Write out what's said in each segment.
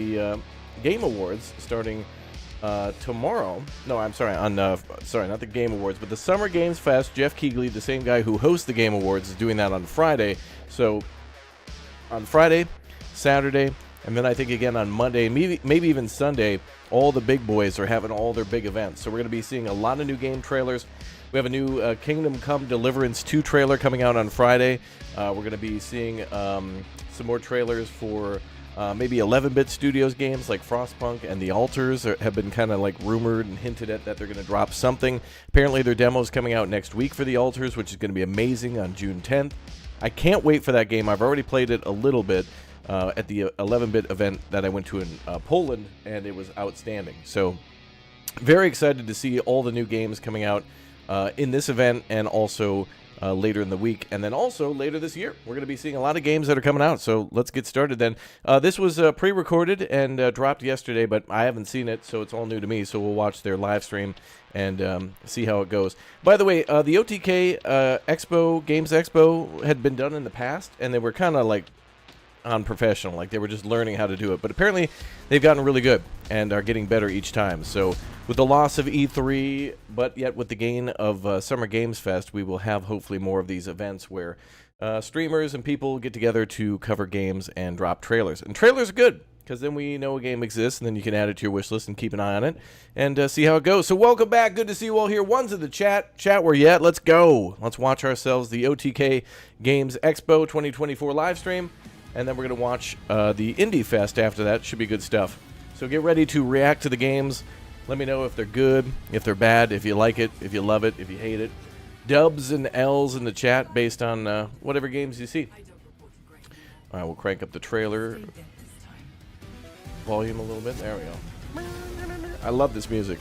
the Game Awards starting tomorrow. No, I'm sorry, sorry, not the Game Awards, but the Summer Games Fest. Jeff Keighley, the same guy who hosts the Game Awards, is doing that on Friday. So on Friday, Saturday, and then I think again on Monday, maybe even Sunday, all the big boys are having all their big events. So we're going to be seeing a lot of new game trailers. We have a new Kingdom Come Deliverance 2 trailer coming out on Friday. We're going to be seeing some more trailers for maybe 11-bit studios games like Frostpunk and The Alters have been kind of like rumored and hinted at that they're going to drop something. Apparently their demo is coming out next week for The Alters, which is going to be amazing on June 10th. I can't wait for that game. I've already played it a little bit at the 11-bit event that I went to in Poland, and it was outstanding. So very excited to see all the new games coming out in this event and also later in the week. And then also later this year, we're going to be seeing a lot of games that are coming out. So let's get started then. This was pre-recorded and dropped yesterday, but I haven't seen it, so it's all new to me. So we'll watch their live stream and see how it goes. By the way, the OTK Expo, Games Expo had been done in the past, and they were kind of like unprofessional, like they were just learning how to do it. But apparently they've gotten really good and are getting better each time. So with the loss of E3, but yet with the gain of Summer Games Fest, we will have hopefully more of these events where streamers and people get together to cover games and drop trailers. And trailers are good, because then we know a game exists, and then you can add it to your wish list and keep an eye on it and see how it goes. So welcome back. Good to see you all here. One's in the chat. Chat, where you at? Let's go. Let's watch ourselves the OTK Games Expo 2024 live stream. And then we're going to watch the Indie Fest after that. Should be good stuff. So get ready to react to the games. Let me know if they're good, if they're bad, if you like it, if you love it, if you hate it. Dubs and L's in the chat based on whatever games you see. All right, we'll crank up the trailer volume a little bit. There we go. I love this music.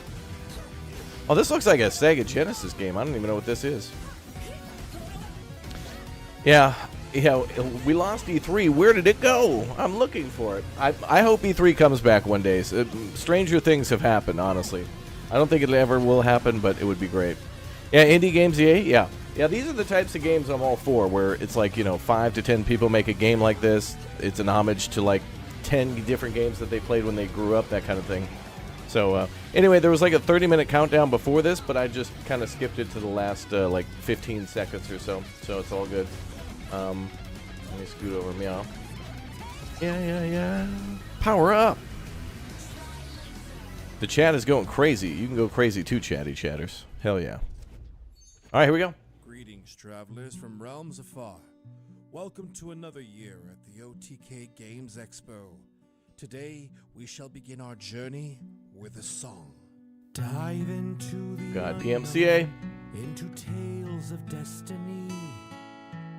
Oh, this looks like a Sega Genesis game. I don't even know what this is. Yeah, we lost E3. Where did it go? I'm looking for it. I hope E3 comes back one day. Stranger things have happened, honestly. I don't think it ever will happen, but it would be great. Yeah, indie games, yeah. Yeah, these are the types of games I'm all for, where it's like, 5 to 10 people make a game like this. It's an homage to like 10 different games that they played when they grew up, that kind of thing. So anyway, there was like a 30-minute countdown before this, but I just kind of skipped it to the last like 15 seconds or so. So it's all good. Let me scoot over, meow. Yeah. Power up. The chat is going crazy. You can go crazy too, chatty chatters. Hell yeah. All right, here we go. Greetings, travelers from realms afar. Welcome to another year at the OTK Games Expo. Today, we shall begin our journey with a song. Dive into the Got DMCA. into tales of destiny.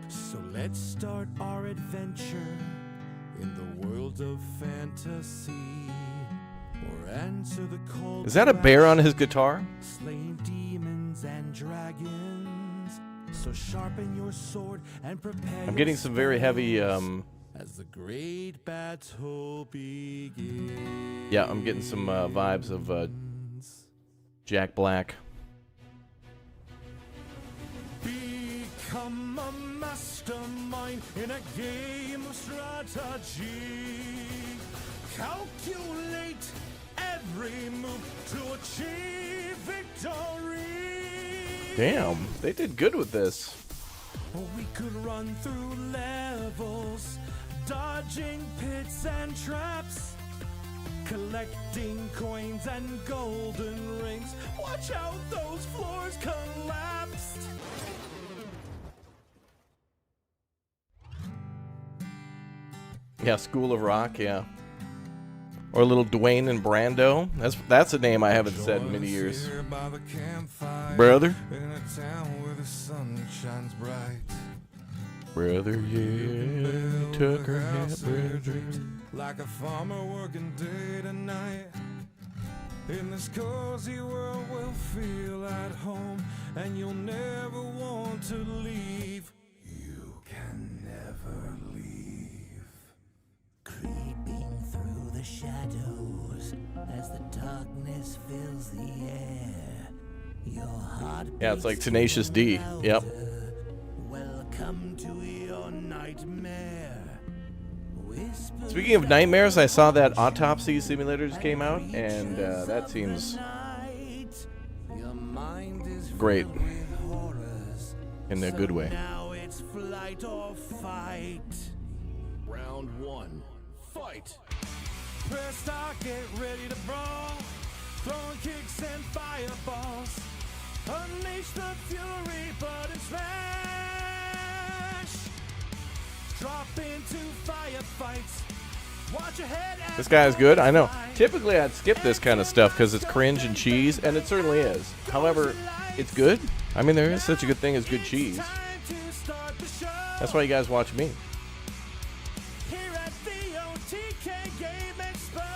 So let's start our adventure in the world of fantasy. Or answer the call. Is that a bear on his guitar? Slaying demons and dragons. So sharpen your sword and prepare. I'm getting some very heavy as the great battle begins. yeah, I'm getting some vibes of Jack Black. Become a mastermind in a game of strategy. Calculate every move to achieve victory. Damn, they did good with this. Or we could run through levels, dodging pits and traps, collecting coins and golden rings. Watch out, those floors collapsed. Yeah, School of Rock, yeah. Or a little Dwayne and Brando. That's a name I haven't said in many years. Brother. In a town where the sun shines bright. Brother, yeah. Tucker hat, brother. Like a farmer working day to night. In this cozy world we'll feel at home, and you'll never want to leave. You can never leave. Creeping through the shadows as the darkness fills the air. Your heart Yeah, it's like Tenacious D. Yep. Welcome to your nightmare. Speaking of nightmares, I saw that Autopsy Simulator just came out, and that seems great in a good way. Now it's flight or fight. Round 1. Fight. Press start, get ready to brawl. Throwing kicks and fireballs. Unleash the fury, button smash. Drop into firefights. Watch your head. This guy is good, I know. Typically, I'd skip this kind of stuff because it's cringe and cheese, and it certainly is. However, it's good. I mean, there is such a good thing as good cheese. That's why you guys watch me. Here at the OTK Game Expo.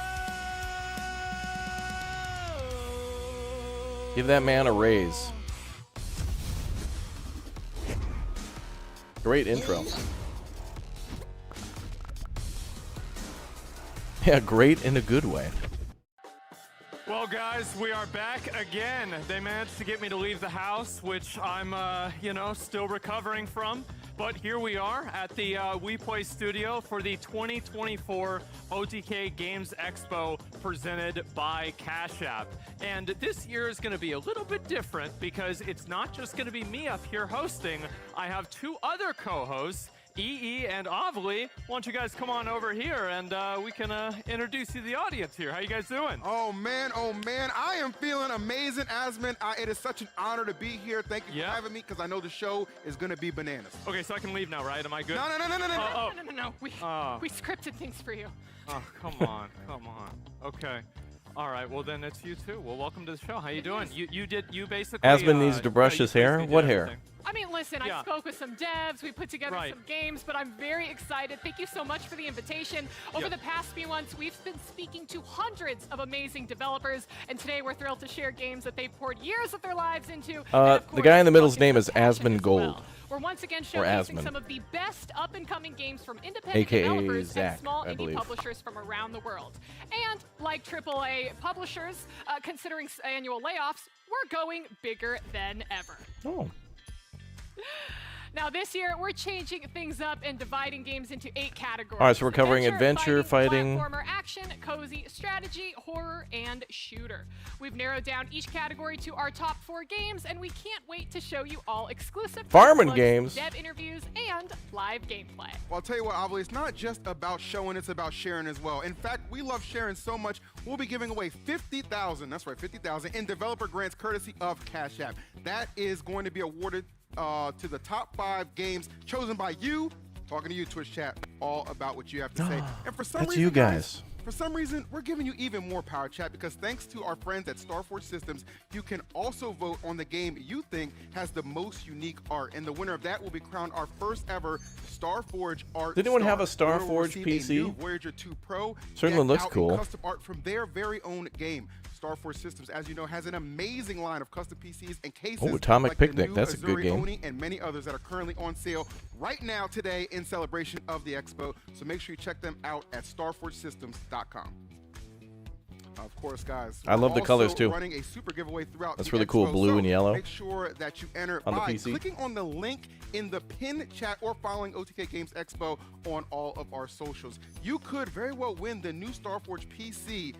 Give that man a raise. Great intro. Yeah, great in a good way. Well, guys, we are back again. They managed to get me to leave the house, which I'm, still recovering from. But here we are at the We Play studio for the 2024 OTK Games Expo presented by Cash App. And this year is going to be a little bit different because it's not just going to be me up here hosting. I have two other co-hosts, EE and Avli. Why don't you guys come on over here and we can introduce you to the audience here. How you guys doing? Oh man, I am feeling amazing, Asmund. It is such an honor to be here. Thank you for having me because I know the show is going to be bananas. Okay, so I can leave now, right? Am I good? No. No. We scripted things for you. Oh, come on. Okay. All right, well then it's you too. Well, welcome to the show. How you doing? You basically... Asmund needs to brush his hair? What hair? I mean, listen, I spoke with some devs, we put together some games, but I'm very excited. Thank you so much for the invitation. Over the past few months, we've been speaking to hundreds of amazing developers, and today we're thrilled to share games that they've poured years of their lives into. The guy in the middle's name is Asmund Gold. We're once again showcasing some of the best up-and-coming games from independent AKA developers Zach, and small I indie believe. publishers from around the world. And like AAA publishers, considering annual layoffs, we're going bigger than ever. Oh. Now this year, we're changing things up and dividing games into 8 categories. All right, so we're covering adventure, fighting, platformer, action, cozy, strategy, horror, and shooter. We've narrowed down each category to our top 4 games, and we can't wait to show you all exclusive farming looks, games, dev interviews, and live gameplay. Well, I'll tell you what, Avli, it's not just about showing, it's about sharing as well. In fact, we love sharing so much, we'll be giving away 50,000, that's right, 50,000 in developer grants courtesy of Cash App. That is going to be awarded to the top 5 games chosen by you. Talking to you, Twitch chat, all about what you have to say. And for some that's reason, you guys. For some reason, we're giving you even more power, chat, because thanks to our friends at Starforge Systems, you can also vote on the game you think has the most unique art. And the winner of that will be crowned our first ever Starforge Art Did anyone Star. have a Starforge We'll receive PC? A new Voyager 2 Pro. Certainly looks out in cool. Custom art from their very own game. Starforge Systems, as you know, has an amazing line of custom PCs and cases. Oh, Atomic like Picnic, the new that's a good Azuri game. Oni and many others that are currently on sale right now today in celebration of the Expo. So make sure you check them out at starforgesystems.com. Of course, guys. I love the also colors too. Running a super giveaway throughout That's the really cool, Expo, blue so and yellow. Make sure that you enter on the by PC. clicking on the link in the pinned chat or following OTK Games Expo on all of our socials. You could very well win the new Starforge PC.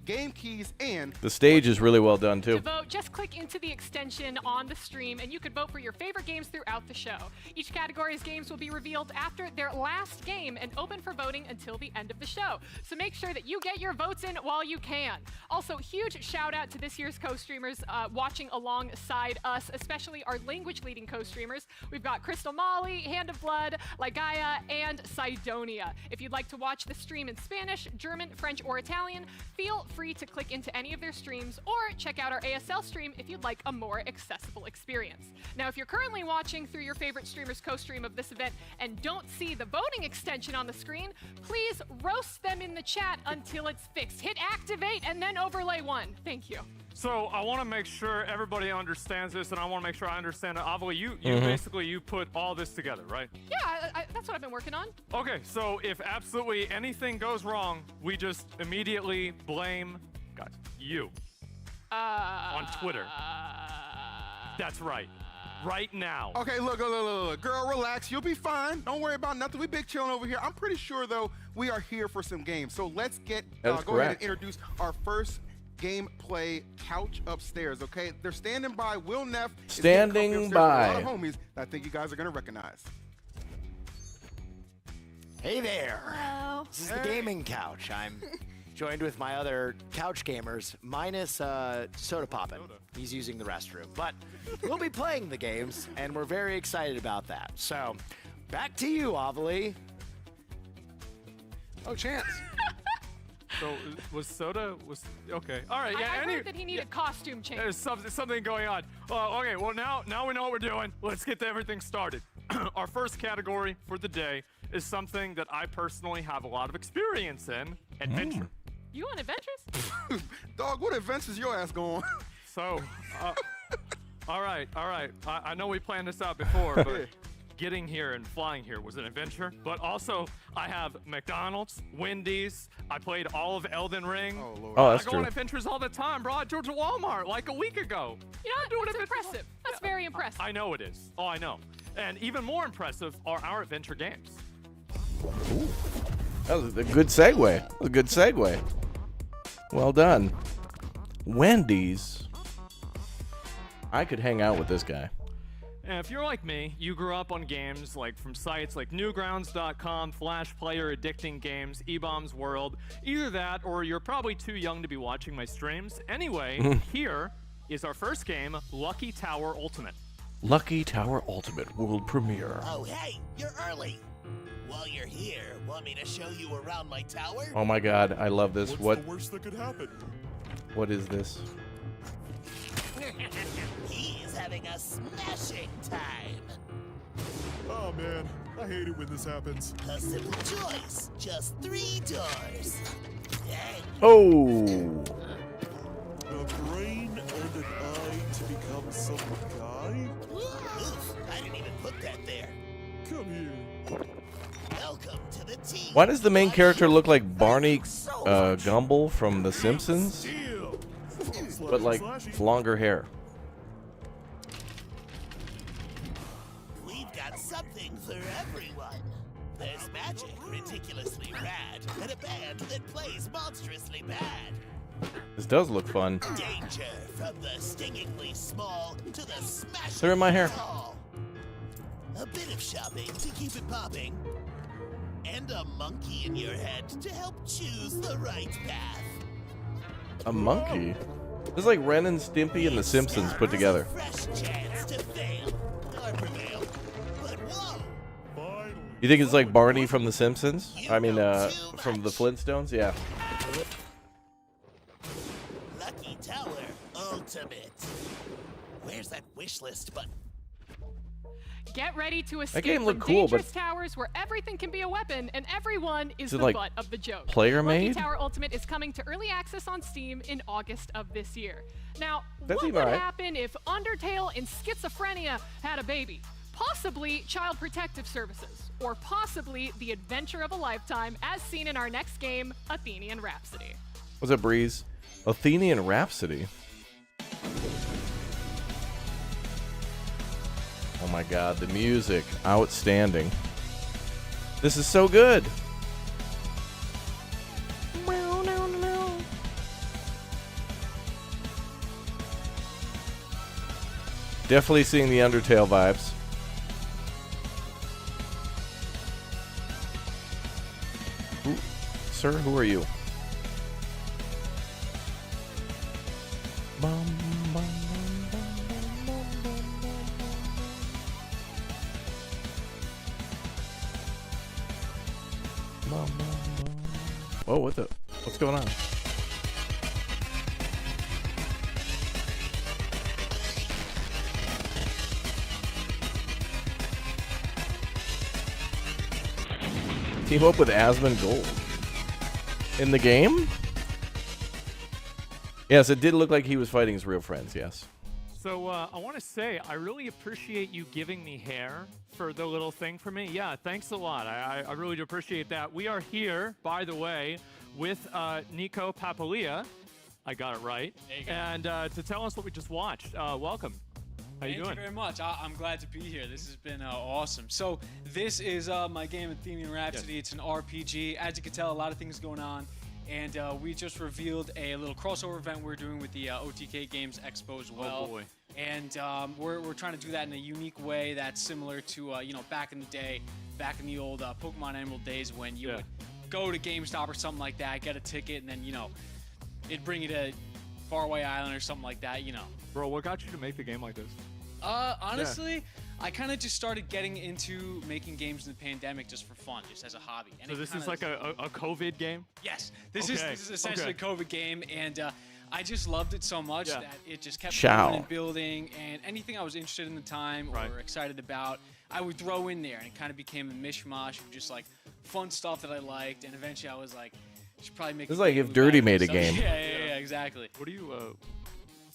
Game keys and The stage is really well done To too. vote, just click into the extension on the stream and you can vote for your favorite games throughout the show. Each category's games will be revealed after their last game and open for voting until the end of the show. So make sure that you get your votes in while you can. Also, huge shout out to this year's co-streamers watching alongside us, especially our language-leading co-streamers. We've got Crystal Molly, Hand of Blood, Ligaya, and Sidonia. If you'd like to watch the stream in Spanish, German, French, or Italian, feel free to click into any of their streams or check out our ASL stream if you'd like a more accessible experience. Now, if you're currently watching through your favorite streamer's co-stream of this event and don't see the voting extension on the screen, please roast them in the chat until it's fixed. Hit activate and then overlay 1. Thank you. So I want to make sure everybody understands this, and I want to make sure I understand it. Avli, you basically you put all this together, right? Yeah, that's what I've been working on. Okay, so if absolutely anything goes wrong, we just immediately blame you on Twitter. That's right. right now. Okay, look, girl, relax. You'll be fine. Don't worry about nothing. We big chilling over here. I'm pretty sure though we are here for some games. So let's get go ahead and introduce our first gameplay couch upstairs. Okay, they're standing by. Will Neff is standing by. A lot of homies that I think you guys are gonna recognize. Hey there. Hello. This is the gaming couch. I'm joined with my other couch gamers, minus Soda Poppin'. He's using the restroom. But we'll be playing the games, and we're very excited about that. So, back to you, Avali. Oh, Chance. So was Soda okay? All right. Yeah. I heard that he needed costume change. There's something going on. Okay. Well, now we know what we're doing. Let's get everything started. Our first category for the day is something that I personally have a lot of experience in: adventure. You on adventures? Dog, what adventures your ass going? So, all right. I know we planned this out before, but getting here and flying here was an adventure. But also, I have McDonald's, Wendy's. I played all of Elden Ring. Oh, Lord. Oh, that's I go true. on adventures all the time, bro. I drove to Walmart like a week ago. You know, that's impressive. That's very impressive. I know it is. Oh, I know. And even more impressive are our adventure games. That was a good segue. A good segue. Well done. Wendy's. I could hang out with this guy. And if you're like me, you grew up on games like from sites like Newgrounds.com, Flash Player, Addicting Games, eBombs World. Either that, or you're probably too young to be watching my streams. Anyway, here is our first game, Lucky Tower Ultimate. Lucky Tower Ultimate World Premiere. Oh, hey, you're early. While you're here, want me to show you around my tower? Oh my god, I love this. What's the worst that could happen? What is this? He's having a smashing time. Oh man, I hate it when this happens. A simple choice, just 3 doors. Dang. Oh! A brain and an eye to become some guy? Oof, I didn't even put that there. Come here. Welcome to the team. Why does the main character look like Barney Gumble from The Simpsons? Deal. But like longer hair. We've got something for everyone. There's magic ridiculously rad, and a band that plays monstrously bad. This does look fun. Danger from the stingingly small to the smashing They're in my hair. tall. A bit of shopping to keep it popping. And a monkey in your head to help choose the right path. A monkey? This is like Ren and Stimpy and The Simpsons put together. Fresh chance to fail or prevail. But whoa! Finally. You think it's like Barney from The Simpsons? I mean, from the Flintstones? Yeah. Lucky Tower Ultimate. Where's that wish list button? Get ready to game escape from looked cool, dangerous but- towers where everything can be a weapon and everyone is Is it the like butt of the joke. player-made? Lucky Tower Ultimate is coming to early access on Steam in August of this year. Now, That what seemed would alright. happen if Undertale and Schizophrenia had a baby? Possibly Child Protective Services, or possibly the adventure of a lifetime as seen in our next game, Athenian Rhapsody. What's up, Breeze? Athenian Rhapsody. Oh my god, the music. Outstanding. This is so good. Definitely seeing the Undertale vibes. Sir, who are you? Bum, bum, bum, bum, bum, bum, bum, bum, bum, bum. Whoa, what's going on? Team up with Asmongold. In the game? Yes, it did look like he was fighting his real friends, yes. So I want to say, I really appreciate you giving me hair for the little thing for me. Yeah, thanks a lot. I really do appreciate that. We are here, by the way, with Nico Papalia. I got it right. And to tell us what we just watched. Welcome. How you Thank doing? you very much. I'm glad to be here. This has been awesome. So this is my game, Athenian Rhapsody. Yes. It's an RPG. As you can tell, a lot of things going on. And we just revealed a little crossover event we're doing with the OTK Games Expo as well. Oh boy. And we're trying to do that in a unique way that's similar to, back in the day, back in the old Pokemon Emerald days when you would go to GameStop or something like that, get a ticket, and then, it'd bring you to Faraway Island or something like that, Bro, what got you to make the game like this? Honestly, I kind of just started getting into making games in the pandemic just for fun, just as a hobby. And So this is like a COVID game? Yes, this is essentially a COVID game, and I just loved it so much Yeah. that it just kept Ciao. building and building, and anything I was interested in the time Right. or excited about, I would throw in there, and it kind of became a mishmash of just like fun stuff that I liked, and eventually I was like, I should probably make. This is a like game if with Dirty that made a stuff. game. Yeah, exactly.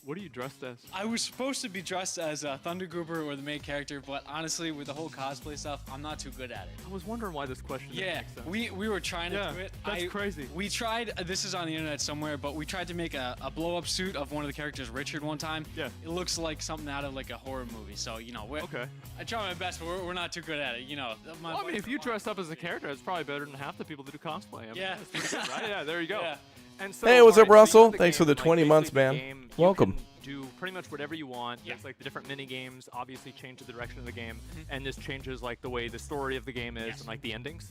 What are you dressed as? I was supposed to be dressed as Thunder Goober or the main character, but honestly, with the whole cosplay stuff, I'm not too good at it. I was wondering why this question didn't Yeah, make sense. we were trying to Yeah, do it. that's crazy. We tried, this is on the internet somewhere, but we tried to make a blow-up suit of one of the characters, Richard, one time. Yeah. It looks like something out of like a horror movie, so, Okay. I try my best, but we're not too good at it, Well, I mean, if you dress up as a character, it's probably better than half the people that do cosplay. I mean, Yeah. that's pretty good, right? Yeah, there you go. Yeah. And so, Hey, what's up, alright, so you Russell? have the Thanks for game, the like, 20 months, basically man. the game, Welcome. You can do pretty much whatever you want. Yeah. There's like the different mini games obviously change the direction of the game, and this changes like the way the story of the game is and like the endings.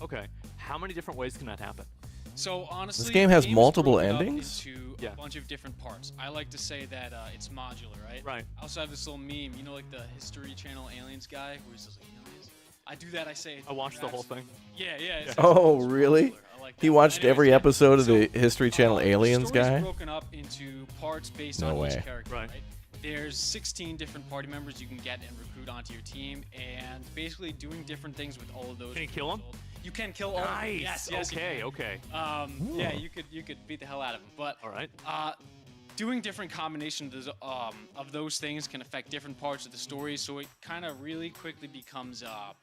Okay. How many different ways can that happen? So honestly, This game has the is multiple broken up endings? into Yeah. a bunch of different parts. I like to say that it's modular, right? Right. I also have this little meme, like the History Channel aliens guy, who says like aliens. I do that. I say. I watched the whole thing. Yeah. It's Oh, it's really? modular. I like He that. watched Anyways, every yeah. episode of So, the History Channel Aliens the story's guy? broken up into parts based No on way. each character, Right. right? There's 16 different party members you can get and recruit onto your team, and basically doing different things with all of those. Can you kill 'em? You can kill all of them. Nice. Yes, you okay. can. Okay. Yeah, you could beat the hell out of them, but All right. doing different combinations of those things can affect different parts of the story, so it kind of really quickly becomes a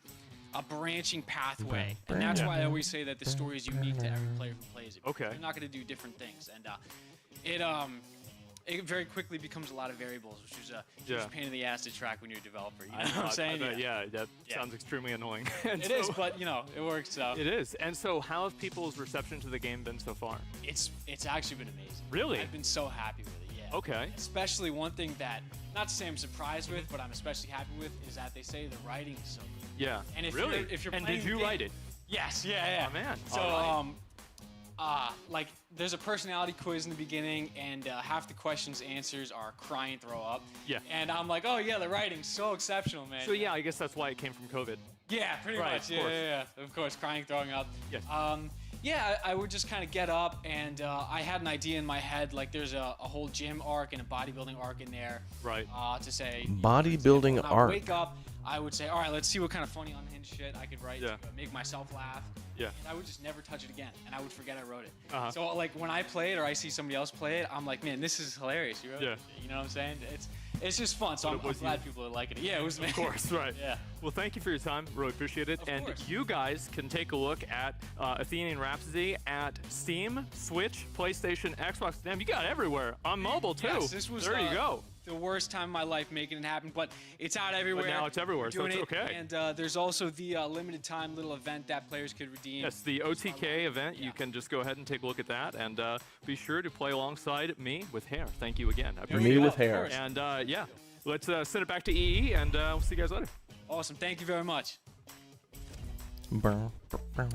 branching pathway, and that's why I always say that the story is unique to every player who plays it. Okay. You're not going to do different things, and it very quickly becomes a lot of variables, which is a huge Yeah. pain in the ass to track when you're a developer. You know I what I'm saying? bet, yeah, that Yeah. sounds extremely annoying. And It so- is, but it works. So It is. And so, how have people's reception to the game been so far? it's actually been amazing. Really? I've been so happy with it. Yeah. Okay. Especially one thing that, not to say I'm surprised with, but I'm especially happy with, is that they say the writing is so good. Yeah. And if really? if you're and playing did the you game- write it? Yes. Yeah. Oh, man. So All right. like there's a personality quiz in the beginning, and half the questions answers are cry and throw up. Yeah. And I'm like, oh yeah, the writing's so exceptional, man. So yeah, I guess that's why it came from COVID. Yeah, pretty Right, much. of course. Yeah. Of course, crying, throwing up. Yes. Yeah, I would just kind of get up, and I had an idea in my head, like there's a whole gym arc and a bodybuilding arc in there. Right. To say. Bodybuilding When I arc. wake up, I would say, all right, let's see what kind of funny unhinged shit I could write Yeah. to make myself laugh. Yeah. And I would just never touch it again, and I would forget I wrote it. Uh-huh. So like when I play it or I see somebody else play it, I'm like, man, this is hilarious. You wrote Yeah. it. You know what I'm saying? It's just fun. So But I'm it was glad you. people are liking it. Yeah, it was me. Of course, right. Yeah. Well, thank you for your time. Really appreciate it. Of And course. you guys can take a look at Athenian Rhapsody at Steam, Switch, PlayStation, Xbox. Damn, you got it everywhere. On mobile, too. Yes, this was there you go. the worst time of my life making it happen, but it's out everywhere. now it's everywhere, We're so doing it's it, okay. And there's also the limited time little event that players could redeem. Yes, the OTK event. You Yeah. can just go ahead and take a look at that, and be sure to play alongside me with hair. Thank you again. I appreciate Me it. with hair. course. And yeah, let's send it back to EE, and we'll see you guys later. Awesome. Thank you very much.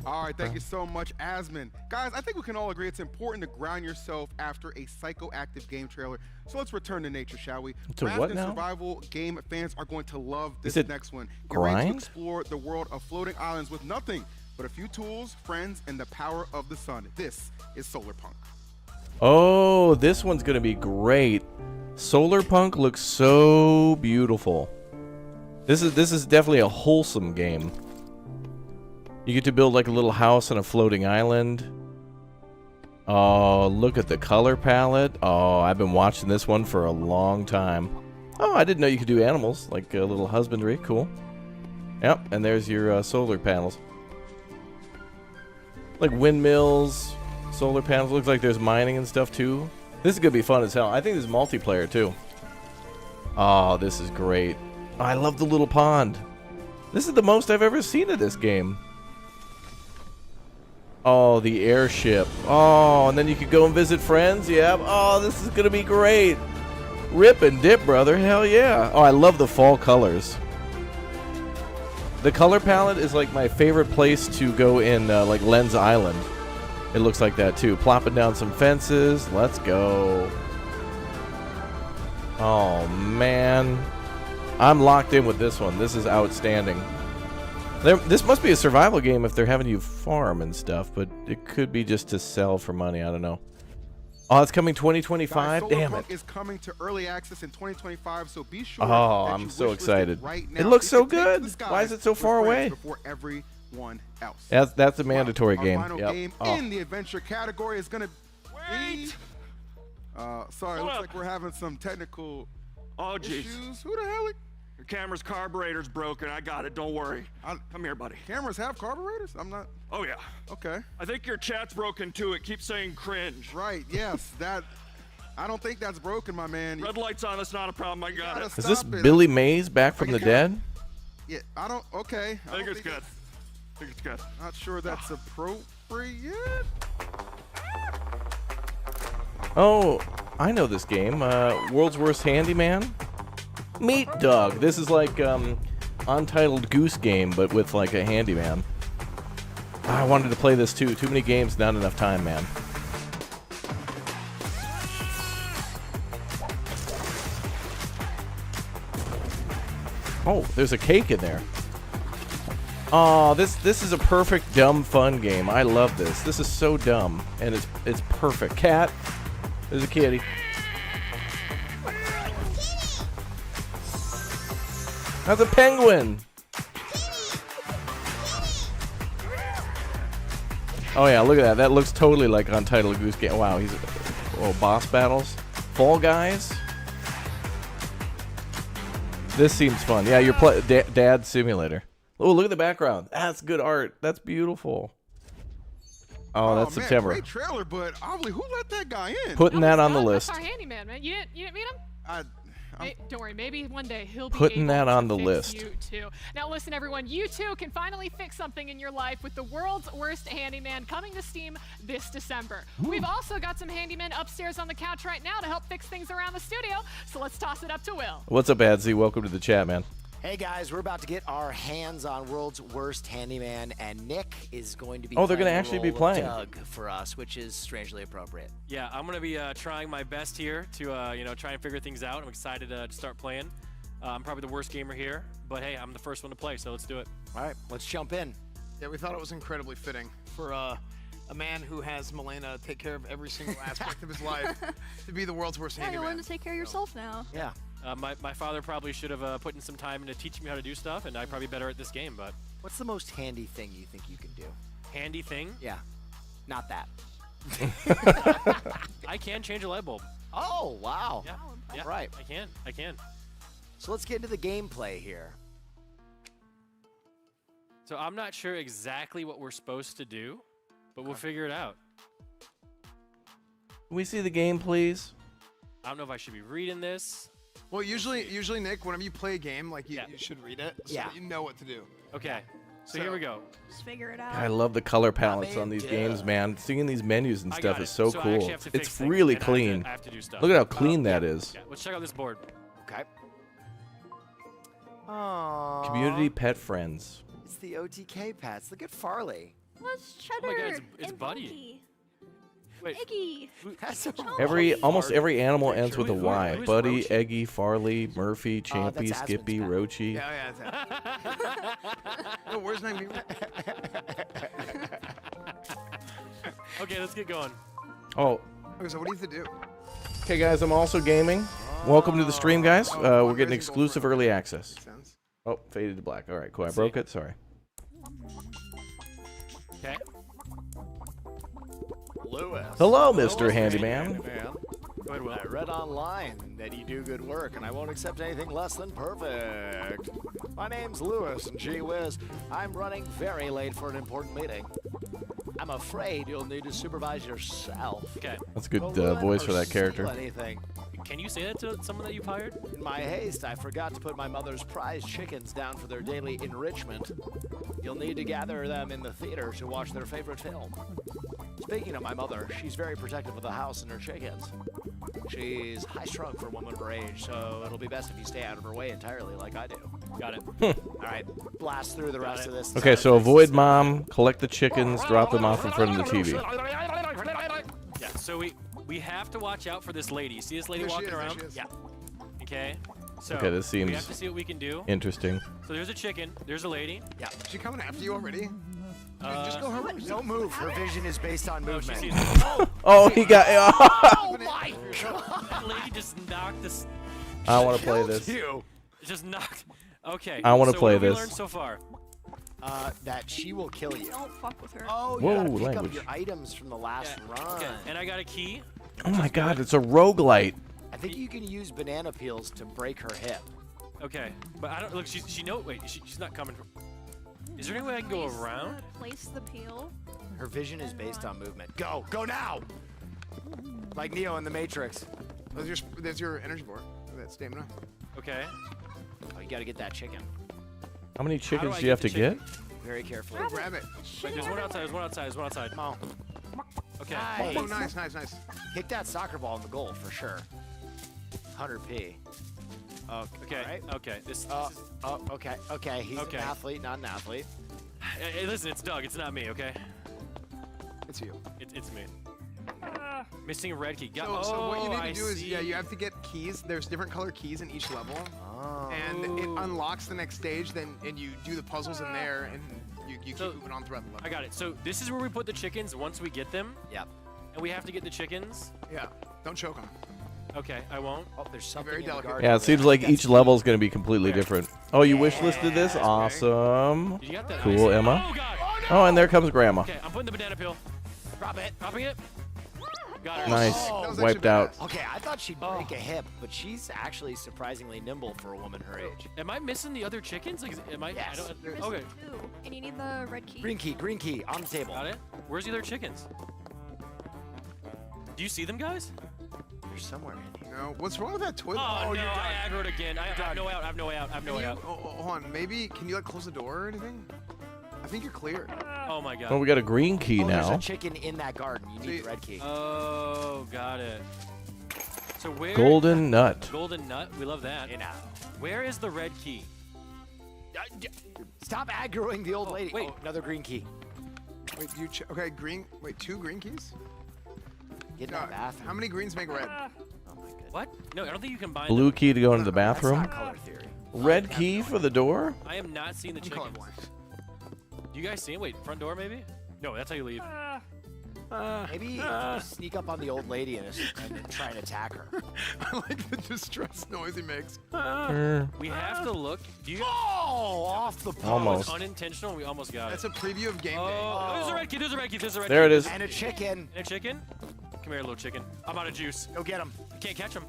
All right, thank you so much, Asmon. Guys, I think we can all agree it's important to ground yourself after a psychoactive game trailer. So let's return to nature, shall we? To Raft what and now? Survival game fans are going to love this it next one. Get ready to grind? explore the world of floating islands with nothing but a few tools, friends, and the power of the sun. This is Solarpunk. Oh, this one's gonna be great. Solar Punk looks so beautiful. This is definitely a wholesome game. You get to build like a little house on a floating island. Oh, look at the color palette. Oh, I've been watching this one for a long time. Oh, I didn't know you could do animals, like a little husbandry. Cool. Yep, and there's your solar panels. Like windmills, solar panels. Looks like there's mining and stuff too. This is gonna be fun as hell. I think this is multiplayer too. Oh, this is great. I love the little pond. This is the most I've ever seen of this game. Oh, the airship. Oh, and then you could go and visit friends. Yep. Oh, this is going to be great. Rip and dip, brother. Hell yeah. Oh, I love the fall colors. The color palette is like my favorite place to go in like Lens Island. It looks like that too. Plopping down some fences. Let's go. Oh, man. I'm locked in with this one. This is outstanding. This must be a survival game if they're having you farm and stuff, but it could be just to sell for money. I don't know. Oh, it's coming 2025? Guys, Damn it. is coming to early access in 2025, so be sure Oh, that I'm you so wishlist excited. Right now. It looks so You can take good. to the skies Why is it so with far friends away? Before everyone else. That's a mandatory Our game. final Yep. game Oh. in the adventure category is going to be... sorry, looks like we're having some technical Oh, jeez. issues. Who the hell? Your camera's carburetor's broken. I got it. Don't worry. Come here, buddy. Cameras have carburetors? I'm not... Oh, yeah. Okay. I think your chat's broken, too. It keeps saying cringe. Right, yes. That... I don't think that's broken, my man. Red light's on. That's not a problem. I got it. Is this Billy Mays back from the dead? Yeah, I don't... Okay. I think it's good. I think it's good. Not sure that's appropriate. Oh, I know this game. World's Worst Handyman? Meat Dog. This is like Untitled Goose Game, but with like a handyman. I wanted to play this too. Too many games, not enough time, man. Oh, there's a cake in there. Oh, this is a perfect dumb fun game. I love this. This is so dumb, and it's perfect. Cat, there's a kitty. That's a penguin. Oh yeah, look at that. That looks totally like Untitled Goose Game. Wow, he's boss battles, Fall Guys. This seems fun. Yeah, you're Dad Simulator. Oh, look at the background. That's good art. That's beautiful. Oh, that's man, September. Great trailer, but obviously, who let that guy in? Putting that on the That's list. our handyman, man. You didn't meet him? Don't worry, maybe one day he'll be Putting able that to on the fix list. You too. Now listen, everyone, you too can finally fix something in your life with the world's worst handyman coming to Steam this December. We've also got some handymen upstairs on the couch right now to help fix things around the studio. So let's toss it up to Will. What's up, Adzi? Welcome to the chat, man. Hey guys, we're about to get our hands on World's Worst Handyman, and Nick is going to be Oh, they're playing gonna the actually be role of playing. Doug for us, which is strangely appropriate. Yeah, I'm gonna be trying my best here to try and figure things out. I'm excited to start playing. I'm probably the worst gamer here, but hey, I'm the first one to play, so let's do it. All right, let's jump in. Yeah, we thought it was incredibly fitting for a man who has Milena take care of every single aspect of his life to be the world's worst Yeah, you'll handyman. learn to take care of yourself now. Yeah. My father probably should have put in some time into teaching me how to do stuff, and I'm probably better at this game, but... What's the most handy thing you think you can do? Handy thing? Yeah, not that. I can change a light bulb. Oh, wow. Yeah, right. I can. So let's get into the gameplay here. So I'm not sure exactly what we're supposed to do, but we'll figure it out. Can we see the game, please? I don't know if I should be reading this. Well, usually, Nick, whenever you play a game, like you should read it so that you know what to do. Okay, so here we go. Just figure it out. I love the color palettes on these games, man. Seeing these menus and I stuff got is it. so So I cool. actually have to fix It's things, really and I have to- clean. I have to do stuff. Look at how clean that is. Yeah, let's check out this board. Okay. Aww. Community pet friends. It's the OTK pets. Look at Farley. What's Cheddar Oh my God, it's and Buddy. Funky? Wait. Eggy. That's so Almost every animal ends with a Who Y. is Buddy, Rochi? Eggy, Farley, Murphy, Champy, that's Skippy, Aspen's Rochi. Yeah, no, where's name? Okay, let's get going. Oh, Okay, so what do you have to do? okay, guys. I'm also gaming. Welcome to the stream, guys. We're getting exclusive early access. Sense. Oh, faded to black. All right, cool. I broke it. Sorry. Okay. Lewis. Hello, Mr. Handyman. Go ahead, Will. I read online that you do good work, and I won't accept anything less than perfect. My name's Lewis, and gee whiz, I'm running very late for an important meeting. I'm afraid you'll need to supervise yourself. Okay. That's a good Don't let voice or for that steal character. Anything. Can you say that to someone that you've hired? In my haste, I forgot to put my mother's prize chickens down for their daily enrichment. You'll need to gather them in the theater to watch their favorite film. Speaking of my mother, she's very protective of the house and her chickens. She's high-strung for a woman of her age, so it'll be best if you stay out of her way entirely like I do. Got it. All right, blast through the rest of this. Okay, so avoid mom, collect the chickens, drop them off in front of the TV. Yeah, so we have to watch out for this lady. You see this lady There she walking is, there around? she is. Yeah. Okay. So Okay, this we seems have to see what we can do. interesting. So there's a chicken. There's a lady. Yeah. Is she coming after you already? Dude, just go her. Don't move. Her vision is based on Oh, she movement. sees Oh, he got. Oh my god! That lady just knocked this. I want to play this. You. Just knocked. Okay. I wanna so play what have this. we learned so far? That she will kill you. Don't fuck with her. Oh, you Whoa, gotta pick language. up your items from the last run. Okay. And I got a key. Oh my God, it's a roguelite. I think you can use banana peels to break her hip. Okay. But I don't look. She know. Wait. She's not coming. Is there any way I can go around? Place the peel. Her vision is based on movement. Go now! Like Neo in the Matrix. There's your energy bar. That stamina. Okay. Oh, you gotta get that chicken. How many chickens I do you have get to the get? chicken? Very carefully. Grab it. Wait, there's one outside. There's one outside. There's one outside. Come on. Okay. Nice. Oh, nice, nice, nice. Kick that soccer ball in the goal for sure. 100p. Okay. Right. Okay. This. Okay. Okay. He's Okay. an athlete, not an athlete. Hey, listen, it's Doug. It's not me. Okay. It's you. It's me. Missing a red key. So what you need to I do is, see. you have to get keys. There's different color keys in each level, Oh. and it unlocks the next stage. And you do the puzzles in there, and you keep moving on throughout the level. I got it. So this is where we put the chickens once we get them. Yep. And we have to get the chickens. Yeah. Don't choke them. Okay, I won't. Oh, there's something very in the delicate. garden Yeah, it over seems there. like That's each level is going to be completely different. Oh, you wish listed this? Yeah. Awesome. You got that? Cool, Nice. Emma. Oh God. Oh, and there comes Grandma. Okay, I'm putting the banana peel. Drop it. Dropping it. Got her. Nice. That was Wiped actually out. badass. Okay, I thought she'd break a hip, but she's actually surprisingly nimble for a woman her age. Am I missing the other chickens? Like, am I? Yes. I don't, You're okay. missing two, and you need the red key. Green key on the table. Got it. Where's the other chickens? Do you see them, guys? They're somewhere in here. No. What's wrong with that toilet? Oh, no, you're done. I aggroed again. I have no way out. I have no way out. I have no way Can out. you, hold on. Maybe can you like close the door or anything? I think you're clear. Oh my God. Oh, we got a green key Oh, there's now. a chicken in that garden. You need the red key. Oh, got it. So where? Golden nut. Golden nut. We love that. You know. Where is the red key? Stop aggroing the old lady. wait. Oh, another green key. Wait, do you okay? Green. Wait, 2 green keys? Get in No, that bathroom. how many greens make red? Oh my goodness. What? No, I don't think you combine Blue them. key to go into the That's bathroom. not color theory. Red key for the door? I am not seeing the I'm chickens. colorblind. Do you guys see it? Wait, front door maybe? No, that's how you leave. Maybe you sneak up on the old lady and try and attack her. I like the distress noise he makes. We have to look. Do you? Oh, off the post. Almost. Unintentional. We almost got That's it. a preview of game day. Oh, there's a red key. There's a red key. There's a red There key. it is. And a chicken. And a chicken. Come here, little chicken. I'm out of juice. Go get him. I can't catch him.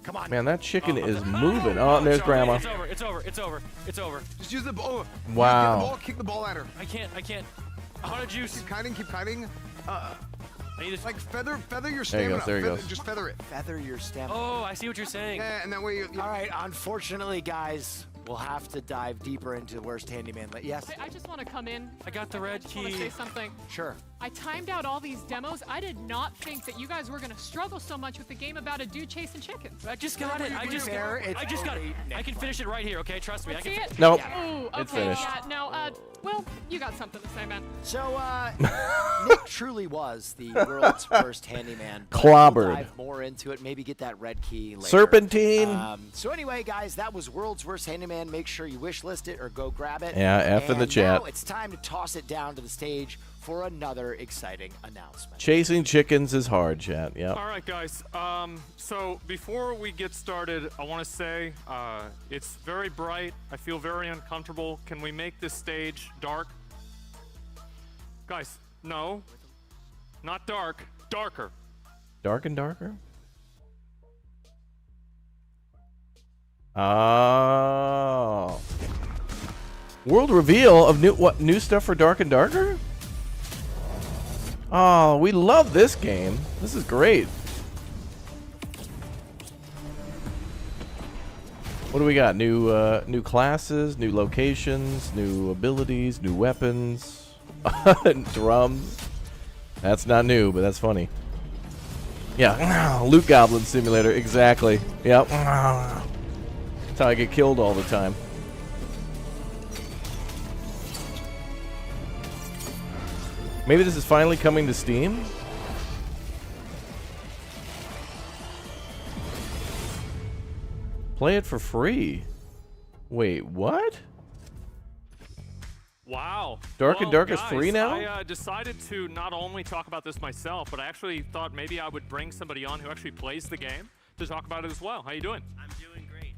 Come on. Man, that chicken is moving. Oh, and there's It's over, Grandma. It's over. It's over. It's over. It's over. Just use the ball. Wow. Get the ball, kick the ball at her. I can't. I'm out of juice. Keep kiting, keep kiting. I need this. Like feather your There he stamina. goes, there he Feather- goes. Just feather it. Feather your stamina. Oh, I see what you're saying. Yeah, and that way you All right, unfortunately, guys, we'll have to dive deeper into the worst handyman. Yes? I just want to come in. I got the red I want to key. say something. Sure. I timed out all these demos. I did not think that you guys were going to struggle so much with the game about a dude chasing chickens. I just got it. I just fair, got it. I just got it. it's I can finish it right here. Okay, trust me. Let's I see can. it? Nope. Ooh, okay. It's finished. Yeah, no, well, you got something to say, man. So, Nick truly was the world's worst handyman. but Clobbered. We'll dive more into it. Maybe get that red key later. Serpentine. So anyway, guys, that was World's Worst Handyman. Make sure you wish list it or go grab it. Yeah, F in the And chat. Now it's time to toss it down to the stage for another exciting announcement. Chasing chickens is hard, chat. Yep. All right, guys. So before we get started, I want to say it's very bright. I feel very uncomfortable. Can we make this stage dark? Guys, no. Not dark. Darker. Dark and darker? Oh. World reveal of new stuff for Dark and Darker? Oh, we love this game. This is great. What do we got? New classes, new locations, new abilities, new weapons, drums. That's not new, but that's funny. Yeah, loot goblin simulator, exactly. Yep. That's how I get killed all the time. Maybe this is finally coming to Steam? Play it for free. Wait, what? Wow. Dark and Dark is guys, free now? I decided to not only talk about this myself, but I actually thought maybe I would bring somebody on who actually plays the game to talk about it as well. How you doing? I'm doing great.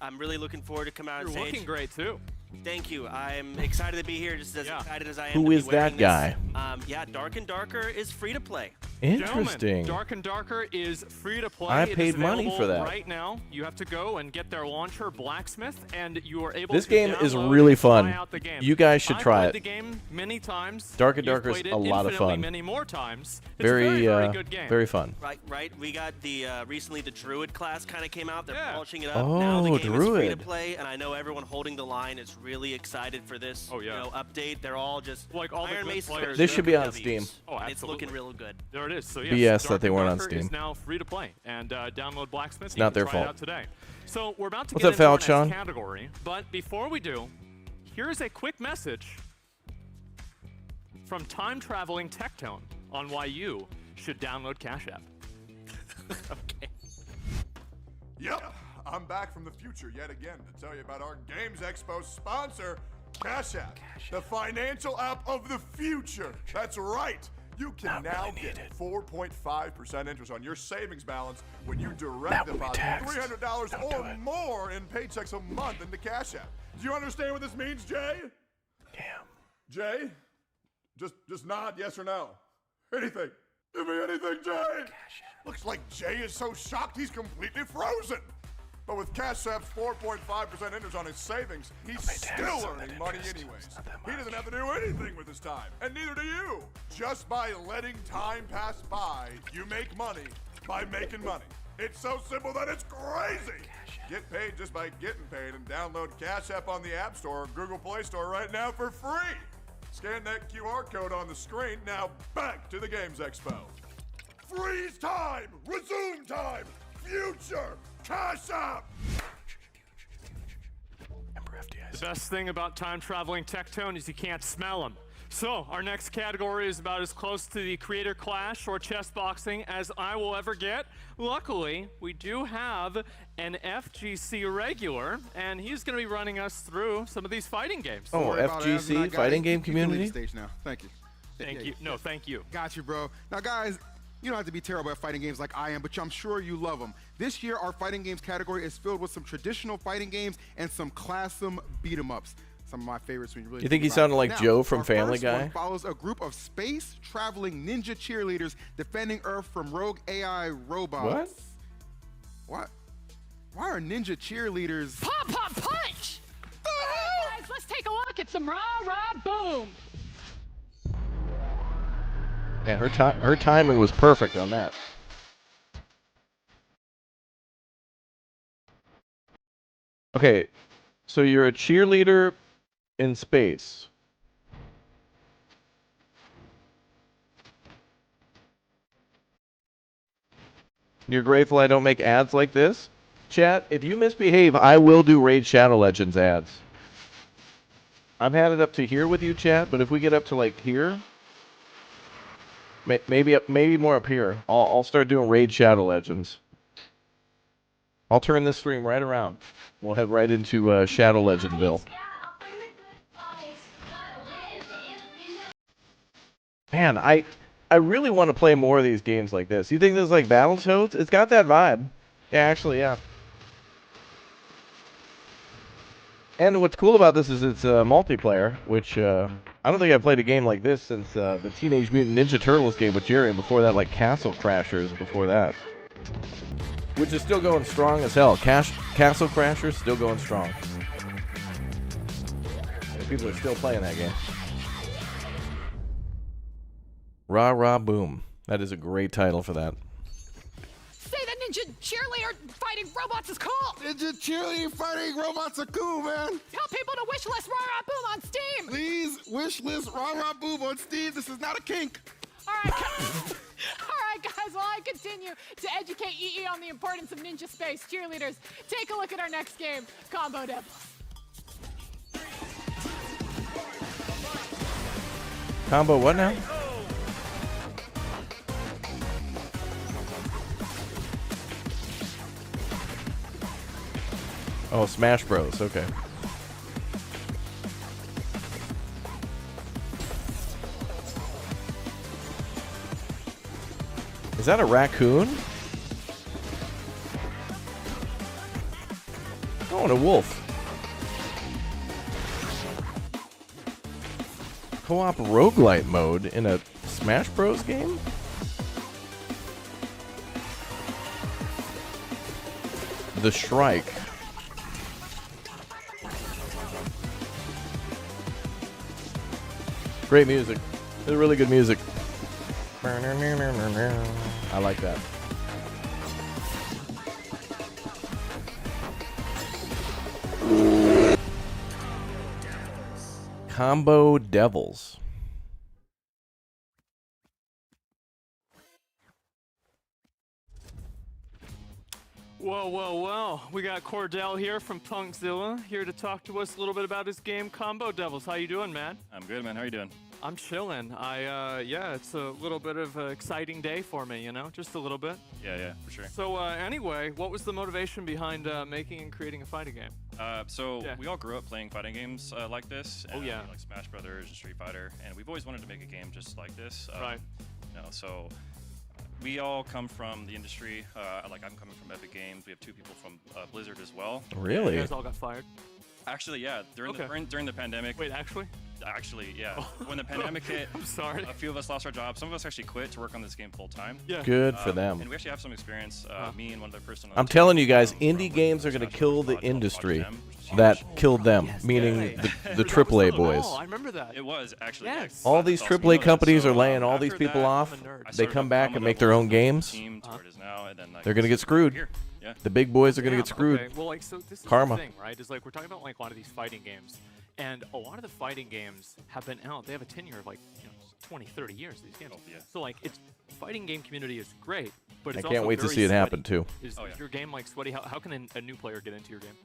I'm really looking forward to come out on You're stage. looking great too. Thank you. I'm excited to be here, just as excited as I am Who to be is that wearing guy? This. Yeah, Dark and Darker is free to play. Interesting. Gentlemen, Dark and Darker is free to play. I It is paid money for available that. right now. You have to go and get their launcher, Blacksmith, and you are able This to game is download really and try fun. out the game. You guys should I've try played it. the game many times. Dark and You've Darker is played a it lot of infinitely fun. many more times. It's Very, a very good game. very fun. Right. We got the recently the Druid class kind of came out. They're polishing it up. Oh, now the game is free to Druid. play, and I know everyone holding the line is really excited for this. Update. They're all just like all the Iron good Mace players. This should be on W's, Steam. Oh, and it's looking absolutely. real good. There it is. So BS yes, that Dark they and weren't on Darker Steam. is now free to play, and download Blacksmith. It's You not can their try it fault. out today. So we're about to What's get up, into our next Falchon? category, but before we do, here's a quick message from time traveling Tectone on why you should download Cash App. Okay. Yep, I'm back from the future yet again to tell you about our Games Expo sponsor, Cash App, the financial app of the future. That's right. You can now get 4.5% interest on your savings balance when you direct deposit $300 or more in paychecks a month into Cash App. Do you understand what this means, Jay? Damn. Jay? Just nod yes or no. Anything. Give me anything, Jay. Looks like Jay is so shocked he's completely frozen. But with Cash App's 4.5% interest on his savings, he's still earning money anyways. He doesn't have to do anything with his time, and neither do you. Just by letting time pass by, you make money by making money. It's so simple that it's crazy. Get paid just by getting paid, and download Cash App on the App Store or Google Play Store right now for free. Scan that QR code on the screen. Now back to the Games Expo. Freeze time! Resume time! Future! Cash App! The best thing about time traveling Tectone is you can't smell them. So our next category is about as close to the Creator Clash or chess boxing as I will ever get. Luckily, we do have an FGC regular, and he's going to be running us through some of these fighting games. Oh, FGC, fighting game community? Stage now. Thank you. Thank you. No, thank you. Got you, bro. Now, guys, you don't have to be terrible at fighting games like I am, but I'm sure you love them. This year, our fighting games category is filled with some traditional fighting games and some classum beat-em-ups. Some of my favorites when you really You think he about sounded it. like Now, Joe from our Family first one Guy? follows a group of space-traveling ninja cheerleaders defending Earth from rogue AI robots. What? Why are ninja cheerleaders... Pop, pop, punch! Guys, let's take a look at some rah-rah boom. Yeah, her timing was perfect on that. Okay, so you're a cheerleader in space. You're grateful I don't make ads like this? Chat, if you misbehave, I will do Raid Shadow Legends ads. I've had it up to here with you, chat, but if we get up to like here, maybe more up here, I'll start doing Raid Shadow Legends. I'll turn this stream right around. We'll head right into Shadow Legendville. Man, I really want to play more of these games like this. You think this is like Battletoads? It's got that vibe. Yeah, actually, yeah. And what's cool about this is it's multiplayer, which I don't think I've played a game like this since the Teenage Mutant Ninja Turtles game with Jerry, and before that, like Castle Crashers before that. Which is still going strong as hell. Castle Crashers still going strong. And people are still playing that game. Rah Rah Boom. That is a great title for that. Say that ninja cheerleader fighting robots is cool. Ninja cheerleading fighting robots are cool, man. Tell people to wish list Rah Rah Boom on Steam. Please wish list Rah Rah Boom on Steam. This is not a kink. All right, all right, guys. While I continue to educate EE on the importance of ninja space cheerleaders, take a look at our next game, Combo Devils. Combo what now? Oh, Smash Bros. Okay. Is that a raccoon? Oh, and a wolf. Co-op roguelite mode in a Smash Bros. Game? The Shrike. Great music. It's really good music. I like that. Combo Devils. Whoa, whoa, whoa. We got Cordell here from Punkzilla here to talk to us a little bit about his game Combo Devils. How you doing, man? I'm good, man. How you doing? I'm chilling. Yeah, it's a little bit of an exciting day for me, you know, just a little bit. Yeah, for sure. So anyway, what was the motivation behind making and creating a fighting game? We all grew up playing fighting games like this. And, like Smash Brothers and Street Fighter, and we've always wanted to make a game just like this. Right. You know, so we all come from the industry. Like I'm coming from Epic Games. We have 2 people from Blizzard as well. Really? You guys all got fired? Actually, yeah. During the pandemic. Wait, actually? Actually, yeah. When the pandemic hit, I'm sorry. A few of us lost our jobs. Some of us actually quit to work on this game full time. Yeah. Good for them. And we actually have some experience. Me and one other person. I'm telling you guys, indie games are going to kill the industry that killed them, meaning the AAA boys. Oh, I remember that. It was actually. Yes. All these AAA companies are laying all these people off. They come back and make their own games. They're going to get screwed. The big boys are going to get screwed. Okay. Well, like, so this is Karma. the thing, right? Is like we're talking about like a lot of these fighting games, and a lot of the fighting games have been out. They have a tenure of like 20, 30 years. These games. So like, it's fighting game community is great, but it's I can't also wait to very see it sweaty. happen too. Is your game like sweaty? How can a new player get into your game?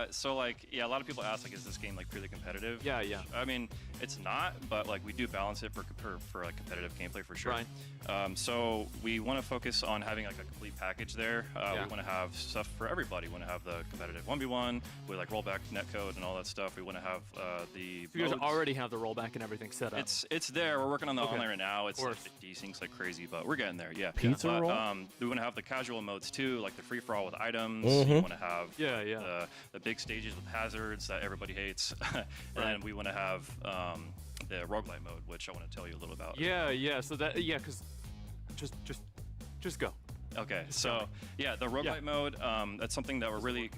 So like, yeah, a lot of people ask like, is this game like purely competitive? Yeah. I mean, it's not, but like we do balance it for like competitive gameplay for sure. Right. So we want to focus on having like a complete package there. We want to have stuff for everybody. We want to have the competitive 1v1 with like rollback netcode and all that stuff. We want to have the. So you guys already have the rollback and everything set up. It's there. We're working on the online right now. It's like desyncs like crazy, but we're getting there. Yeah. Pizza roll. We want to have the casual modes too, like the free for all with items. Mhm. We want to have the big stages with hazards that everybody hates, and then we want to have the roguelite mode, which I want to tell you a little about. Yeah. So that because just go. Okay, so yeah, the roguelite mode, that's something that we're really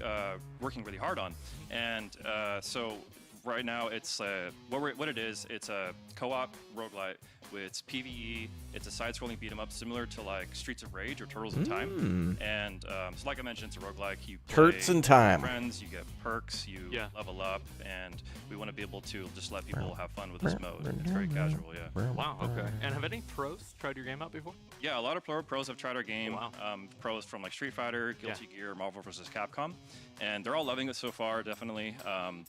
working really hard on, and so right now it's what it is. It's a co-op roguelite. It's PvE. It's a side-scrolling beat 'em up, similar to like Streets of Rage or Turtles in Time. And so, like I mentioned, it's a roguelike. You Turts play in Time. with friends, you get perks, you level up, and we want to be able to just let people have fun with this mode. It's very casual, yeah. Wow. Okay. And have any pros tried your game out before? Yeah, a lot of pros have tried our game. Wow. Pros from like Street Fighter, Guilty Gear, Marvel vs. Capcom, and they're all loving it so far. Definitely,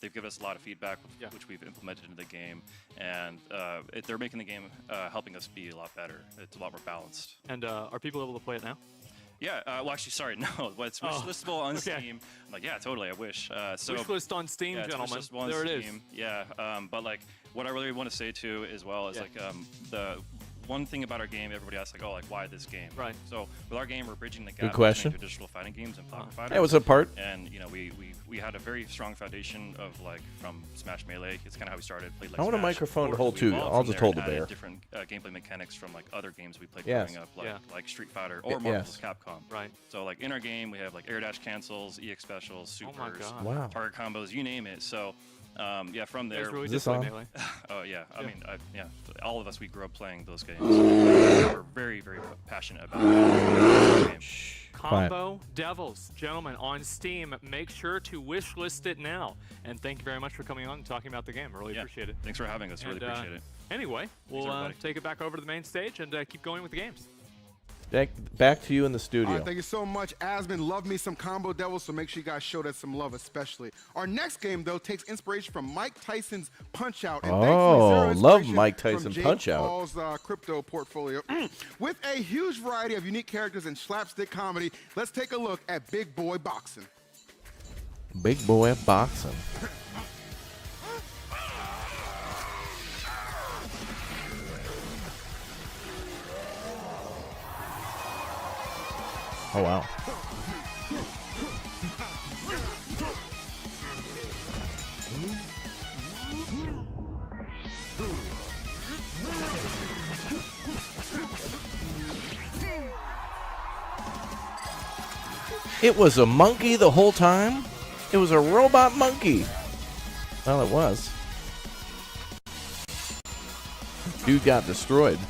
they've given us a lot of feedback, which we've implemented into the game, and they're making the game, helping us be a lot better. It's a lot more balanced. And are people able to play it now? Yeah. Well, actually, sorry, no. But it's wishlistable on Steam. I'm like, yeah, totally. I wish. So wishlist on Steam, gentlemen. There it is. Yeah. But like, what I really want to say too, as well, is like the one thing about our game, everybody asks like, oh, like why this game? Right. So with our game, we're bridging the gap Good question. between traditional fighting games and platform fighters. Hey, what's up, Part? And you know, we had a very strong foundation of like from Smash Melee. It's kind of how we started. Played like I want a Smash microphone to before. hold We too. evolved I'll from just there hold and it there. added different gameplay mechanics from like other games we played Yes. growing up, like Street Fighter or Marvel vs. Capcom. Right. So like in our game, we have like air dash cancels, EX specials, supers, Wow. target combos, you name it. So Yeah, from there. Really Is this on? Melee. Oh yeah, I mean, yeah, all of us, we grew up playing those games. We're very, very passionate about those games. Combo Devils, gentlemen, on Steam. Make sure to wish list it now. And thank you very much for coming on and talking about the game. I really appreciate it. Thanks for having us. Really appreciate it. Anyway, we'll everybody. take it back over to the main stage and keep going with the games. Back to you in the studio. All right, thank you so much, Asmund. Love me some Combo Devils, so make sure you guys show that some love, especially. Our next game, though, takes inspiration from Mike Tyson's Punch-Out. And Oh, thankfully, zero love inspiration Mike Tyson from Jake Punch-Out. Paul's crypto portfolio. With a huge variety of unique characters and slapstick comedy, let's take a look at Big Boy Boxing. Big Boy Boxing. Oh, wow. It was a monkey the whole time? It was a robot monkey. Well, it was. Dude got destroyed.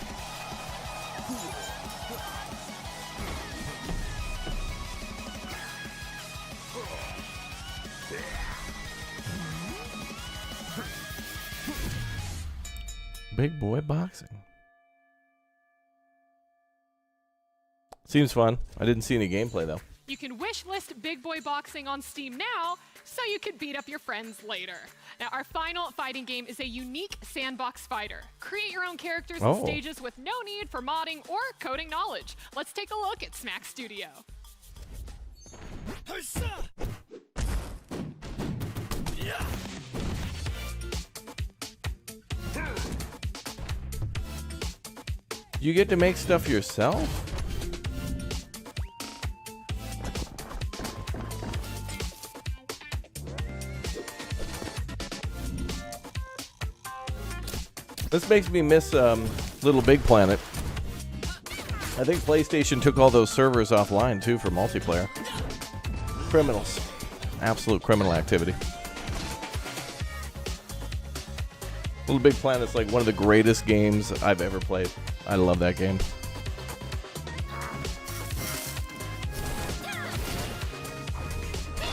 Big Boy Boxing. Seems fun. I didn't see any gameplay, though. You can wish list Big Boy Boxing on Steam now so you can beat up your friends later. Now, our final fighting game is a unique sandbox fighter. Create your own characters and stages with no need for modding or coding knowledge. Let's take a look at SPEC Studio. You get to make stuff yourself? This makes me miss Little Big Planet. I think PlayStation took all those servers offline, too, for multiplayer. Criminals. Absolute criminal activity. Little Big Planet's like one of the greatest games I've ever played. I love that game.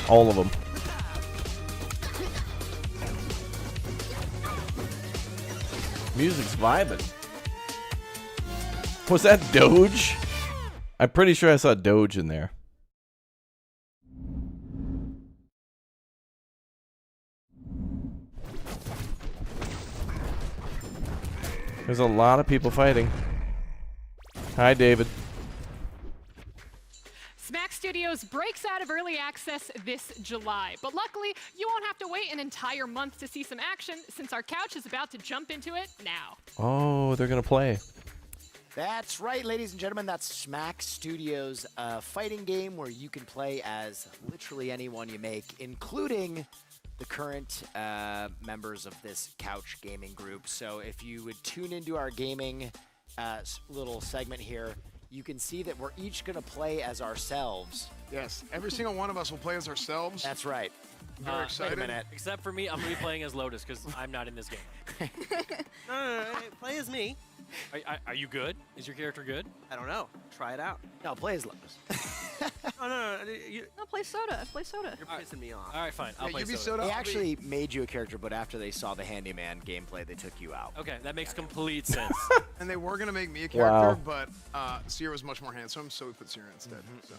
All of them. Music's vibing. Was that Doge? I'm pretty sure I saw Doge in there. There's a lot of people fighting. Hi, David. SPEC Studios breaks out of early access this July, but luckily you won't have to wait an entire month to see some action since our couch is about to jump into it now. Oh, they're gonna play. That's right, ladies and gentlemen. That's SPEC Studios, a fighting game where you can play as literally anyone you make, including the current members of this couch gaming group. So if you would tune into our gaming little segment here, you can see that we're each going to play as ourselves. Yes, every single one of us will play as ourselves. That's right. Very excited. Wait a minute. Except for me, I'm going to be playing as Lotus because I'm not in this game. No, play as me. Are you good? Is your character good? I don't know. Try it out. No, play as Lotus. No. No, play Soda. Play Soda. You're pissing me off. All right, fine. I'll play Soda. They actually made you a character, but after they saw the handyman gameplay, they took you out. Okay, that makes complete sense. And they were going to make me a character, but Seer was much more handsome, so we put Seer instead. So.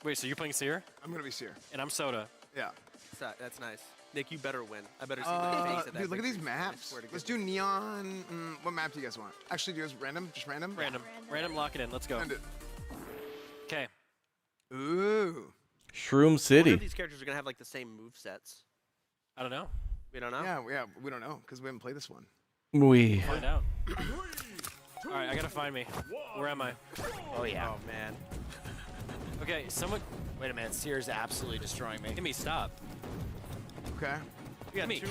Wait, so you're playing Seer? I'm going to be Seer. And I'm Soda. Yeah. That's nice. Nick, you better win. I better see my face at that. Dude, look at these victory. maps. Let's do neon. What map do you guys want? Actually, do you guys random? Just random? Random, lock it in. Let's go. Okay. Ooh. Shroom I wonder City. if these characters are going to have like the same move sets. I don't know. We don't know? Yeah, we don't know because we haven't played this one. We. Find out. All right, I got to find me. Where am I? Oh, yeah. Oh, man. Okay, someone... Wait a minute. Seer's absolutely destroying me. Emmy, stop. Okay. We got Emmy,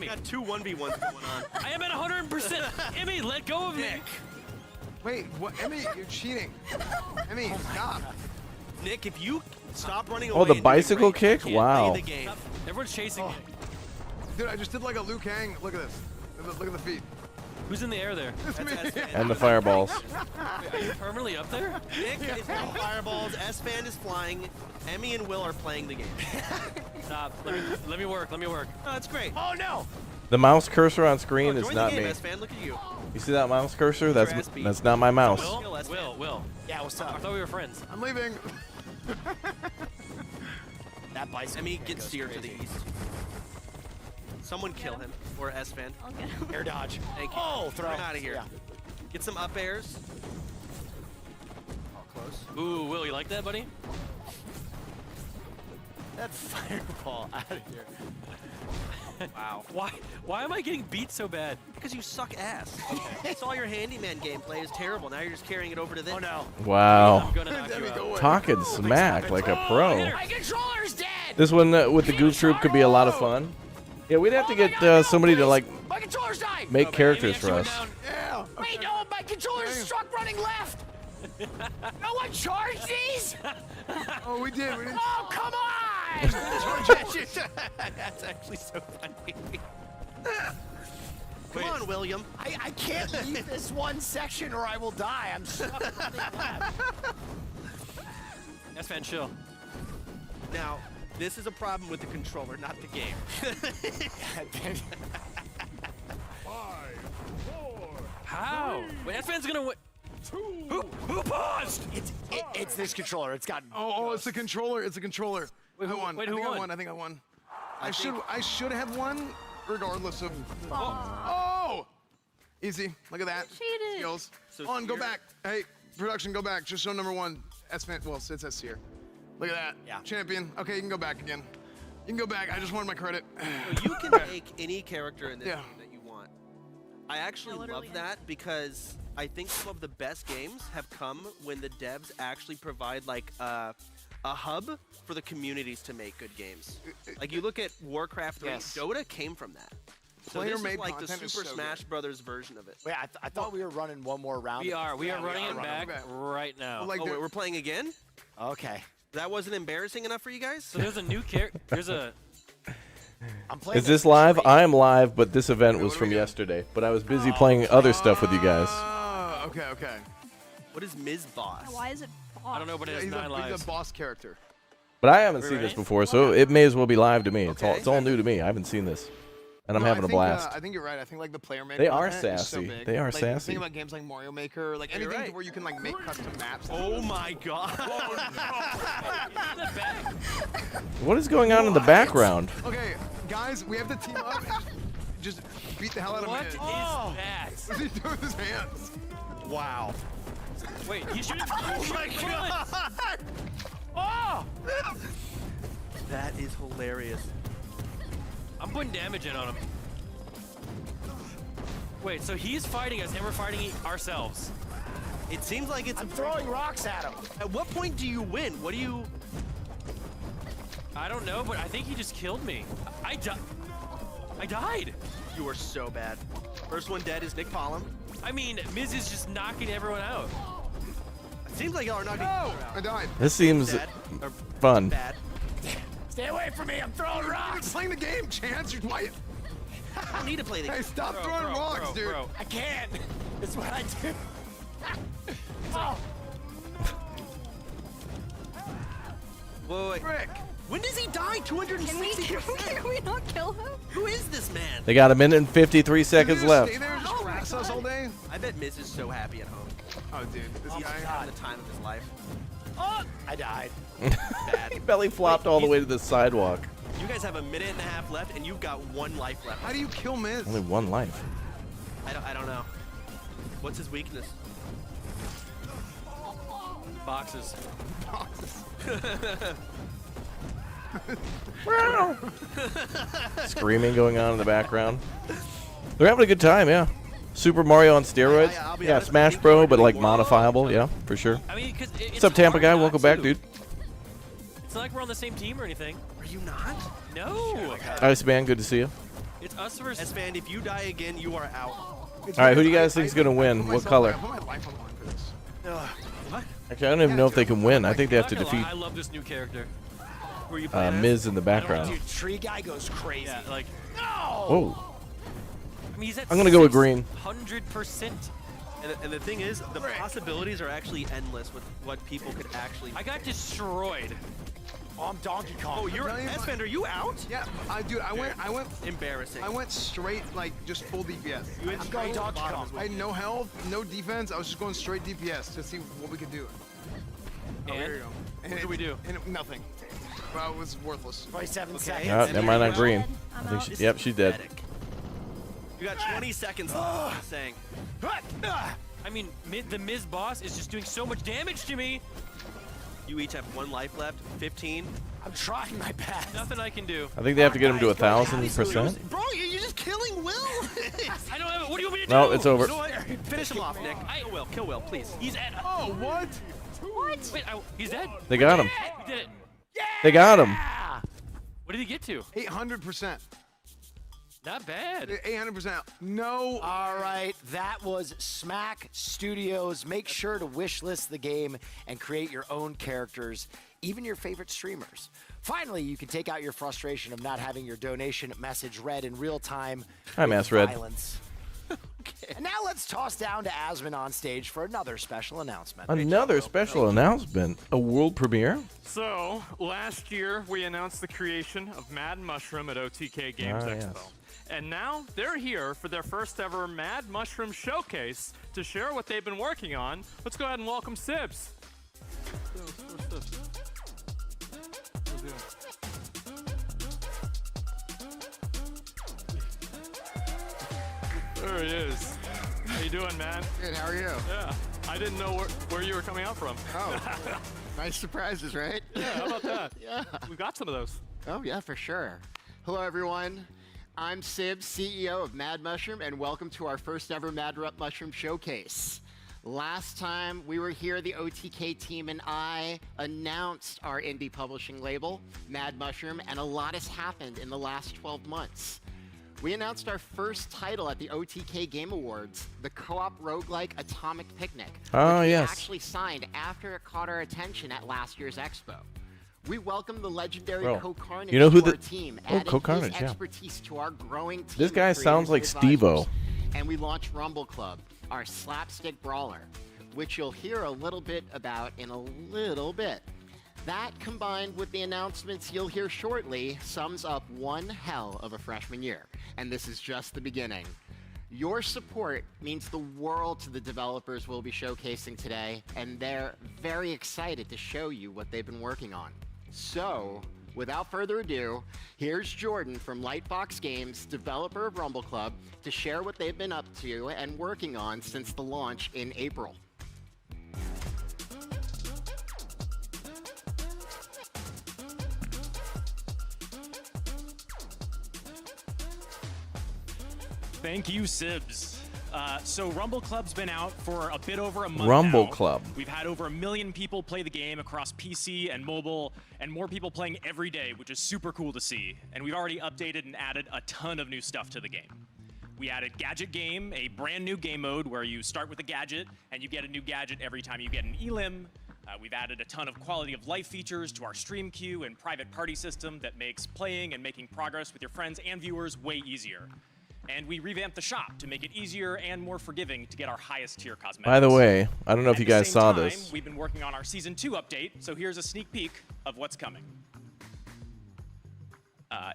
we got two 1v1s going on. I am at 100%. Emmy, let go of me. Wait, what? Emmy, you're cheating. Emmy, stop. Nick, if you stop running away Oh, the and doing bicycle great, kick? I can't Wow. play the game. Stop. Everyone's chasing me. Dude, I just did like a Liu Kang. Look at this. Look at the feet. Who's in the air there? And the fireballs. Wait, are you permanently up there? Nick is throwing fireballs. S-Fan is flying. Emmy and Will are playing the game. Stop. Let me work. Let me work. Oh, that's great. Oh no! The mouse cursor on screen is Join not the game, me. S-Fan. Look at you. You see that mouse cursor? Your That's not my mouse. Will. Yeah, what's up? I thought we were friends. I'm leaving. That bicycle. Emmy thing gets goes steered to the crazy. east. Someone kill him. Or S-Fan. I'll get him. Air dodge. Thank you. Oh, throw. Get out of here. Yeah. Get some up airs. Oh, close. Ooh, Will, you like that, buddy? That fireball out of here. Wow. Why am I getting beat so bad? Because you suck ass. I saw your handyman gameplay is terrible. Now you're just carrying it over to this. Oh no. Wow. I'm gonna knock you out. Talking smack like a pro. My controller's dead. This one with the Goof Troop could be a lot of fun. Yeah, we'd have to get somebody to like My controller's dying. make characters for us. Yeah. Wait, no, my controller's struck running left. No one charged these? Oh, we did. We didn't. Oh, come on! That's actually so funny. Come on, William. I can't leave this one section or I will die. I'm stuck running left. S-Fan, chill. Now, this is a problem with the controller, not the game. 5, 4. How? Wait, S-Fan's gonna win. Who paused? It's this controller. It's got. Oh, it's the controller. It's the controller. Wait, I won. wait, I who think won? I won. I think I won. I should have won, regardless of. Aw. Oh! Easy. Look at that. Cheated. Skills. So On, go here- back. Hey, production, go back. Just show number 1. S-Fan. Well, it's S here. Look at that. Yeah. Champion. Okay, you can go back again. You can go back. I just wanted my credit. So you can make any character in this Yeah. game that you want. I actually love literally that because I think some of the best games have come when the devs actually provide like a hub for the communities to make good games. Like you look at Warcraft 3, Yes. Dota came from that. So this Player-made is like the content is Super so Smash good. Brothers version of it. Wait, I thought we were running one more round. We are Yeah, running we it are back running it back. right now. Well, like Oh, the- wait, we're playing again? Okay. That wasn't embarrassing enough for you guys? So there's a new character. There's a. I'm playing. Is this live? I am live, but this event was from yesterday. But I was busy playing other stuff with you guys. Okay, okay. What is Ms. Boss? Why is it boss? I don't know, but it has He's 9 a lives. boss character. But I haven't We seen this ready? before, so it may as well be live to me. Okay. It's all new to me. I haven't seen this, and I'm No, having I a think, blast. I think you're right. I think like the player made They are content is so sassy. big. They are like, sassy. Think about games like Mario Maker, like You're anything right. where you can like make custom maps. Oh my god. What is going on in the background? Okay, guys, we have to team up and just beat the hell out of What Miz. is that? What's he doing with his hands? Wow. Wait, he's shooting. Oh my god. Oh! That is hilarious. I'm putting damage in on him. Wait, so he's fighting us and we're fighting ourselves. It seems like it's I'm throwing rocks at him. At what point do you win? What do you... I don't know, but I think he just killed me. I died. You are so bad. First one dead is Nick Pollum. I mean, Miz is just knocking everyone out. It seems like y'all are knocking Oh, each other I out. died. This seems Dead. Or fun. bad. Stay away from me. I'm throwing You're rocks. playing the game, Chance. You're quiet. I don't need to play the Hey, game. stop Bro, throwing bro, rocks, bro, dude. bro. I can't. It's what I do. Oh. Wait. Frick. When does he die? 260%. Can we not kill him? Who is this man? They got a minute and 53 seconds Did you left. Stay there and just harass us all day. I bet Miz is so happy at home. Oh, dude, this He's guy. having the time of his life. Oh, I died. Bad. He belly flopped all the way to the sidewalk. You guys have a minute and a half left, and you've got 1 life left. How do you kill Miz? Only one life. I don't know. What's his weakness? Boxes. Screaming going on in the background. They're having a good time, yeah. Super Mario on steroids. I'll be Yeah, honest, I Smash think Bro, we're but doing like more. modifiable, yeah, for sure. I mean, because What's up, Tampa guy? Welcome back, dude. It's not like we're on the same team or anything. Are you not? No. Iceman, good to see you. It's us versus. S-Fan, if you die again, you are out. All right, who do you guys think is going to win? What color? I put my life on the line for this. What? Actually, I don't even know if they can win. I think they have to Not gonna lie, defeat. I love this new character. Who are you playing as? Miz in the background. Dude, Tree Guy goes crazy. Yeah, like, Whoa. I mean, he's at I'm gonna go with green. 100%. And the thing is, the possibilities are actually endless with what people could actually. I got destroyed. Oh, I'm Donkey Kong. Oh, you're S-Bend, are you out? Yeah, I went Embarrassing. I went straight, like, just full DPS. You went I'm going straight Donkey bottom Kong. as well. I had no health, no defense. I was just going straight DPS to see what we could do. Oh, there you go. What did we do? And nothing. Well, it was worthless. 27 seconds. Oh, never mind on green. I'm I think out. she, yep, she's dead. You got 20 seconds left. Just saying. I mean, the Miz boss is just doing so much damage to me. You each have 1 life left. 15. I'm trying my best. Nothing I can do. I think they have to get him to 1,000%. Bro, you're just killing Will. I don't have it. What do you want me to do? No, it's over. You know what? Finish him off, Nick. Kill Will, please. He's at. Oh, what? What? Wait, he's dead. They got him. We did it. They got him. What did he get to? 800%. Not bad. 800%. No. All right, that was Smack Studios. Make sure to wishlist the game and create your own characters, even your favorite streamers. Finally, you can take out your frustration of not having your donation message read in real time. Hi, Mass Red. Violence. Okay. And now let's toss down to Asmon on stage for another special announcement. Another special announcement. A world premiere? So, last year we announced the creation of Mad Mushroom at OTK Games Expo. Yes. And now they're here for their first ever Mad Mushroom Showcase to share what they've been working on. Let's go ahead and welcome Sibs. There he is. How you doing, man? Good, how are you? Yeah. I didn't know where you were coming out from. Oh, nice surprises, right? Yeah, how about that? Yeah. We've got some of those. Oh, yeah, for sure. Hello, everyone. I'm Sib, CEO of Mad Mushroom, and welcome to our first ever Mad Mushroom Showcase. Last time we were here, the OTK team and I announced our indie publishing label, Mad Mushroom, and a lot has happened in the last 12 months. We announced our first title at the OTK Game Awards, the co-op roguelike Atomic Picnic, Oh, which we yes. actually signed after it caught our attention at last year's expo. We welcomed the legendary Bro, Co-Carnage you know who to our the- team, Oh, added Co-Carnage, his yeah. expertise to our growing team. This of guy sounds creators like and Steve-O. advisors. And we launched Rumble Club, our slapstick brawler, which you'll hear a little bit about in a little bit. That, combined with the announcements you'll hear shortly, sums up one hell of a freshman year. And this is just the beginning. Your support means the world to the developers we'll be showcasing today, and they're very excited to show you what they've been working on. So, without further ado, here's Jordan from Lightbox Games, developer of Rumble Club, to share what they've been up to and working on since the launch in April. Thank you, Sibs. So Rumble Club's been out for a bit over a month Rumble now. Club. We've had over 1 million people play the game across PC and mobile, and more people playing every day, which is super cool to see. And we've already updated and added a ton of new stuff to the game. We added Gadget Game, a brand new game mode where you start with a gadget, and you get a new gadget every time you get an elim. We've added a ton of quality of life features to our stream queue and private party system that makes playing and making progress with your friends and viewers way easier. And we revamped the shop to make it easier and more forgiving to get our highest tier cosmetics. By the way, I don't know if you guys saw At the same this. time, we've been working on our Season 2 update, so here's a sneak peek of what's coming.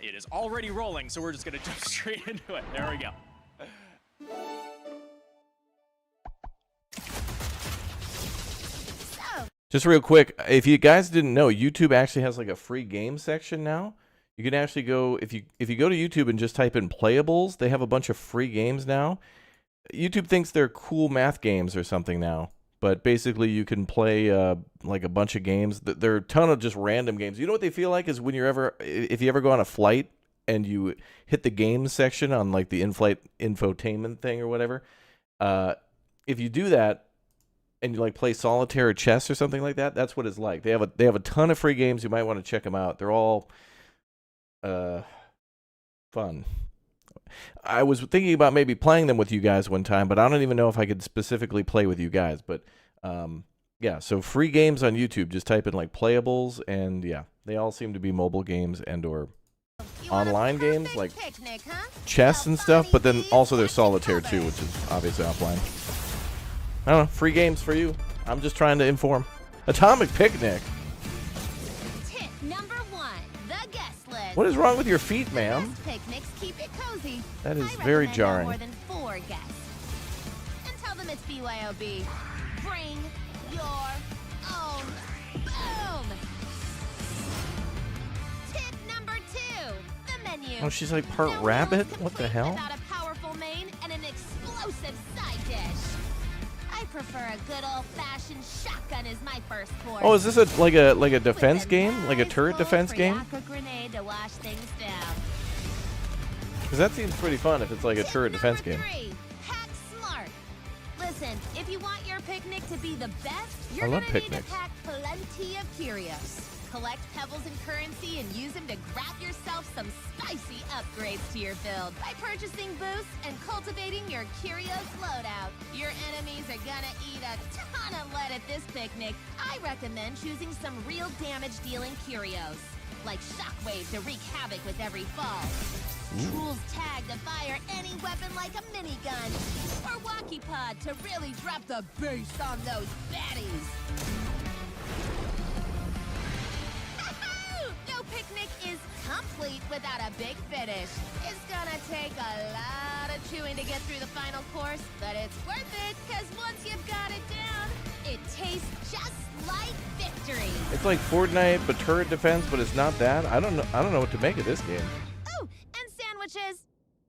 It is already rolling, so we're just going to jump straight into it. There we go. Just real quick, if you guys didn't know, YouTube actually has like a free game section now. You can actually go, if you go to YouTube and just type in playables, they have a bunch of free games now. YouTube thinks they're cool math games or something now, but basically you can play like a bunch of games. There are a ton of just random games. You know what they feel like is when if you ever go on a flight and you hit the games section on like the in-flight infotainment thing or whatever. If you do that and you like play solitaire or chess or something like that, that's what it's like. They have a ton of free games. You might want to check them out. They're all fun. I was thinking about maybe playing them with you guys one time, but I don't even know if I could specifically play with you guys. But Yeah, so free games on YouTube. Just type in like playables, and yeah, they all seem to be mobile games and/or online games like Picnic, huh? chess and stuff. But then also there's solitaire too, which is obviously offline. I don't know. Free games for you. I'm just trying to inform. Atomic Picnic. Tip number 1, the guest list. What is wrong with your feet, ma'am? Picnics keep it cozy. That is I very recommend jarring. More than 4 guests. And tell them it's BYOB. Bring your own boom. Tip number 2, the menu. Oh, she's like part rabbit? What the hell? Without a powerful main and an explosive side dish. I prefer a good old-fashioned shotgun as my first course. Oh, is this like a defense game? Like a turret defense game? A grenade to wash things down. Because that seems pretty fun if it's like a turret defense game. 3, hack smart. Listen, if you want your picnic to be the best, I you're love gonna need to picnics. pack plenty of curios. Collect pebbles and currency and use them to grab yourself some spicy upgrades to your build. By purchasing boosts and cultivating your curios loadout, your enemies are gonna eat a ton of lead at this picnic. I recommend choosing some real damage-dealing curios, like Shockwave to wreak havoc with every fall. Tools Tag to fire any weapon like a minigun. Or Walkie Pod to really drop the bass on those baddies. No picnic is complete without a big finish. It's gonna take a lot of chewing to get through the final course, but it's worth it, because once you've got it down, it tastes just like victory. It's like Fortnite, but turret defense, but it's not that. I don't know what to make of this game. Oh, and sandwiches.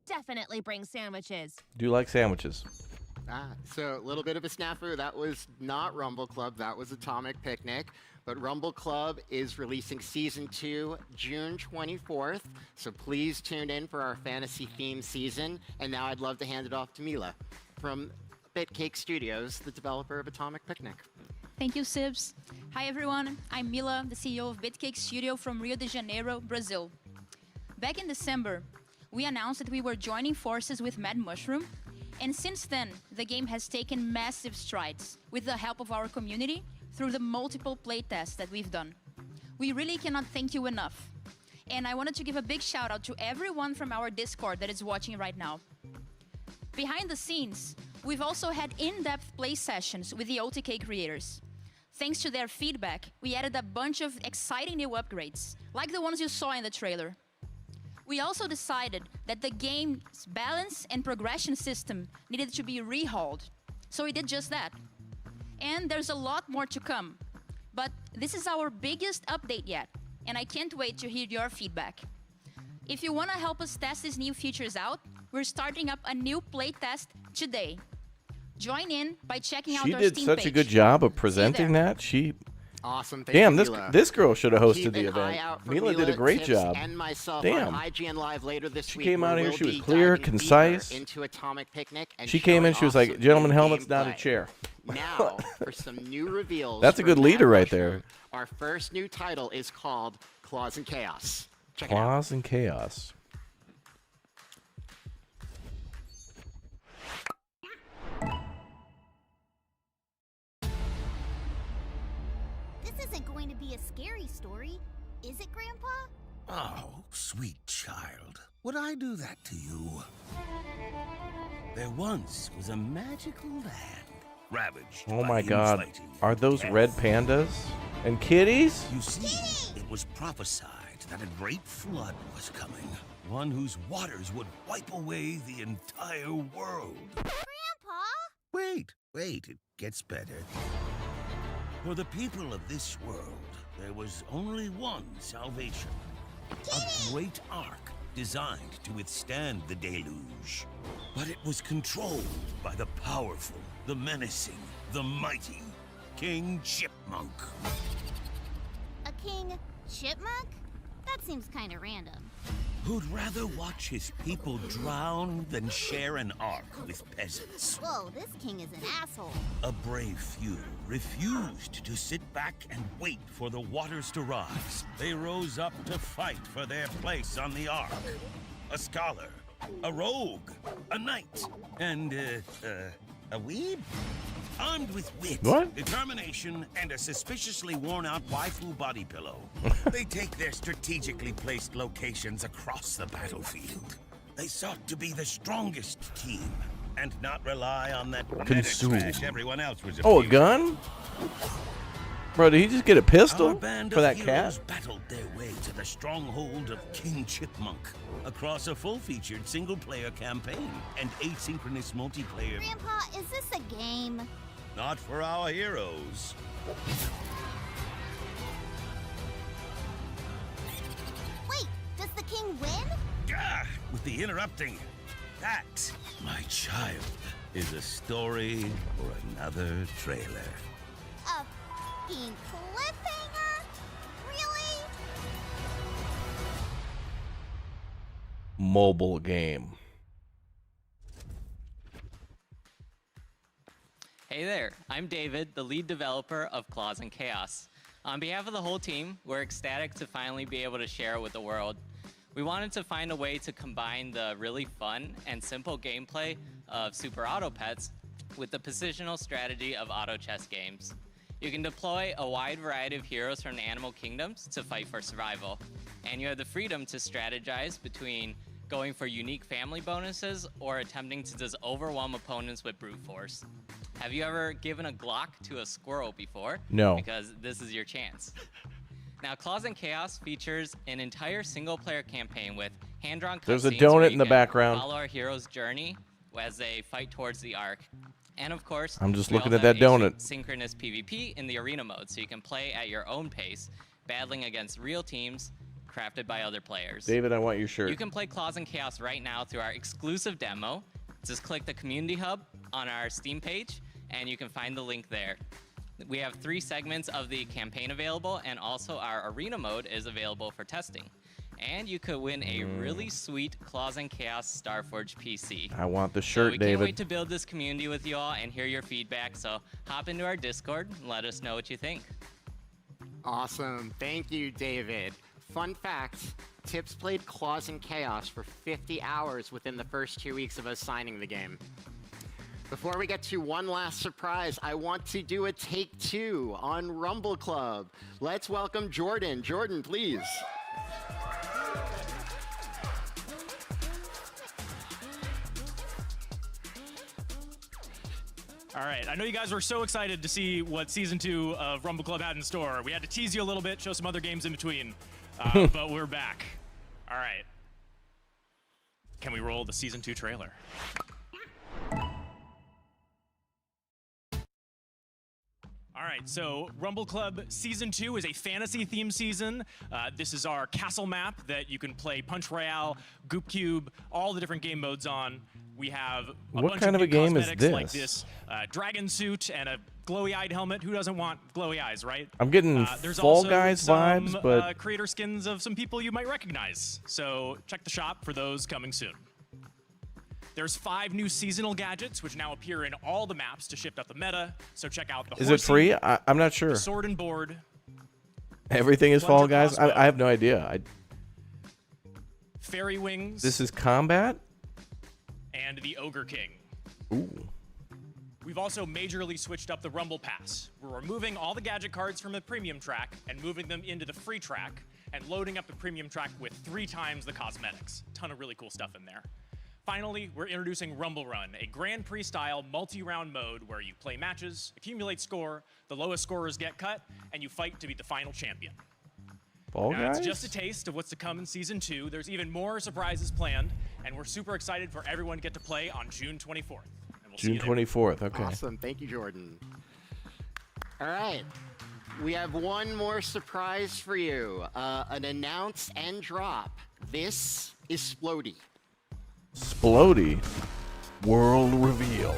Definitely bring sandwiches. Do you like sandwiches? So a little bit of a snafu. That was not Rumble Club. That was Atomic Picnic. But Rumble Club is releasing Season 2 June 24th. So please tune in for our fantasy-themed season. And now I'd love to hand it off to Mila from Bitcake Studios, the developer of Atomic Picnic. Thank you, Sibs. Hi, everyone. I'm Mila, the CEO of Bitcake Studio from Rio de Janeiro, Brazil. Back in December, we announced that we were joining forces with Mad Mushroom. And since then, the game has taken massive strides with the help of our community through the multiple playtests that we've done. We really cannot thank you enough. And I wanted to give a big shout out to everyone from our Discord that is watching right now. Behind the scenes, we've also had in-depth play sessions with the OTK creators. Thanks to their feedback, we added a bunch of exciting new upgrades, like the ones you saw in the trailer. We also decided that the game's balance and progression system needed to be rehauled, so we did just that. And there's a lot more to come, but this is our biggest update yet, and I can't wait to hear your feedback. If you want to help us test these new features out, we're starting up a new playtest today. Join in by checking out She our did Steam such page. a good job of presenting that. She Awesome. Thank Damn, you, this Mila. this girl should have hosted Keep the an eye event. out for Mila did a great Tips, job. And myself Damn. on IGN Live later this She week. came out where here, we'll she was be clear, diving concise. deeper into Atomic Picnic and She came in, she was like, showing "Gentlemen, awesome helmets, not a gameplay. chair." Now, for some new reveals. That's a from good Mad leader right Mushroom. there. Our first new title is called Claws and Chaos. Check it out. Claws and Chaos. This isn't going to be a scary story, is it, Grandpa? Oh, sweet child, would I do that to you? There once was a magical land, ravaged Oh by my God, enslaving are those death. red pandas and kitties? You see, it was prophesied that a great flood was coming, one whose waters would wipe away the entire world. Grandpa? Wait, it gets better. For the people of this world, there was only one salvation. A great ark designed to withstand the deluge. But it was controlled by the powerful, the menacing, the mighty King Chipmunk. A king chipmunk? That seems kind of random. Who'd rather watch his people drown than share an ark with peasants. Whoa, this king is an asshole. A brave few refused to sit back and wait for the waters to rise. They rose up to fight for their place on the ark. A scholar, a rogue, a knight, and a weeb. armed with wit, What? determination, and a suspiciously worn-out waifu body pillow. They take their strategically placed locations across the battlefield. They sought to be the strongest team and not rely on that meta Consume. trash everyone else was Oh, a abusing. gun? Bro, did he just get a Our pistol band for of that heroes cat? battled their way to the stronghold of King Chipmunk across a full-featured single-player campaign and asynchronous multiplayer. Grandpa, is this a game? Not for our heroes. Wait, does the king win? Gah! With the interrupting. That, my child, is a story for another trailer. A fucking cliffhanger? Really? Mobile game. Hey there, I'm David, the lead developer of Claws and Chaos. On behalf of the whole team, we're ecstatic to finally be able to share it with the world. We wanted to find a way to combine the really fun and simple gameplay of Super Auto Pets with the positional strategy of auto chess games. You can deploy a wide variety of heroes from the animal kingdoms to fight for survival, and you have the freedom to strategize between going for unique family bonuses or attempting to just overwhelm opponents with brute force. Have you ever given a Glock to a squirrel before? No. Because this is your chance. Now, Claws and Chaos features an entire single-player campaign with hand-drawn cutscenes. There's a where donut you in the can background. Follow our hero's journey as they fight towards the arc. And of course, I'm just we looking also at that have donut. synchronous PvP in the arena mode, so you can play at your own pace, battling against real teams crafted by other players. David, I want your shirt. You can play Claws and Chaos right now through our exclusive demo. Just click the community hub on our Steam page, and you can find the link there. We have 3 segments of the campaign available, and also our arena mode is available for testing. And you could win a really sweet Claws and Chaos Starforge PC. I want the So shirt, we David. can't wait to build this community with you all and hear your feedback. So hop into our Discord and let us know what you think. Awesome. Thank you, David. Fun fact, Tips played Claws and Chaos for 50 hours within the first 2 weeks of us signing the game. Before we get to one last surprise, I want to do a take 2 on Rumble Club. Let's welcome Jordan. Jordan, please. All right, I know you guys were so excited to see what Season 2 of Rumble Club had in store. We had to tease you a little bit, show some other games in between, but we're back. All right. Can we roll the Season 2 trailer? All right, so Rumble Club Season 2 is a fantasy-themed season. This is our castle map that you can play Punch Royale, Goop Cube, all the different game modes on. We have a What bunch kind of of a new game is cosmetics like this? this dragon suit and a glowy-eyed helmet. Who doesn't want glowy eyes, right? I'm getting There's Fall also Guys some, vibes, but creator skins of some people you might recognize. So check the shop for those coming soon. There's 5 new seasonal gadgets, which now appear in all the maps to shift up the meta. So check out the is it free? I'm not sure. the sword and board, Everything is Plunger Fall Guys? crossbow. I have no idea. fairy wings, This is combat? and the Ogre King. Ooh. We've also majorly switched up the Rumble Pass. We're removing all the gadget cards from the premium track and moving them into the free track and loading up the premium track with 3 times the cosmetics. Ton of really cool stuff in there. Finally, we're introducing Rumble Run, a Grand Prix-style multi-round mode where you play matches, accumulate score, the lowest scorers get cut, and you fight to be the final champion. Fall Now, Guys? it's just a taste of what's to come in Season 2. There's even more surprises planned, and we're super excited for everyone to get to play on June 24th. And we'll see June you there. 24th. Okay. Awesome. Thank you, Jordan. All right. We have one more surprise for you. An announce and drop. This is Splody. Splody. World reveal.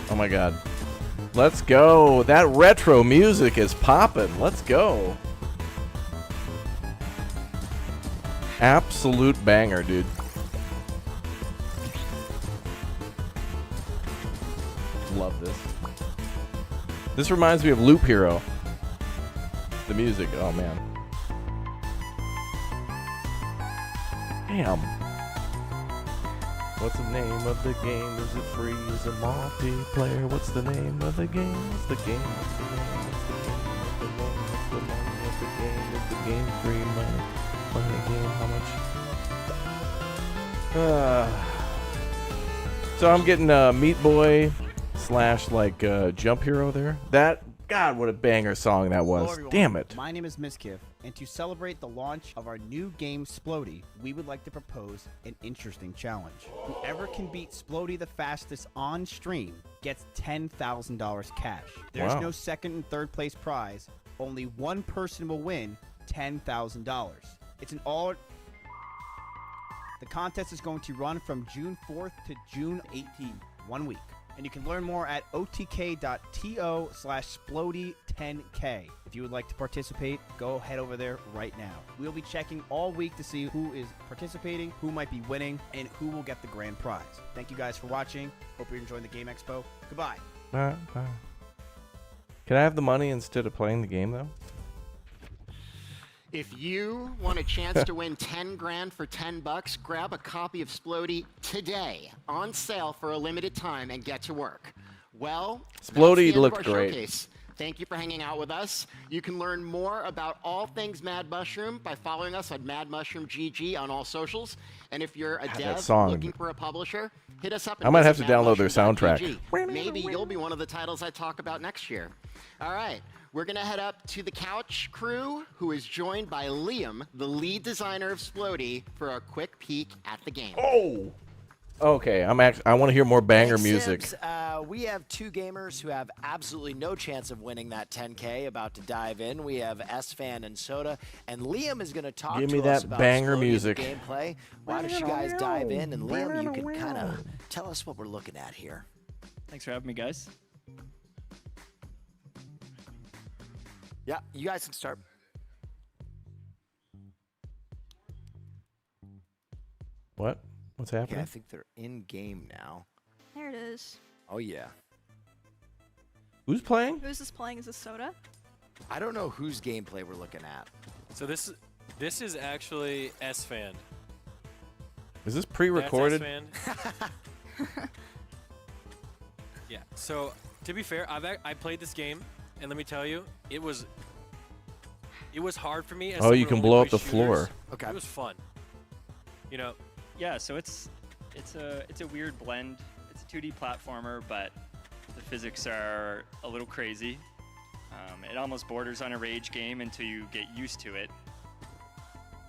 Oh my god. Let's go. That retro music is popping. Let's go. Absolute banger, dude. Love this. This reminds me of Loop Hero. The music. Oh man. Damn. What's the name of the game? Is it free? Is it multiplayer? What's the name of the game? What's the game? What's the game? What's the game? What's the game? What's the game? Is the game free? Money game? How much? So I'm getting Meat Boy / like Jump Hero there. God, what a banger song that was. Hello, everyone. Damn it. My name is Miskiff, and to celebrate the launch of our new game Splody, we would like to propose an interesting challenge. Whoever can beat Splody the fastest on stream gets $10,000 cash. There's Wow. no second and third place prize. Only one person will win $10,000. It's an all... The contest is going to run from June 4th to June 18th, 1 week. And you can learn more at otk.to/splody10k. If you would like to participate, go head over there right now. We'll be checking all week to see who is participating, who might be winning, and who will get the grand prize. Thank you guys for watching. Hope you're enjoying the Game Expo. Goodbye. Can I have the money instead of playing the game, though? If you want a chance to win 10 grand for 10 bucks, grab a copy of Splody today, on sale for a limited time, and get to work. Well, that's the Splody end of looked our great. showcase. Thank you for hanging out with us. You can learn more about all things Mad Mushroom by following us on Mad Mushroom GG on all socials. And if you're a God, that dev song. looking for a publisher, hit us up. I might have to download their soundtrack. madmushroom.gg. Maybe you'll be one of the titles I talk about next year. All right, we're going to head up to the couch crew, who is joined by Liam, the lead designer of Splody, for a quick peek at the game. Oh! Okay, I want to hear more banger Thanks, music. Sims. We have two gamers who have absolutely no chance of winning that 10K about to dive in. We have S-Fan and Soda, and Liam is going to talk Give to me us that about banger Splody and music. gameplay. Why don't you guys dive in, and Liam, you can kind of tell us what we're looking at here. Thanks for having me, guys. Yeah, you guys can start. What? What's Okay, happening? I think they're in game now. There it is. Oh yeah. Who's playing? Who's this playing? Is this Soda? I don't know whose gameplay we're looking at. So this is actually S-Fan. Is this pre-recorded? That's S-Fan. Yeah. So to be fair, I played this game, and let me tell you, it was hard for me. As Oh, you someone can who blow only up the plays floor. shooters. Okay. It was fun. You know. Yeah, so it's a weird blend. It's a 2D platformer, but the physics are a little crazy. It almost borders on a rage game until you get used to it.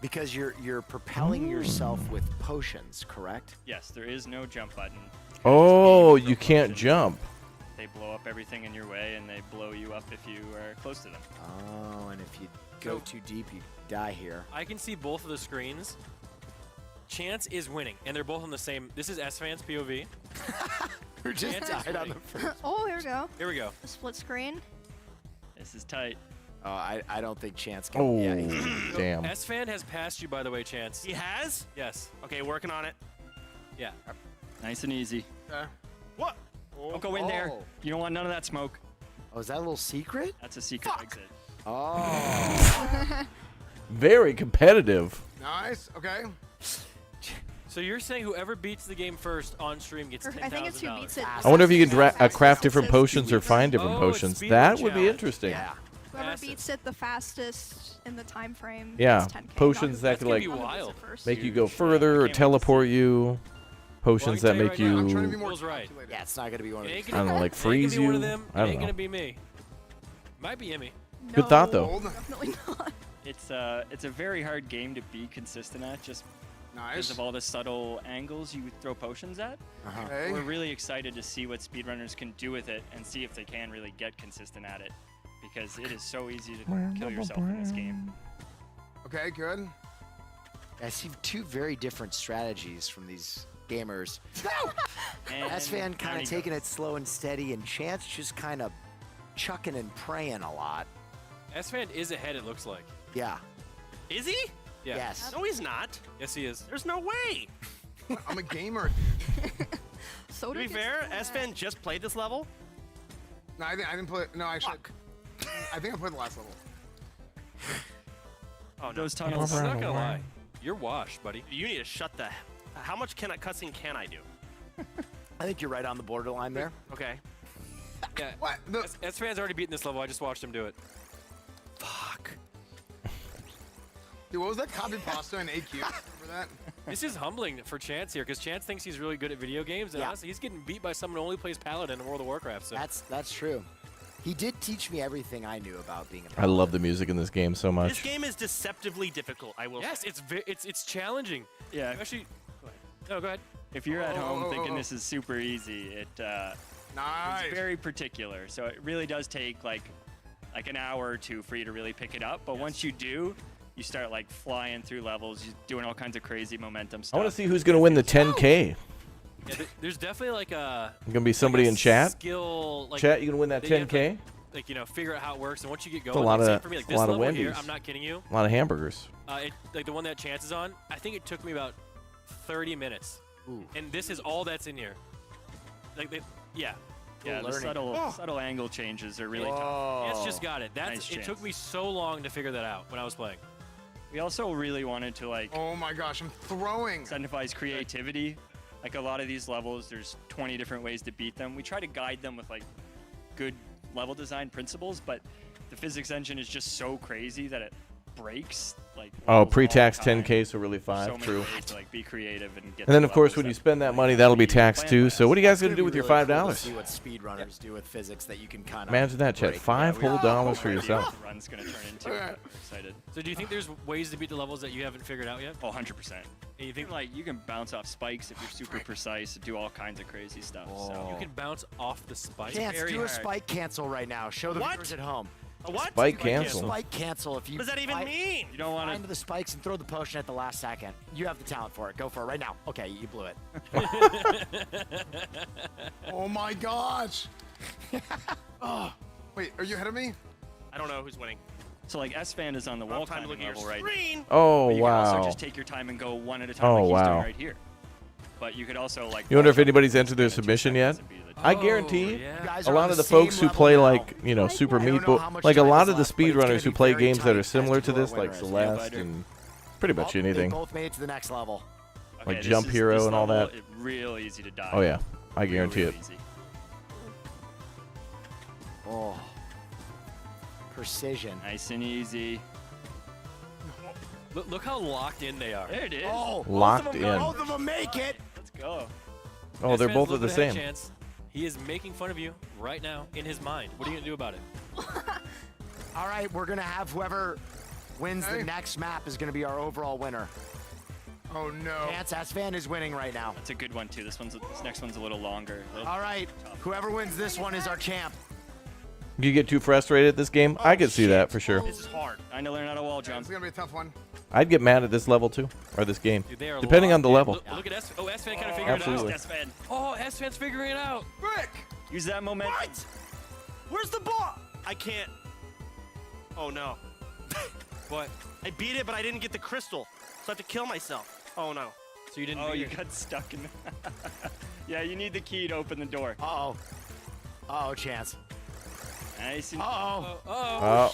Because you're propelling yourself with potions, correct? Yes, there is no jump button. Oh, you can't jump. They blow up everything in your way, and they blow you up if you are close to them. Oh, and if you go too deep, you die here. I can see both of the screens. Chance is winning, and they're both on the same. This is S-Fan's POV. Who just Chance is died on winning. the first. Oh, here we go. Here we go. A split screen. This is tight. Oh, I don't think Chance can. Oh, Yeah, damn. S-Fan has passed you, by the way, Chance. He has? Yes. Okay, working on it. Yeah. Nice and easy. What? Don't go in there. You don't want none of that smoke. Oh, is that a little secret? That's a secret exit. Oh. Very competitive. Nice. Okay. So you're saying whoever beats the game first on stream gets $10,000? I think it's who beats it. I wonder if you can craft different potions or find different Oh, it's potions. speed That run would be challenge. interesting. Yeah. Whoever Massive. beats it the fastest in the time frame. Yeah, gets 10K. potions that That's could gonna like be wild. make you go further or teleport you. Potions that make you, I'm trying to be more Will's right. Yeah, it's not gonna be one of It these. ain't I don't know, like it ain't freeze gonna be one of you. them. I It don't ain't know. gonna be me. Might be Emmy. Good thought though. Definitely not. It's a very hard game to be consistent at, just because Nice. of all the subtle angles you throw potions at. Okay. We're really excited to see what speedrunners can do with it and see if they can really get consistent at it, because it is so easy to kill yourself in this game. Okay, good. I see two very different strategies from these gamers. And S-Fan kind down he of taking goes. it slow and steady, and Chance just kind of chucking and praying a lot. S-Fan is ahead, it looks like. Yeah. Is he? Yeah. Yes. No, he's not. Yes, he is. There's no way. I'm a gamer. So To be fair, S-Fan just played this level. No, I didn't play. No, actually, I think I played the last level. Oh, those tunnels. I'm not gonna lie. You're washed, buddy. You need to shut the How much cussing can I do? I think you're right on the borderline there. Okay. Yeah. What? S-Fan's already beaten this level. I just watched him do it. Fuck. Dude, what was that copy pasta in AQ? Remember that? This is humbling for Chance here, because Chance thinks he's really good at video games, and honestly, he's getting beat by someone who only plays Paladin in World of Warcraft. So That's true. He did teach me everything I knew about being a I love the music in this game so This much. game is deceptively difficult, I will yes, say. it's challenging. Yeah. Especially, go ahead. No, go ahead. If you're at home thinking this is super easy, it's very particular. So it really does take like an hour or two for you to really pick it up. But once you do, you start like flying through levels, you're doing all kinds of crazy momentum I stuff. want to see who's going to win the 10K. Yeah, there's definitely like a Going to be somebody in chat? skill. Like, Chat, you going to win that you have to, 10K? like, you know, figure out how it works, and once you get That's going, a lot like, say of, for me, like a this lot of level here, Wendy's. I'm not kidding you. A lot of hamburgers. Like the one that Chance is on, I think it took me about 30 minutes. And this is all that's in here. Like, yeah. Yeah, the subtle angle changes are really tough. Chance just got it. Nice It took me so long to figure that out when I was playing. We also really wanted to like. Oh my gosh, I'm throwing. Incentivize creativity. Like a lot of these levels, there's 20 different ways to beat them. We try to guide them with like good level design principles, but the physics engine is just so crazy that it breaks. Like Oh, levels pre-tax all the time. 10K, so really There's 5. so many True. ways to like be creative and get. And then, to of course, levels when you that spend that money, that'll be taxed too. So what are you guys going to do with your Really cool to $5? see what speedrunners do with physics that you can kind of Imagine that, Chet. $5 whole dollars for yourself. The run's gonna turn into. I'm excited. So do you think there's ways to beat the levels that you haven't figured out yet? Oh, 100%. And you think like you can bounce off spikes if you're super precise, do all kinds of crazy stuff. So you can bounce off the spike? Chance, very do a hard. spike cancel right now. Show the viewers at home. A what? Spike cancel. Spike cancel. If you What does that even mean? You don't want into the spikes and throw the potion at the last second. You have the talent for it. Go for it right now. Okay, you blew it. Oh my gosh. Oh, wait, are you ahead of me? I don't know who's winning. So like S-Fan is on the wall time to climbing look at your level right screen. now. Oh, But you wow. can also just take your time and go one at a time Oh, like he's wow. doing right here. But you could also like. You wonder if anybody's entered their submission yet? I guarantee guys a are lot on of the the folks same who level play now. like, you know, Super Meat Boy, how much like a time lot is of the left, but it's gonna speedrunners who be play very games that tight are as similar to to who our this, like winner is. Celeste and pretty much They anything. both made it to the next level. Like this Jump is- Hero this and all level, that. Real easy to die. Oh yeah, I guarantee real it. Easy. Oh. Precision. Nice and easy. Look how locked in they are. There it is. Oh, Locked in. both of them make it. Let's go. Oh, they're S-Fan's both a at the little bit ahead, same. Chance. He is making fun of you right now in his mind. What are you gonna do about it? All right, we're going to have whoever wins the next map is going to be our overall winner. Oh no. Chance S-Fan is winning right now. That's a good one too. This next one's a little longer. All right, whoever wins this one is our champ. You get too frustrated at this game? I could see that for sure. This is hard. I know learn how to wall It's jump. gonna be a tough one. I'd get mad at this level too, or this game, Dude, they are depending on locked the in. level. Look at S-Fan kind of figured Absolutely. it out. S-Fan. Oh, S-Fan's figuring it out. Frick! Use that momentum. What? Where's the ball? I can't. Oh no. What? I beat it, but I didn't get the crystal, so I have to kill myself. Oh no. So you didn't Oh, beat you it. got stuck in. Yeah, you need the key to open the door. Uh-oh. Uh-oh, Chance. Nice and. Uh-oh. Oh.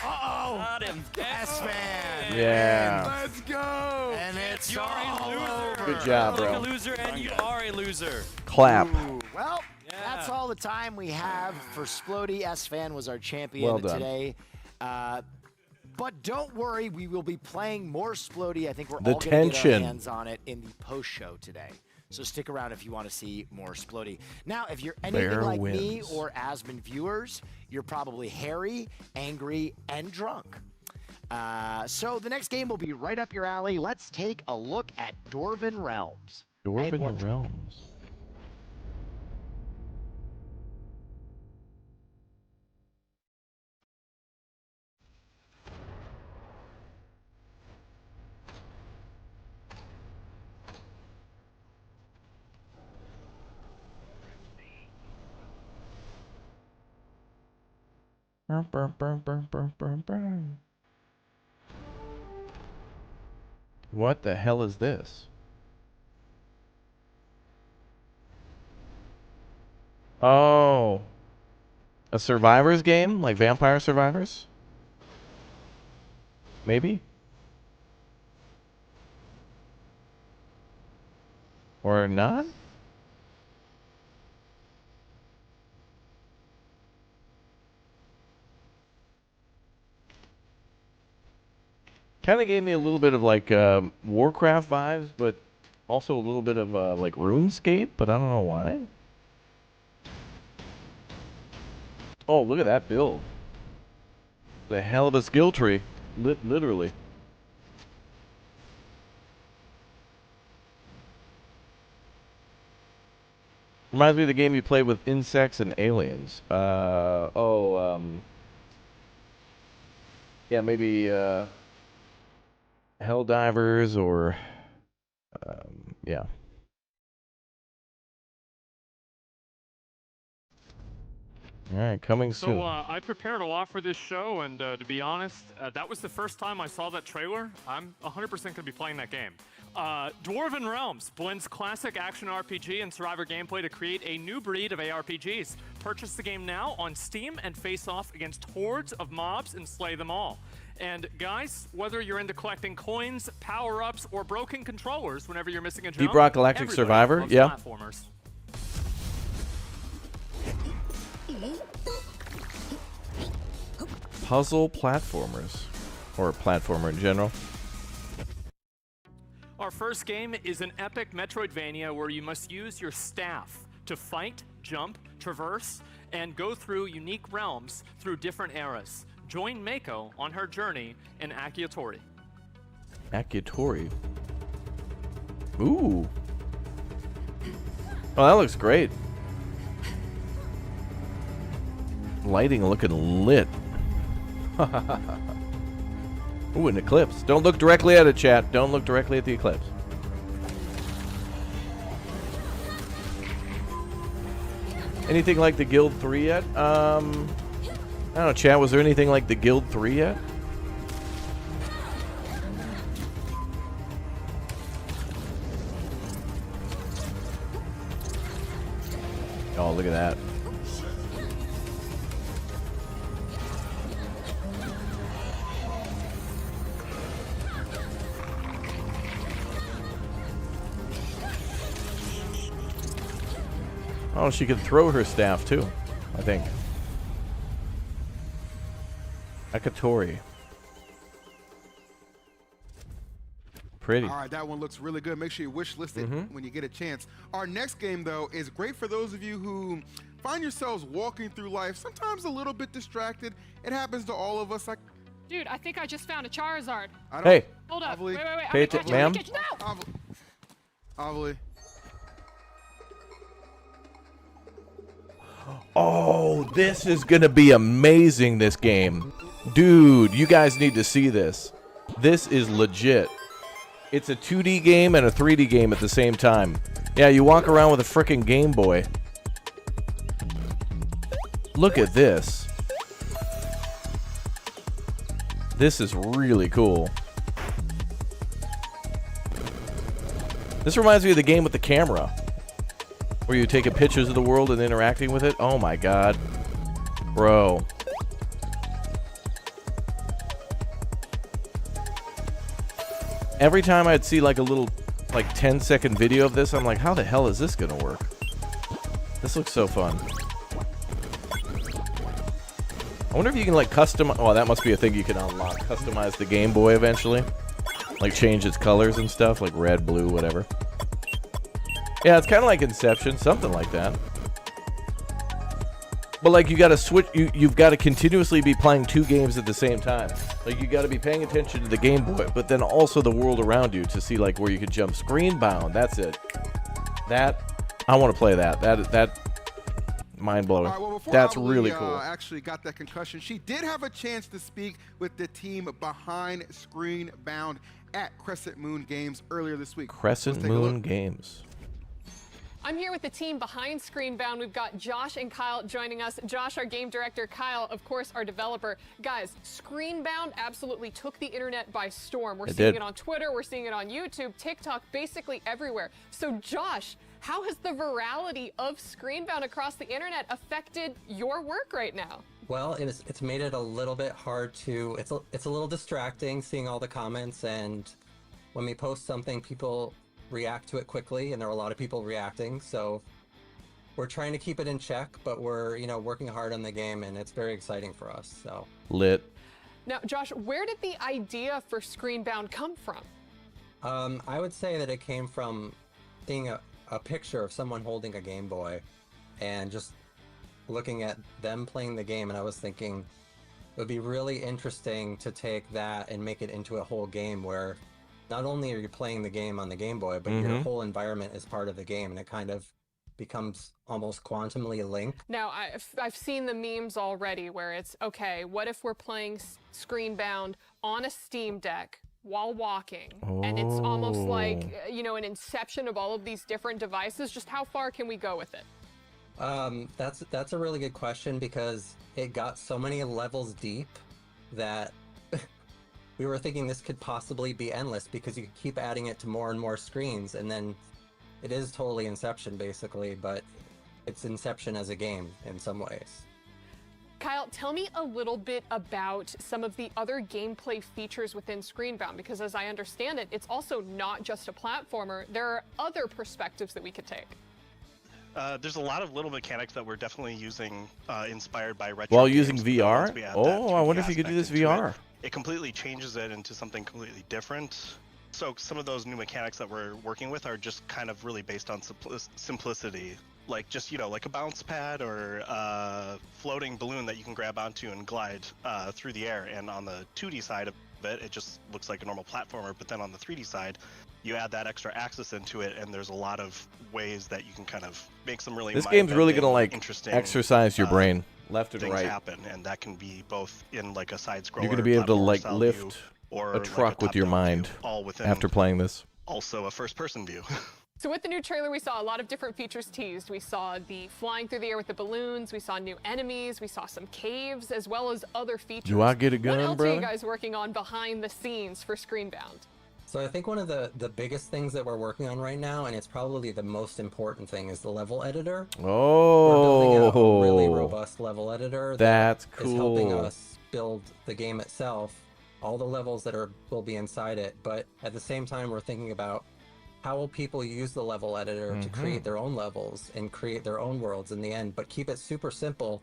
Uh-oh. Got him. S-Fan. Yeah. Let's go. And it's You are a all loser. over. Good job, Look bro. a loser, and you are a loser. Clap. Ooh, well, Yeah. that's all the time we have for Splody. S-Fan was our champion Well done. today. But don't worry, we will be playing more Splody. I think we're The all going to get our tension. hands on it in the post-show today. So stick around if you want to see more Splody. Now, if you're anything Bear like me wins. or Asmon viewers, you're probably hairy, angry, and drunk. So the next game will be right up your alley. Let's take a look at Dwarven Realms. Dwarven Realms. What the hell is this? Oh. A survivors game? Like Vampire Survivors? Maybe? Or not? Kind of gave me a little bit of like Warcraft vibes, but also a little bit of like RuneScape, but I don't know why. Oh, look at that build. The hell of a skill tree. Literally. Reminds me of the game you played with insects and aliens. Yeah, maybe Helldivers or yeah. All right, coming soon. So I prepared a lot for this show, and to be honest, that was the first time I saw that trailer. I'm 100% going to be playing that game. Dwarven Realms blends classic action RPG and survivor gameplay to create a new breed of ARPGs. Purchase the game now on Steam and face off against hordes of mobs and slay them all. And guys, whether you're into collecting coins, power-ups, or broken controllers whenever you're missing a jump, Deep Rock Galactic everybody Survivor, loves yeah. platformers. Puzzle platformers, or platformer in general. Our first game is an epic Metroidvania where you must use your staff to fight, jump, traverse, and go through unique realms through different eras. Join Mako on her journey in Akiatori. Akiatori. Ooh. Oh, that looks great. Lighting looking lit. Ooh, an eclipse. Don't look directly at it, chat. Don't look directly at the eclipse. Anything like the Guild 3 yet? I don't know, chat. Was there anything like the Guild 3 yet? Oh, look at that. Oh, she could throw her staff too, I think. Akatori. Pretty. All right, that one looks really good. Make sure you wish list it when you get a chance. Our next game, though, is great for those of you who find yourselves walking through life, sometimes a little bit distracted. It happens to all of us. Like, Dude, I think I just found a Charizard. Hey. Hold up. Ovally. Wait. Pay I'm gonna catch ma'am? it. No! Ovally. Oh, this is gonna be amazing, this game. Dude, you guys need to see this. This is legit. It's a 2D game and a 3D game at the same time. Yeah, you walk around with a frickin' Game Boy. Look at this. This is really cool. This reminds me of the game with the camera, where you're taking pictures of the world and interacting with it. Oh my god. Bro. Every time I'd see like a little, like 10-second video of this, I'm like, how the hell is this gonna work? This looks so fun. I wonder if you can like custom. Oh, that must be a thing you can unlock. Customize the Game Boy eventually. Like change its colors and stuff, like red, blue, whatever. Yeah, it's kind of like Inception, something like that. But like you got to switch. You've got to continuously be playing two games at the same time. Like you got to be paying attention to the Game Boy, but then also the world around you to see like where you can jump. Screen bound. That's it. That I want to play that. That mind blowing. Right, well, that's Ovally, really cool. Actually got that concussion. She did have a chance to speak with the team behind Screen Bound at Crescent Moon Games earlier this week. Crescent Moon Games. I'm here with the team behind Screenbound. We've got Josh and Kyle joining us. Josh, our game director, Kyle, of course, our developer. Guys, Screenbound absolutely took the internet by storm. We're seeing it on Twitter, we're seeing it on YouTube, TikTok, basically everywhere. So Josh, how has the virality of Screenbound across the internet affected your work right now? Well, it's made it a little bit hard to, it's a little distracting seeing all the comments, and when we post something, people react to it quickly, and there are a lot of people reacting. So we're trying to keep it in check, but we're working hard on the game, and it's very exciting for us. So Lit. Now, Josh, where did the idea for Screenbound come from? I would say that it came from seeing a picture of someone holding a Game Boy and just looking at them playing the game, and I was thinking it would be really interesting to take that and make it into a whole game where not only are you playing the game on the Game Boy, but your whole environment is part of the game, and it kind of becomes almost quantumly linked. Now, I've seen the memes already where it's, okay, what if we're playing Screenbound on a Steam Deck while walking? And it's almost like, an inception of all of these different devices. Just how far can we go with it? That's a really good question, because it got so many levels deep that we were thinking this could possibly be endless, because you could keep adding it to more and more screens, and then it is totally Inception basically, but it's Inception as a game in some ways. Kyle, tell me a little bit about some of the other gameplay features within Screenbound, because as I understand it, it's also not just a platformer. There are other perspectives that we could take. There's a lot of little mechanics that we're definitely using, inspired by retro While games. using VR? Oh, I wonder if you could do this VR. It completely changes it into something completely different. So some of those new mechanics that we're working with are just kind of really based on simplicity. Like just, like a bounce pad or a floating balloon that you can grab onto and glide through the air. And on the 2D side of it, it just looks like a normal platformer. But then on the 3D side, you add that extra axis into it, and there's a lot of ways that you can kind of make some really This game's really gonna interesting exercise your brain left and things right. happen, and that can be both in like a side scroller. You're gonna be able to platformer-style lift view, or a like truck with your top-down mind view, all within after playing this. Also a first-person view. So with the new trailer, we saw a lot of different features teased. We saw the flying through the air with the balloons. We saw new enemies. We saw some caves, as well as other features. Do I get a gun, What else are brother? you guys working on behind the scenes for Screenbound? So I think one of the biggest things that we're working on right now, and it's probably the most important thing, is the level editor. Oh, we're building out a really robust level editor that's is helping cool. us build the game itself, all the levels that will be inside it. But at the same time, we're thinking about how will people use the level editor to create their own levels and create their own worlds in the end, but keep it super simple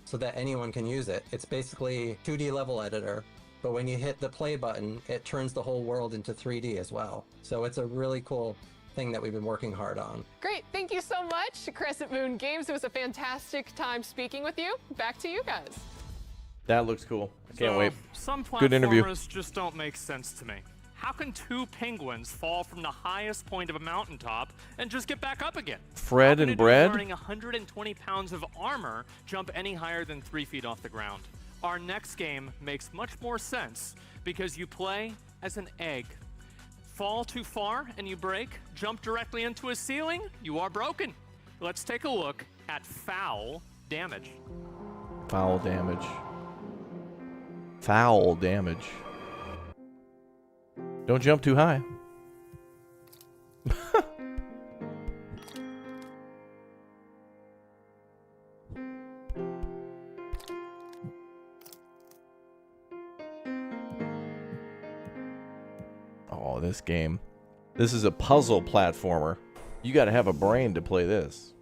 so that anyone can use it. It's basically 2D level editor, but when you hit the play button, it turns the whole world into 3D as well. So it's a really cool thing that we've been working hard on. Great, thank you so much, Crescent Moon Games. It was a fantastic time speaking with you. Back to you guys. That looks cool. I can't wait. Some Good interview. platformers just don't make sense to me. How can two penguins fall from the highest point of a mountaintop and just get back up again? Fred How can and a dude Bread? wearing 120 pounds of armor jump any higher than 3 feet off the ground? Our next game makes much more sense because you play as an egg. Fall too far and you break, jump directly into a ceiling, you are broken. Let's take a look at foul damage. Foul damage. Foul damage. Don't jump too high. Oh, this game. This is a puzzle platformer. You gotta have a brain to play this.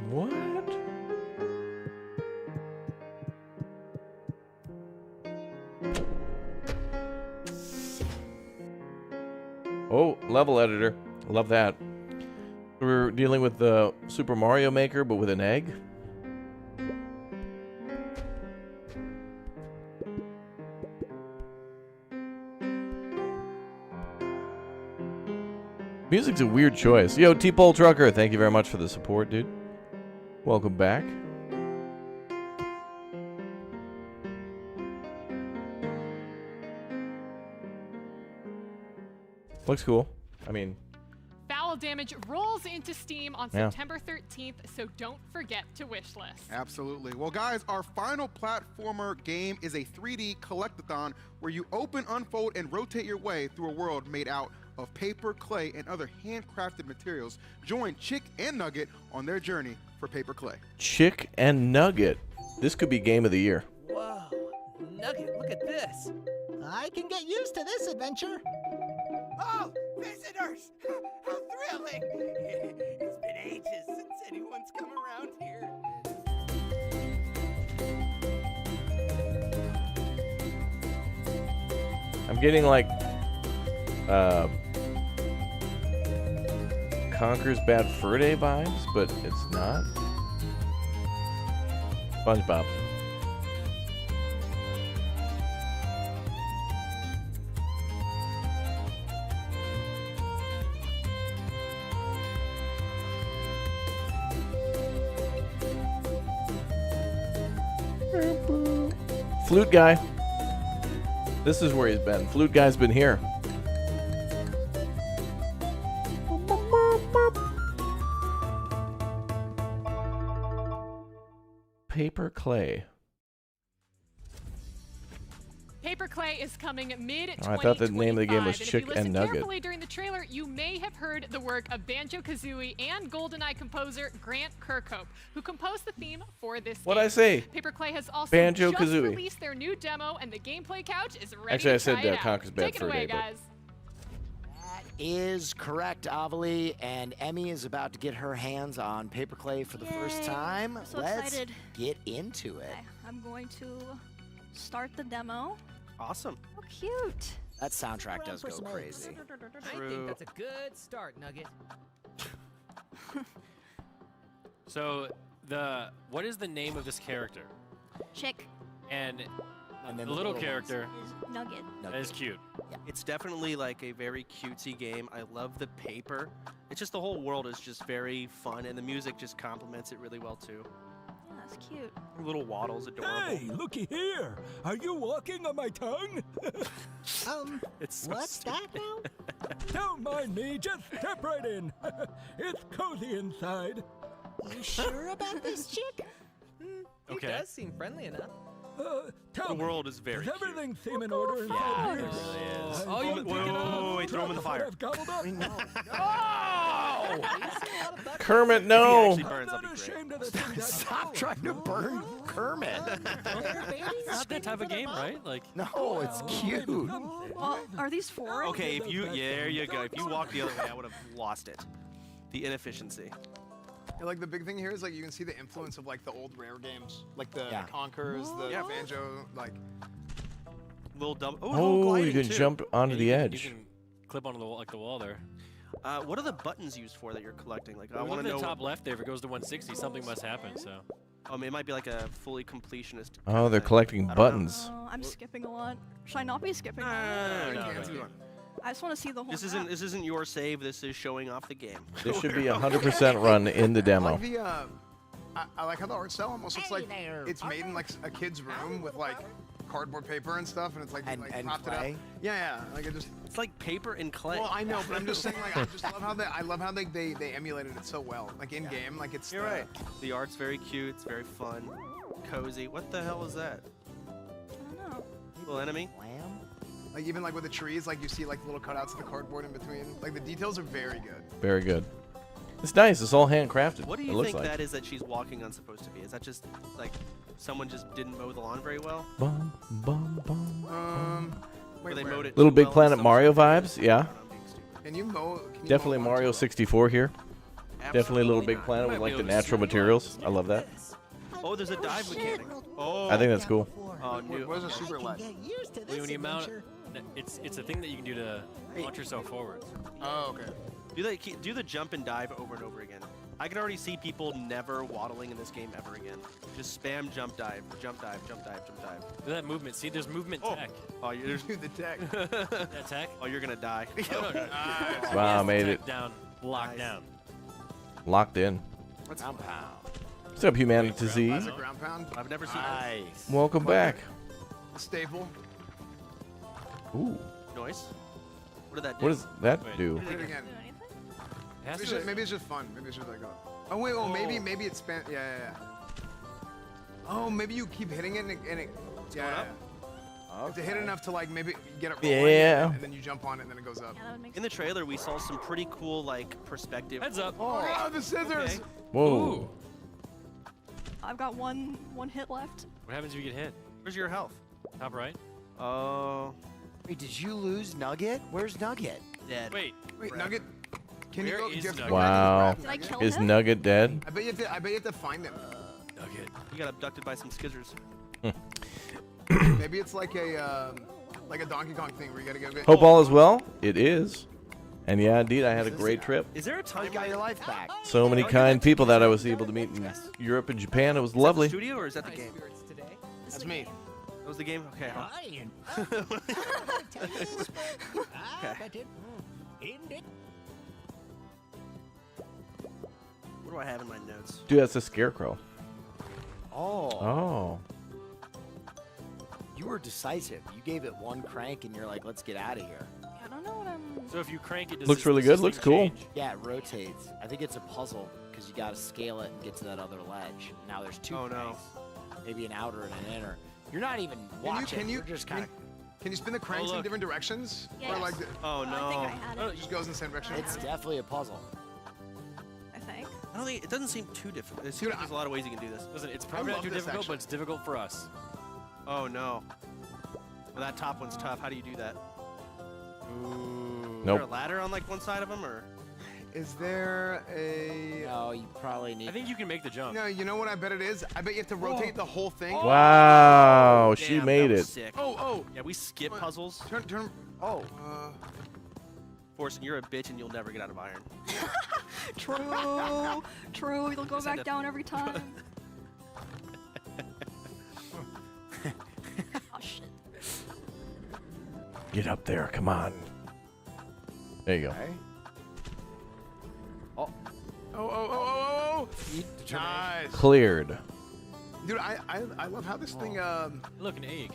What? Oh, level editor. Love that. We're dealing with the Super Mario Maker, but with an egg. Music's a weird choice. Yo, T-Pole Trucker, thank you very much for the support, dude. Welcome back. Looks cool. I mean, Foul Damage rolls into Steam on Yeah. September 13th, so don't forget to wishlist. Absolutely. Well, guys, our final platformer game is a 3D collectathon where you open, unfold, and rotate your way through a world made out of paper, clay, and other handcrafted materials. Join Chick and Nugget on their journey for paper clay. Chick and Nugget. This could be game of the year. Whoa, Nugget, look at this. I can get used to this adventure. Oh, visitors! How thrilling! It's been ages since anyone's come around here. I'm getting like Conker's Bad Fur Day vibes, but it's not. SpongeBob. Flute guy. This is where he's been. Flute guy's been here. Paper clay. Paper Clay is coming mid-2025. Oh, I thought the name of the game was and Chick if you listen and Nugget. carefully during the trailer, you may have heard the work of Banjo-Kazooie and GoldenEye composer Grant Kirkhope, who composed the theme for this What'd game. I say? Paper Clay has also Banjo-Kazooie. just released their new demo, and the gameplay couch is ready Actually, I to said try it out. Conker's Bad Take it Fur away, Day, but- guys. Is correct, Avali, and Emmy is about to get her hands on paper clay for the first Yay. time. I'm so Let's excited. get into it. Okay, I'm going to start the demo. Awesome. Oh, cute. That soundtrack does go crazy. I think that's a good start, Nugget. So what is the name of this character? Chick. And And then the little character Is Nugget. that is cute. It's definitely like a very cutesy game. I love the paper. It's just the whole world is just very fun, and the music just complements it really well too. Yeah, that's cute. Little waddles, adorable. Hey, looky here. Are you walking on my tongue? It's so What's stupid. that now? Don't mind me, just step right in. It's cozy inside. You sure about this, Chick? He Okay. does seem friendly enough. Tell The me, world is very does cute. everything seem in order inside Yeah, here? it really is. I'm Oh, you- going to wait, get wait, out wait, throw him in the what fire. I've gobbled up. Kermit, If he no. actually burns, I'm that'd not be great. ashamed of the things I Stop do. trying to burn Kermit. It's not that type of game, right? Like, No, it's cute. Well, are these foreign? Okay, if you, there you go. If you walked the other way, I would have lost it. The inefficiency. And, like the big thing here is like you can see the influence of like the old Rare games, like the Yeah. Conkers, the Yeah. Banjo, like. Little dumb. Oh, Oh, gliding you can too. jump onto yeah, the you edge. can clip onto the wall, like the wall there. What are the buttons used for that you're collecting? Like, I Look want at to the know. top left there. If it goes to 160, something must happen. So. It might be like a fully completionist. Oh, they're collecting buttons. Oh, I'm skipping a lot. Should I not be skipping? No, I just want to see the whole. This isn't your save. This is showing off the game. This should be 100% run in the I demo. like the, I like how the art style almost looks like it's made in like a kid's room with like cardboard paper and stuff, and it's like And propped it up. clay? Yeah, like it just. It's like paper and clay. Well, I know, but I'm just saying, like, I just love how they emulated it so well, like in game, like it's. You're right. The art's very cute. It's very fun, cozy. What the hell is that? I don't know. Little enemy? Like even like with the trees, like you see like little cutouts of the cardboard in between. Like the details are very good. Very good. It's nice. It's all handcrafted. What do it you looks think like. that is that she's walking on supposed to be? Is that just like someone just didn't mow the lawn very well? Bum, bum, bum. Or they mowed it Little too Big well in Planet some Mario sort of- vibes. Yeah. Can you mow? Definitely Mario 64 here. Definitely Little Big Planet with like the natural materials. I love that. Oh, there's a dive mechanic. Oh. I think that's cool. Oh, new. What is a super light? When you mount, it's a thing that you can do to launch yourself forward. Oh, okay. Do the jump and dive over and over again. I can already see people never waddling in this game ever again. Just spam jump dive, jump dive, jump dive, jump dive. Look at that movement. See, there's movement tech. Oh, there's the tech. That tech? Oh, you're gonna die. No. Wow, Yes, made tech it. down, locked down. Locked in. What's Ground pound. What's up, Humanity Z? That's a ground pound. I've never seen Nice. Welcome back. A staple. Ooh. Noise. What did that do? What does that Wait. do? Hit it again. Has Maybe to- maybe it's just fun. Maybe it's just like. Oh wait. Oh, maybe it's span. Yeah. Oh, maybe you keep hitting it and it. going up? To hit enough to like maybe get it Yeah. rolling, and then you jump on it, and then it goes up. In the trailer, we saw some pretty cool like perspective. Heads up. Oh, the scissors! Okay. Whoa. I've got one hit left. What happens if you get hit? Where's your health? Top right. Oh. Wait, did you lose Nugget? Where's Nugget? Dead. Wait. Nugget. Can you Where go? is do you have to Nugget? go back and Wow. grab Nugget? Is Nugget dead? I bet you have to find him. Nugget. You got abducted by some skizzers. Maybe it's like a Donkey Kong thing where you gotta go get. Hope all is well. It is. And yeah, indeed, I had a great trip. Is there a time You got your life back. So many kind people that I was able to meet in Europe and Japan. It was lovely. Is that the studio or is that the game? That's me. That was the game? Okay. What do I have in my notes? Dude, that's a scarecrow. Oh. Oh. You were decisive. You gave it one crank and you're like, let's get out of here. I don't know what I'm. So if you crank it, does Looks this- really does good. this Looks thing cool. change? Yeah, it rotates. I think it's a puzzle because you got to scale it and get to that other ledge. Now there's two Oh, no. cranks. Maybe an outer and an inner. You're not even watching. You're just kind of. Can you spin the cranks in look. different directions? Yes. Or like, Oh, I think no. I had it it. just goes in the same direction. It's definitely a puzzle. I think. I don't think it doesn't seem too difficult. It seems like there's a lot of ways you can do this. Listen, it's probably not love too this, difficult, actually. but it's difficult for us. Oh no. Well, that top one's tough. How do you do that? Ooh. Is there a Nope. ladder on like one side of them, or? Is there a? No, you probably need. I think you can make the jump. No, you know what I bet it is? I bet you have to rotate the whole thing. Wow. She Damn, made that was it. Sick. Oh. Yeah, we skip puzzles. Turn. Oh. Forrest, you're a bitch and you'll never get out of iron. True. True. You'll go Yes, I back did. down every time. Oh shit. Get up there. Come on. There you go. Okay. Oh. Determination. Nice. Cleared. Dude, I love how this thing. Look, an egg.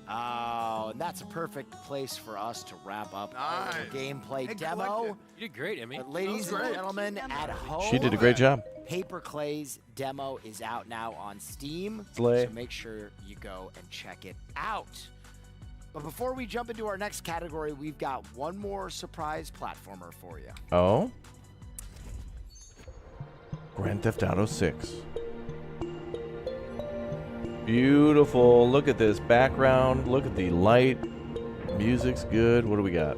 Oh, and that's a perfect place for us to wrap up our Nice. gameplay Hey, demo. collected. You did great, Emmy. But ladies and great. gentlemen at home, She did a great job. Paper Clay's demo is out now on Steam, Slay. so make sure you go and check it out. But before we jump into our next category, we've got one more surprise platformer for you. Oh. Grand Theft Auto 6. Beautiful. Look at this background. Look at the light. Music's good. What do we got?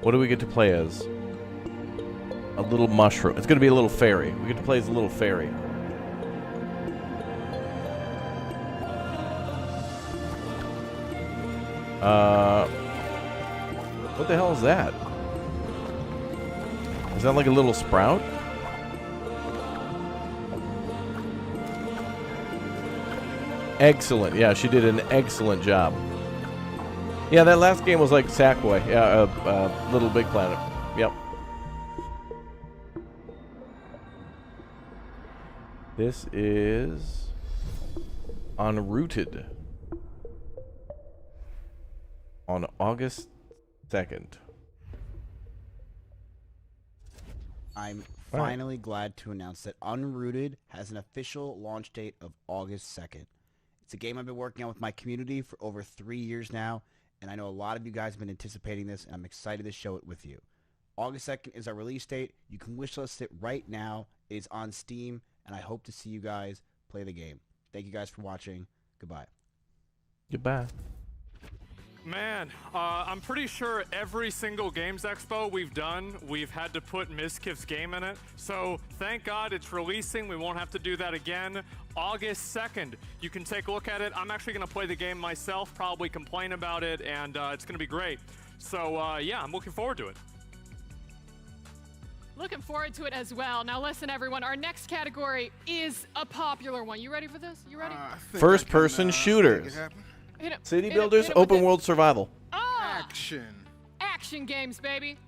What do we get to play as? A little mushroom. It's going to be a little fairy. We get to play as a little fairy. What the hell is that? Is that like a little sprout? Excellent. Yeah, she did an excellent job. Yeah, that last game was like Sackboy. Yeah, Little Big Planet. Yep. This is Unrooted on August 2nd. I'm All right. finally glad to announce that Unrooted has an official launch date of August 2nd. It's a game I've been working on with my community for over 3 years now, and I know a lot of you guys have been anticipating this, and I'm excited to show it with you. August 2nd is our release date. You can wishlist it right now. It is on Steam, and I hope to see you guys play the game. Thank you guys for watching. Goodbye. Goodbye. Man, I'm pretty sure every single Games Expo we've done, we've had to put Mizkif's game in it. So thank God it's releasing. We won't have to do that again. August 2nd, you can take a look at it. I'm actually going to play the game myself, probably complain about it, and it's going to be great. So yeah, I'm looking forward to it. Looking forward to it as well. Now listen, everyone, our next category is a popular one. You ready for this? You ready? First person shooters. Hit it, City hit it, builders, hit it with open it. world survival. Action. Action games, baby.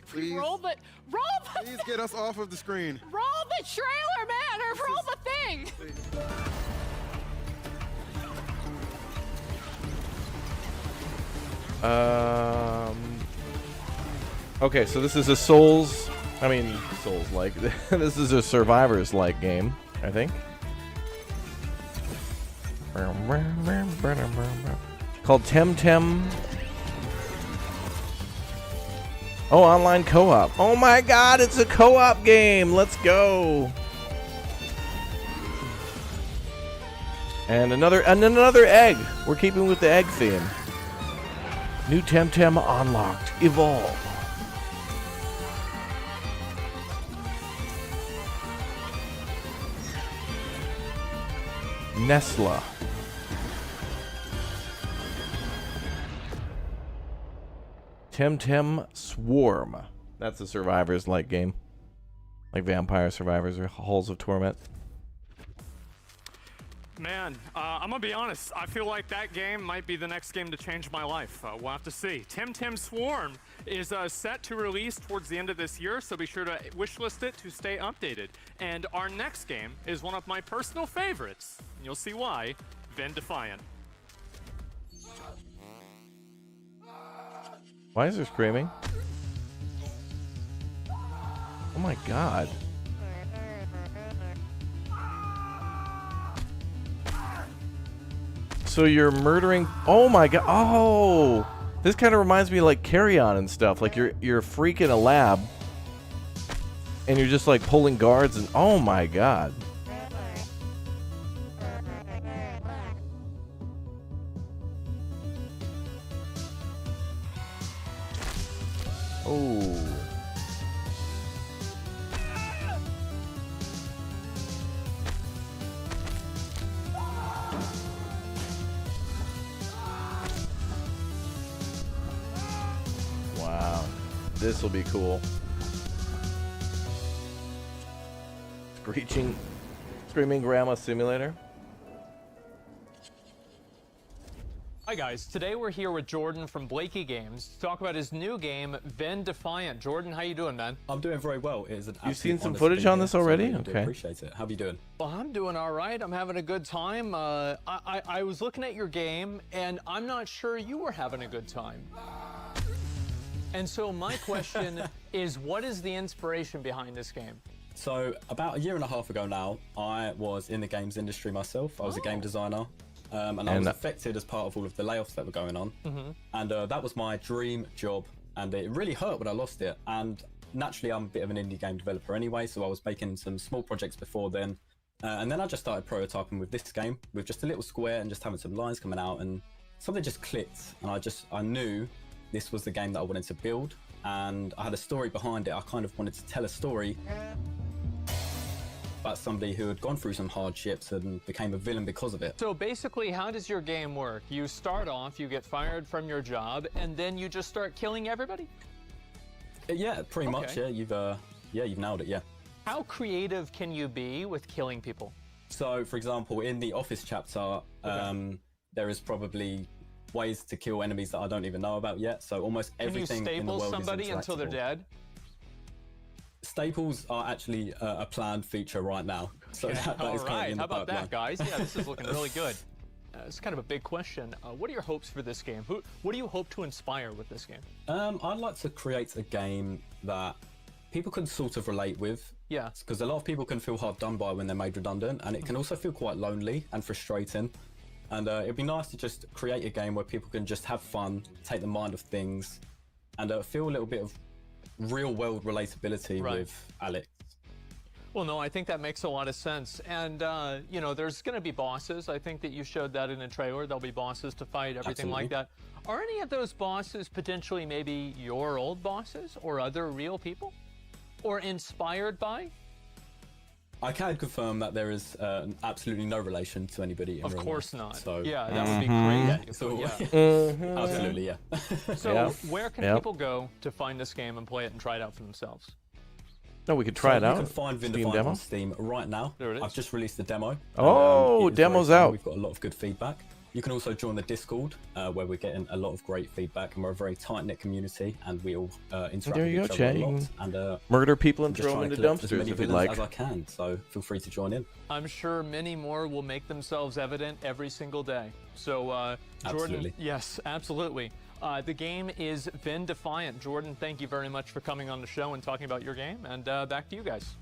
Please. Roll the Please get us off of the screen. roll the trailer, man, or roll the thing. Okay, so this is a Souls-like. This is a Survivors-like game, I think. Called Temtem. Oh, online co-op. Oh my god, it's a co-op game. Let's go. And another egg. We're keeping with the egg theme. New Temtem unlocked. Evolve. Nesla. Temtem Swarm. That's a Survivors-like game. Like Vampire Survivors or Halls of Torment. Man, I'm gonna be honest. I feel like that game might be the next game to change my life. We'll have to see. Temtem Swarm is set to release towards the end of this year, so be sure to wishlist it to stay updated. And our next game is one of my personal favorites. And you'll see why. Ven Defiant. Why is there screaming? Oh my god. So you're murdering. Oh my god. Oh, this kind of reminds me of like Carry On and stuff. Like you're freaking a lab, and you're just like pulling guards and oh my god. Oh. Wow. This will be cool. Screaming Grandma Simulator. Hi guys, today we're here with Jordan from OTK Games to talk about his new game, Ven Defiant. Jordan, how you doing, man? I'm doing very well. It is an You've seen absolute some honor to footage be on here, this so I already? really do Okay. appreciate it. How are you doing? Well, I'm doing all right. I'm having a good time. I was looking at your game, and I'm not sure you were having a good time. And so my question is, what is the inspiration behind this game? So about a year and a half ago now, I was in the games industry myself. I was a game designer. And I was affected as part of all of the layoffs that were going on. And that was my dream job. And it really hurt when I lost it. And naturally, I'm a bit of an indie game developer anyway, so I was making some small projects before then. And then I just started prototyping with this game, with just a little square and just having some lines coming out. And something just clicked. And I knew this was the game that I wanted to build. And I had a story behind it. I kind of wanted to tell a story about somebody who had gone through some hardships and became a villain because of it. So basically, how does your game work? You start off, you get fired from your job, and then you just start killing everybody? Yeah, pretty much. Yeah, you've nailed it. Yeah. How creative can you be with killing people? So, for example, in the Office chapter, there is probably ways to kill enemies that I don't even know about yet. So almost everything in the world is Can you staple somebody until they're dead? Staples are actually a planned feature right now. So that is currently in the How about pipeline. that, guys? Yeah, this is looking really good. It's kind of a big question. What are your hopes for this game? What do you hope to inspire with this game? I'd like to create a game that people can sort of relate with. Yeah. Because a lot of people can feel hard done by when they're made redundant, and it can also feel quite lonely and frustrating. And it'd be nice to just create a game where people can just have fun, take the mind of things, and feel a little bit of real-world relatability with Alex. Well, no, I think that makes a lot of sense. And, you know, there's going to be bosses. I think that you showed that in a trailer. There'll be bosses to fight, everything like that. Are any of those bosses potentially maybe your old bosses or other real people? Or inspired by? I can confirm that there is absolutely no relation to anybody in Of real course life. not. So, Yeah, that would be great. So, Yeah. absolutely, yeah. So where can people go to find this game and play it and try it out for themselves? No, we could try it out. You can find Ven Steam Defiant demo? on Steam right now. There it is. I've just released the demo. Oh, it is demo's very fun. out. We've got a lot of good feedback. You can also join the Discord, where we're getting a lot of great feedback, and we're a very tight-knit community, and we all interact There you with go, each other Chad. a You lot. can And murder people and I'm just throw them trying to into collect as dumpsters many if you'd villains like. as I can, so feel free to join in. I'm sure many more will make themselves evident every single day. So, Jordan, Absolutely. yes, absolutely. The game is Ven Defiant. Jordan, thank you very much for coming on the show and talking about your game, and back to you guys.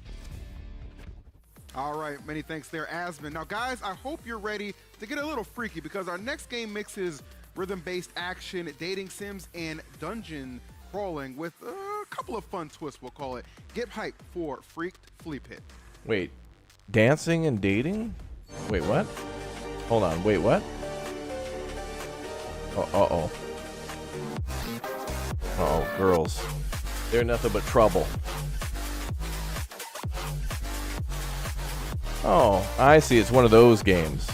All right, many thanks there, Asmon. Now, guys, I hope you're ready to get a little freaky because our next game mixes rhythm-based action, dating sims, and dungeon crawling with a couple of fun twists, we'll call it. Get hyped for Freaked Flea Pit. Wait, dancing and dating? Wait, what? Hold on, wait, what? Uh-oh. Uh-oh, girls. They're nothing but trouble. Oh, I see. It's one of those games.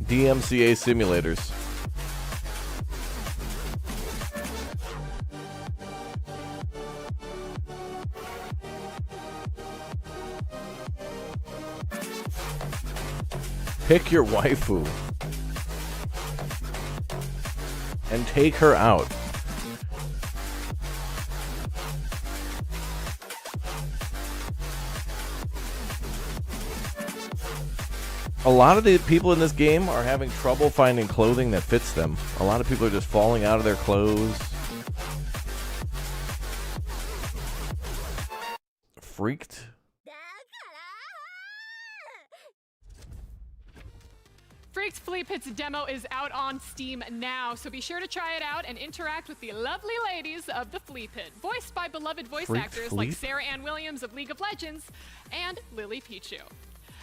DMCA simulators. Pick your waifu and take her out. A lot of the people in this game are having trouble finding clothing that fits them. A lot of people are just falling out of their clothes. Freaked. Freaked Flea Pit's demo is out on Steam now, so be sure to try it out and interact with the lovely ladies of the Flea Pit, voiced by beloved voice Freaked actors like Fleet? Sarah Ann Williams of League of Legends and Lily Pichu.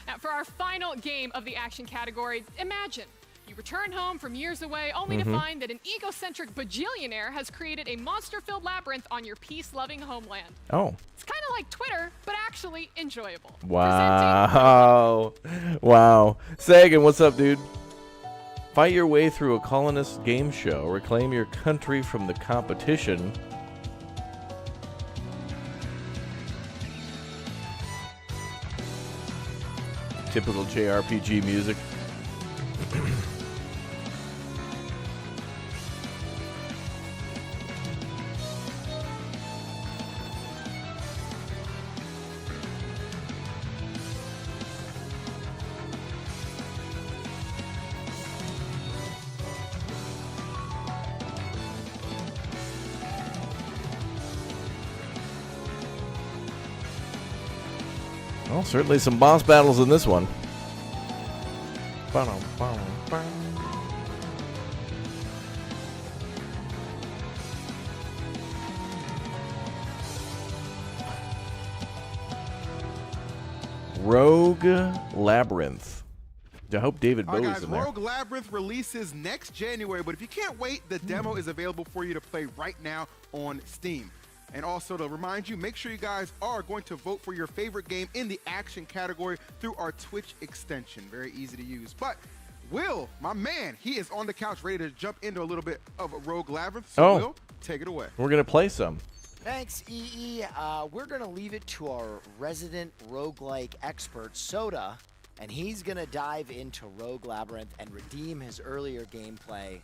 Now, for our final game of the action category, imagine you return home from years away only to find that an egocentric bajillionaire has created a monster-filled labyrinth on your peace-loving homeland. Oh. It's kind of like Twitter, but actually enjoyable. Wow. Wow. Sagan, what's up, dude? Fight your way through a colonist game show. Reclaim your country from the competition. Typical JRPG music. Well, certainly some boss battles in this one. Rogue Labyrinth. I hope David All right, Bowie's guys, in there. Rogue Labyrinth releases next January, but if you can't wait, the demo is available for you to play right now on Steam. And also to remind you, make sure you guys are going to vote for your favorite game in the action category through our Twitch extension. Very easy to use. But Will, my man, he is on the couch ready to jump into a little bit of a Rogue Labyrinth. So Will, take it away. We're going to play some. Thanks, EE. We're going to leave it to our resident roguelike expert, Soda, and he's going to dive into Rogue Labyrinth and redeem his earlier gameplay.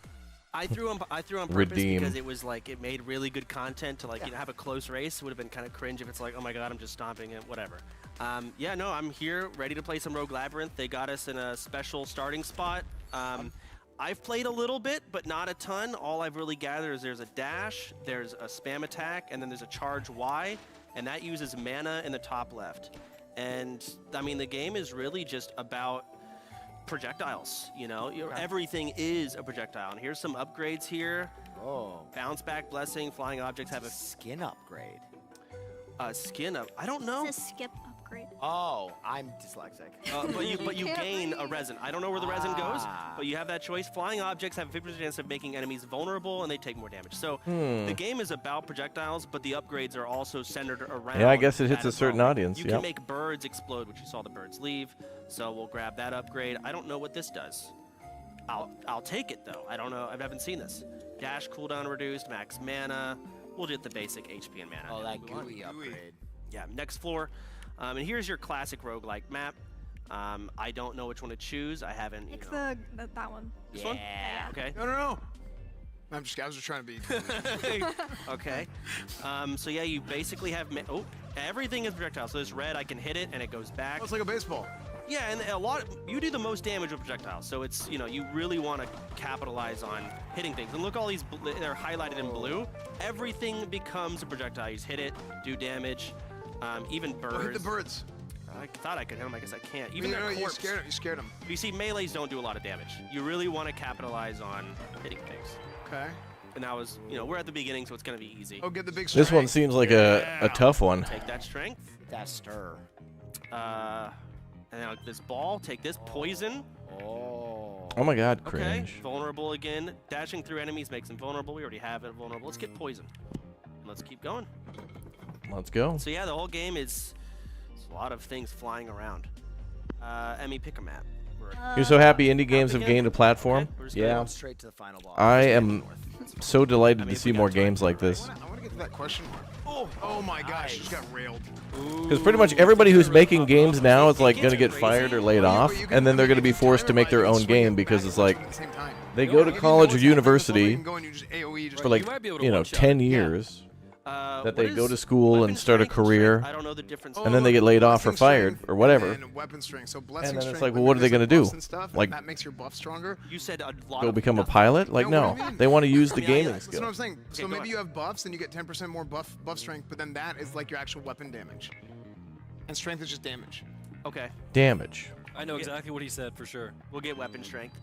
I threw on purpose Redeem. because it was like it made really good content to you know, have a close race. It would have been kind of cringe if it's like, oh my god, I'm just stomping it, whatever. Yeah, no, I'm here ready to play some Rogue Labyrinth. They got us in a special starting spot. I've played a little bit, but not a ton. All I've really gathered is there's a dash, there's a spam attack, and then there's a charge Y, and that uses mana in the top left. And I mean, the game is really just about projectiles, you know? Everything is a projectile. And here's some upgrades here. Oh. Bounce back, blessing, flying objects have a skin upgrade. Skin up. I don't know. It's a skip upgrade. Oh, I'm dyslexic. But you gain a resin. I don't know where the resin goes, but you have that choice. Flying objects have a 50% chance of making enemies vulnerable, and they take more damage. So the game is about projectiles, but the upgrades are also centered around. Yeah, I guess it hits that a as certain well. audience. You can make birds explode, which you saw the birds leave. So we'll grab that upgrade. I don't know what this does. I'll take it though. I don't know. I haven't seen this. Dash cooldown reduced, max mana. We'll get the basic HP and mana. Oh, that GUI upgrade. Yeah, next floor. And here's your classic roguelike map. I don't know which one to choose. I haven't, It's that one. This one? Okay. No. I was just trying to be. Okay. So yeah, you basically have. Everything is projectile. So this red, I can hit it and it goes back. Oh, it's like a baseball. Yeah, and you do the most damage with projectiles. So it's, you know, you really want to capitalize on hitting things. And look, all these, they're highlighted in blue. Everything becomes a projectile. You just hit it, do damage. Even birds. Oh, hit the birds. I thought I could hit him. I guess I can't. Even No, their you corpse. scared him. You see, melees don't do a lot of damage. You really want to capitalize on hitting things. Okay. And that was, we're at the beginning, so it's going to be easy. Oh, get the big This one seems like a tough one. Take that strength. That stir. And now this ball, take this poison. Oh my God, Okay, cringe. vulnerable again. Dashing through enemies makes them vulnerable. We already have it vulnerable. Let's get poison. Let's keep going. Let's go. So yeah, the whole game is a lot of things flying around. Emmy, pick a map. You're so happy indie games have gained a platform? Yeah. Straight to the final boss. I am so delighted to see more games like this. I want to get to that question mark. Oh my gosh, just got railed. Because pretty much everybody who's making games now is like going to get fired or laid off, and then they're going to be forced to make their own game because it's like they go to college or university for like 10 years. That they go to school and start a career, I don't know the difference. and then they get laid off or fired or whatever. And weapon strength. So blessing And then it's strength, like, well, when what are they you're going to do? missing buffs and stuff, Like, that makes your buff stronger. You said a lot go of become a nothing. pilot? Like, No, no. what do you mean? They want to use the Yeah, gaming That's what skill. I'm saying. So go maybe on. you have buffs and you get 10% more buff strength, but then that is like your actual weapon damage. And strength is just damage. Okay. Damage. I know exactly what he said for sure. We'll get weapon strength.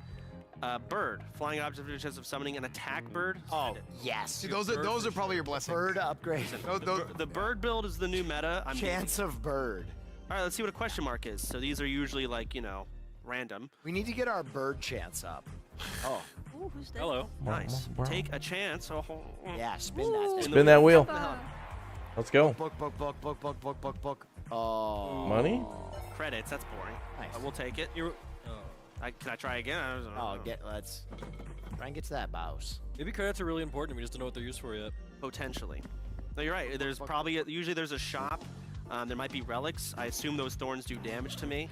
Bird. Flying object with a chance of summoning an attack bird. Oh, yes. See, those are probably your blessings. Bird upgrade. The bird build is the new meta. Chance of bird. All right, let's see what a question mark is. So these are usually like, random. We need to get our bird chance up. Oh. Ooh, who's that? Hello. Nice. Take a chance. Oh. Yeah, spin that. Spin that wheel. Let's go. Book. Oh. Money? Credits. That's boring. Nice. We'll take it. Can I try again? I don't know. Let's try and get to that boss. Maybe credits are really important. We just don't know what they're used for yet. Potentially. No, you're right. There's probably usually there's a shop. There might be relics. I assume those thorns do damage to me.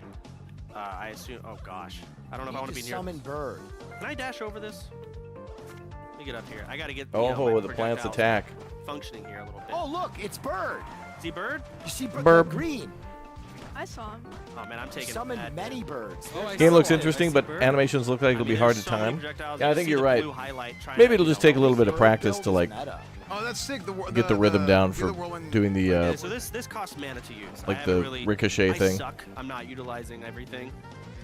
I assume. Oh gosh. I don't know if I want to be near. Summon bird. Can I dash over this? Let me get up here. I gotta get. Oh, the plants attack. Functioning here a little bit. Oh look, it's bird. See bird? You see Burb. green. I saw him. Oh man, I'm taking. Summon many birds. Game looks interesting, but animations look like it'll be hard to time. Yeah, I think you're right. Maybe it'll just take a little bit of practice to like Oh, that's sick. get the rhythm down for doing the So this costs mana to use. like I the haven't really, ricochet thing. I suck. I'm not utilizing everything.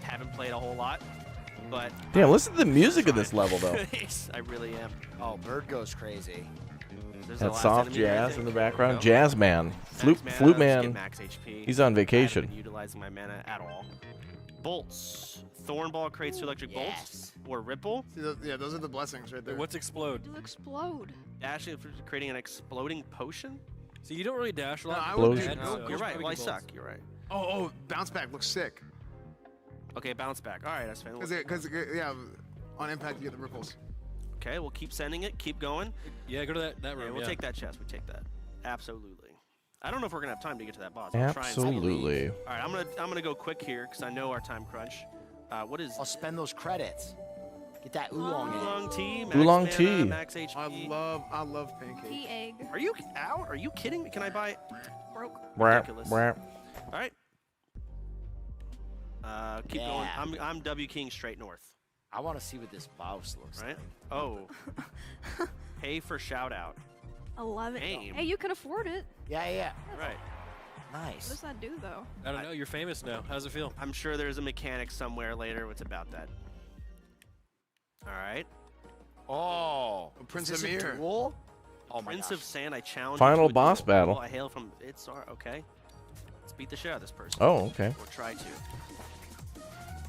Haven't played a whole lot, but. Damn, listen to the music of this level though. I really am. Oh, bird goes crazy. There's the That last soft enemy right jazz there. in the background. There we go. Jazz man. Max Flute mana, let's get man. max HP. He's on I haven't vacation. been utilizing my mana at all. Bolts. Thornball creates two electric bolts. Or ripple. See, those are the blessings right there. What's explode? You explode. Dashing for creating an exploding potion. So you don't really dash a No, lot. I would Explosion. do. You're right. Well, I suck. You're right. Oh, bounce back looks sick. Okay, bounce back. All right, that's fine. Because yeah, on impact you get the ripples. Okay, we'll keep sending it. Keep going. Yeah, go to that room. Yeah, we'll take that chest. We take that. Absolutely. I don't know if we're gonna have time to get to that boss. I'll try and see. Absolutely. All right, I'm gonna go quick here because I know our time crunch. What is? I'll spend those credits. Get that oolong in. Oolong tea. Max Oolong mana, tea. Max HP. I love pancakes. Pea egg. Are you out? Are you kidding me? Can I buy? Broke. Ridiculous. Brap. All right. Keep going. I'm W King straight north. I want to see what this boss looks Right? like. Oh. Pay for shout out. 11. Aim. Hey, you can afford it. Yeah. Right. What Nice. does that do, though? I don't know. You're famous now. How's it feel? I'm sure there's a mechanic somewhere later. What's about that? All right. Oh, Prince is this Amir. a duel? Oh my Prince gosh. of Sand, I challenge Final you to a boss duel. battle. Oh, I hail from Itzar. Okay. Let's beat the shit out of this person. Oh, okay. Or try to.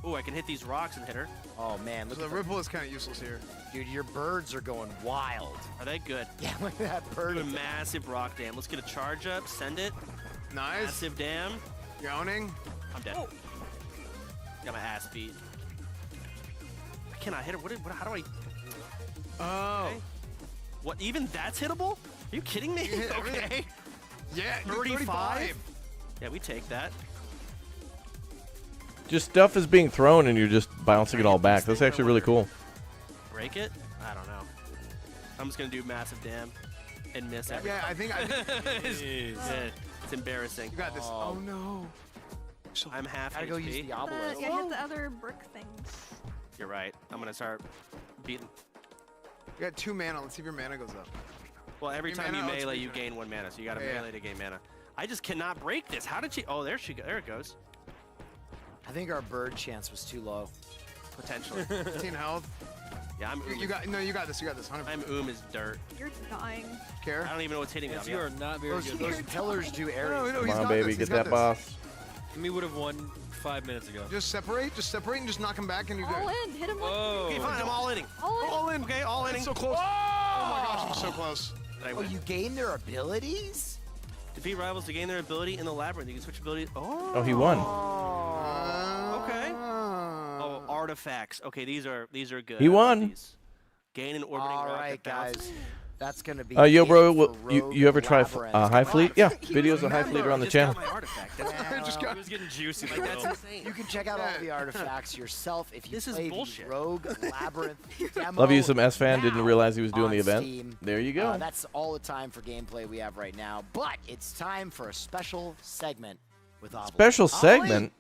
Oh, I can hit these rocks and hit her. Oh man, look So at the ripple is kind of useless here. dude. Your birds are going wild. Are they good? Yeah, look at that bird. Do a massive rock dam. Let's get a charge up. Send it. Nice. Massive dam. You're owning. I'm dead. Got my ass beat. I cannot hit her. How do I? Oh. Okay. What? Even that's hittable? Are you kidding me? You hit Okay. everything. Yeah, dude, 35. Yeah, we take that. Just stuff is being thrown and you're just bouncing it all back. That's actually really cool. Break it? I don't know. I'm just gonna do massive dam and miss everything. Yeah, I think it's embarrassing. You got this. Oh no. I'm half Gotta HP. go use the obelisk. Yeah, hit the other brick things. You're right. I'm gonna start beating. You got 2 mana. Let's see if your mana goes up. Well, every Your time you mana melee, outspeeds you her. gain 1 mana, so you gotta Yeah. melee to gain mana. I just cannot break this. How did she? Oh, there it goes. I think our bird chance was too low. Potentially. 15 health. Yeah, I'm. You got this. You got this. 100%. I'm as dirt. You're dying. Care? I don't even know what's hitting me. You are not very good. Those pillars do areas. Come on, baby, get that boss. We would have won 5 minutes ago. Just separate, and just knock him back, and you're All good. in. Hit him. Whoa. Okay, fine. I'm all inning. All in. Okay, all inning. So close. Oh my gosh, I'm so close. Did I Oh, win? you gain their abilities? Defeat rivals to gain their ability in the labyrinth. You can switch abilities. Oh, he won. Okay. Oh, artifacts. Okay, these are good. He I love won. these. Gain an orbiting All rocket right, bounce. guys. That's gonna be. Yo, bro, it for you ever Rogue try Labyrinth. High Fleet? Yeah, videos of High Fleet are on the Just channel. got my artifact. That's Just got- It was getting juicy. like, that's insane. You can check out all the artifacts yourself if you This is play the bullshit. Rogue Labyrinth demo. Love you, some S-fan. Didn't now realize he was doing on the event. Steam. There you go. That's all the time for gameplay we have right now. But it's time for a special segment with Ollie. Special segment.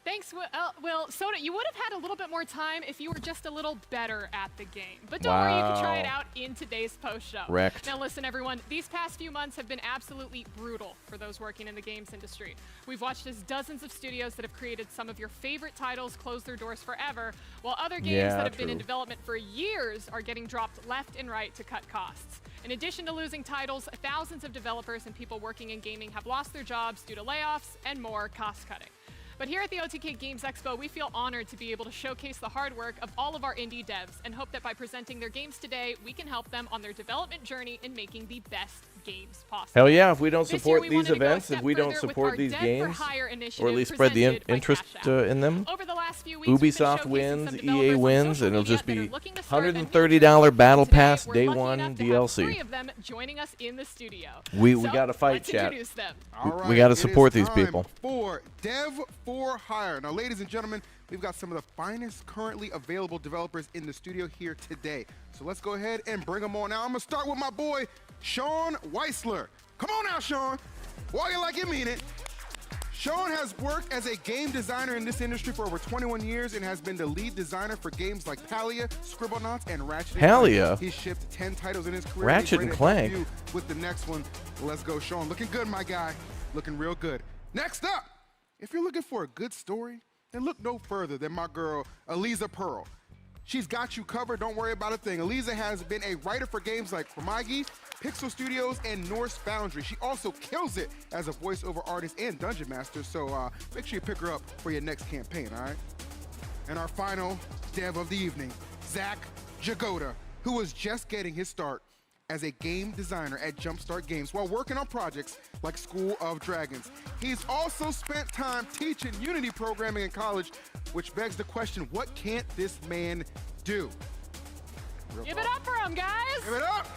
Thanks, Will. Soda, you would have had a little bit more time if you were just a little better at the game. But don't worry, you can try it Wow. out in today's post-show. Wrecked. Now listen, everyone, these past few months have been absolutely brutal for those working in the games industry. We've watched as dozens of studios that have created some of your favorite titles close their doors forever, while other games Yeah, that have been in true. development for years are getting dropped left and right to cut costs. In addition to losing titles, thousands of developers and people working in gaming have lost their jobs due to layoffs and more cost-cutting. But here at the OTK Games Expo, we feel honored to be able to showcase the hard work of all of our indie devs and hope that by presenting their games today, we can help them on their development journey in making the best games possible. Hell yeah, if we don't This year, support we these wanted to go a events, if step we don't further with support our these Dev for games, Hire or at initiative least spread the presented by interest Cash App. in them, Over the last few weeks, we've been Ubisoft showcasing wins, some EA developers on wins, social and it'll media just that be are looking to start a new $130 battle Today, pass we're day lucky one enough to have DLC. 3 of them joining us in the studio. We So, got to fight, let's chat. introduce them. All right, We got to it support is these time people. For Dev for Hire. Now, ladies and gentlemen, we've got some of the finest currently available developers in the studio here today. So let's go ahead and bring them on now. I'm going to start with my boy, Sean Weisler. Come on now, Sean. Walk it like you mean it. Sean has worked as a game designer in this industry for over 21 years and has been the lead designer for games like Palia, Scribblenauts, and Ratchet & Palia? Clank. He's shipped 10 titles in his career. Ratchet He's & ready to Clank? help you with the next one. Let's go, Sean. Looking good, my guy. Looking real good. Next up, if you're looking for a good story, then look no further than my girl, Eliza Pearl. She's got you covered. Don't worry about a thing. Eliza has been a writer for games like Promagi, Pixel Studios, and Norse Foundry. She also kills it as a voiceover artist and dungeon master, so make sure you pick her up for your next campaign, all right? And our final dev of the evening, Zach Jagoda, who was just getting his start as a game designer at Jumpstart Games while working on projects like School of Dragons. He's also spent time teaching Unity programming in college, which begs the question, what can't this man do? Give it up for him, guys. Give it up.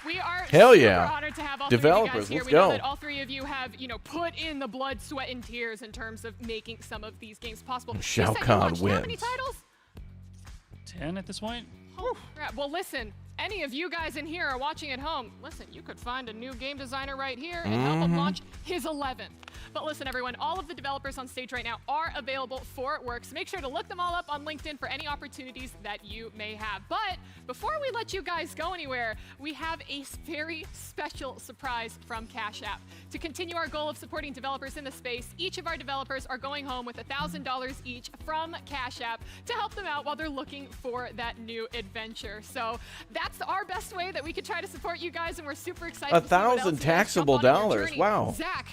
We are Hell super yeah. honored to have all Developers, 3 of you guys here. let's We know go. that all 3 of you have, put in the blood, sweat, and tears in terms of making some of these games possible. Shao You said you Kahn launched how many wins. titles? 10 at this point. Oh, crap. Well, listen, any of you guys in here are watching at home. Listen, you could find a new game designer right here and help him launch his 11th. But listen, everyone, all of the developers on stage right now are available for work, so make sure to look them all up on LinkedIn for any opportunities that you may have. But before we let you guys go anywhere, we have a very special surprise from Cash App. To continue our goal of supporting developers in the space, each of our developers are going home with $1,000 each from Cash App to help them out while they're looking for that new adventure. So that's our best way that we could try to support you guys, and we're super excited. to see what else $1,000 you guys taxable jump on in your dollars. journey. Wow. Zach,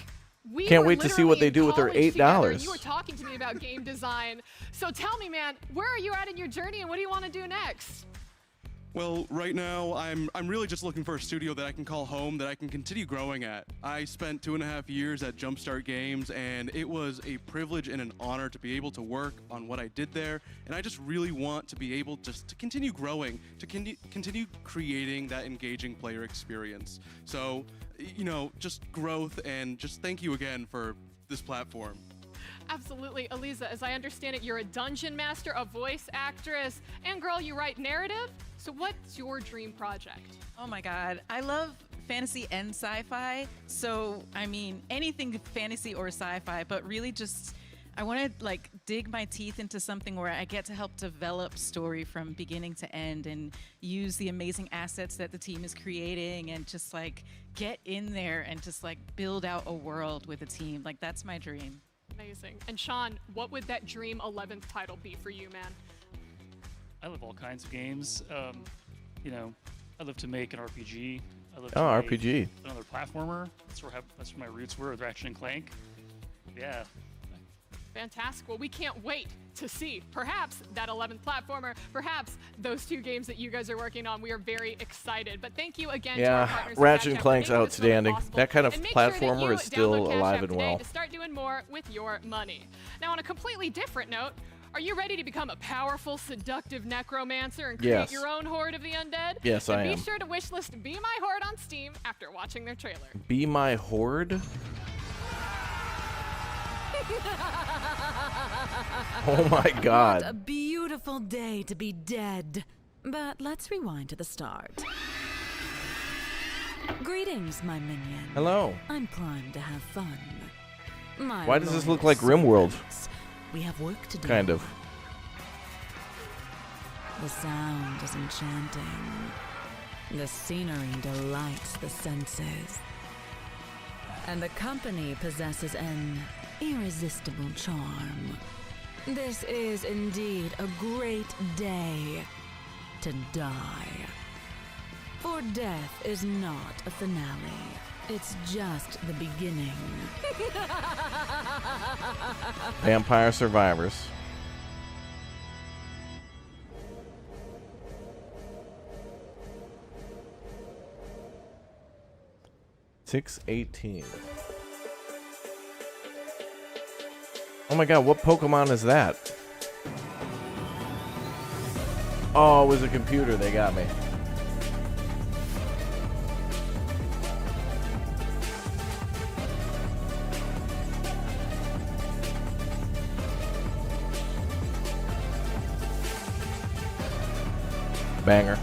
we Can't were wait to see what literally they in do with their college together, $8. and you were talking to me about game design. So tell me, man, where are you at in your journey, and what do you want to do next? Well, right now, I'm really just looking for a studio that I can call home, that I can continue growing at. I spent 2.5 years at Jumpstart Games, and it was a privilege and an honor to be able to work on what I did there. And I just really want to be able just to continue growing, to continue creating that engaging player experience. So, just growth, and just thank you again for this platform. Absolutely. Eliza, as I understand it, you're a dungeon master, a voice actress, and girl, you write narrative. So what's your dream project? Oh my God. I love fantasy and sci-fi. So, I mean, anything fantasy or sci-fi, but really just I want to like dig my teeth into something where I get to help develop story from beginning to end and use the amazing assets that the team is creating and just like get in there and just like build out a world with a team. Like that's my dream. Amazing. And Sean, what would that dream 11th title be for you, man? I love all kinds of games. You know, I love to make an RPG. I love Oh, to make RPG. another platformer. That's where my roots were with Ratchet and Clank. Yeah. Fantastic. Well, we can't wait to see perhaps that 11th platformer, perhaps those 2 games that you guys are working on. We are very excited. But thank you again to our Yeah, partners. Ratchet and Clank's outstanding. That kind of And make sure that platformer you is still download Cash alive App and today well. to start doing more with your money. Now, on a completely different note, are you ready to become a powerful, seductive necromancer and create Yes. your own horde of the undead? Yes, then I am. Be sure to wishlist Be My Horde on Steam after watching their trailer. Be My Horde? Oh my God. What a beautiful day to be dead. But let's rewind to the start. Greetings, my minion. Hello. I'm primed to have fun. My Why does this loyal look like RimWorld? subjects, we have work to do. Kind of. The sound is enchanting. The scenery delights the senses. And the company possesses an irresistible charm. This is indeed a great day to die. For death is not a finale. It's just the beginning. Vampire Survivors. $6.18. Oh my God, what Pokemon is that? Oh, it was a computer. They got me. Banger.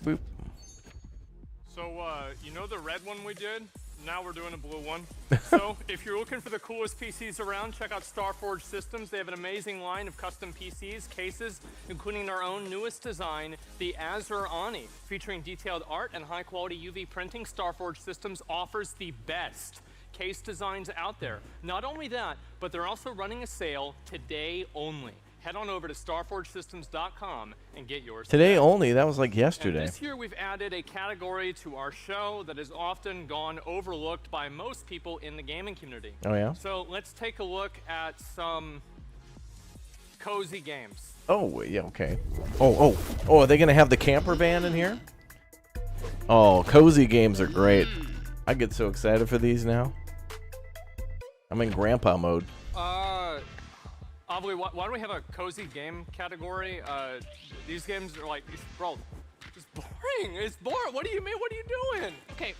Boop. So, you know the red one we did? Now we're doing a blue one. So, if you're looking for the coolest PCs around, check out Starforge Systems. They have an amazing line of custom PCs, cases, including our own newest design, the Azure Ani. Featuring detailed art and high-quality UV printing, Starforge Systems offers the best case designs out there. Not only that, but they're also running a sale today only. Head on over to starforgesystems.com and get yours Today only? That was like yesterday. And this year we've added a category to our show that has often gone overlooked by most people in the gaming community. Oh, yeah? So let's take a look at some cozy games. Oh, yeah, okay. Oh, are they going to have the camper van in here? Oh, cozy games are great. I get so excited for these now. I'm in grandpa mode. Obviously, why do we have a cozy game category? These games are like, bro, it's boring. It's boring. What do you mean? What are you doing? Okay,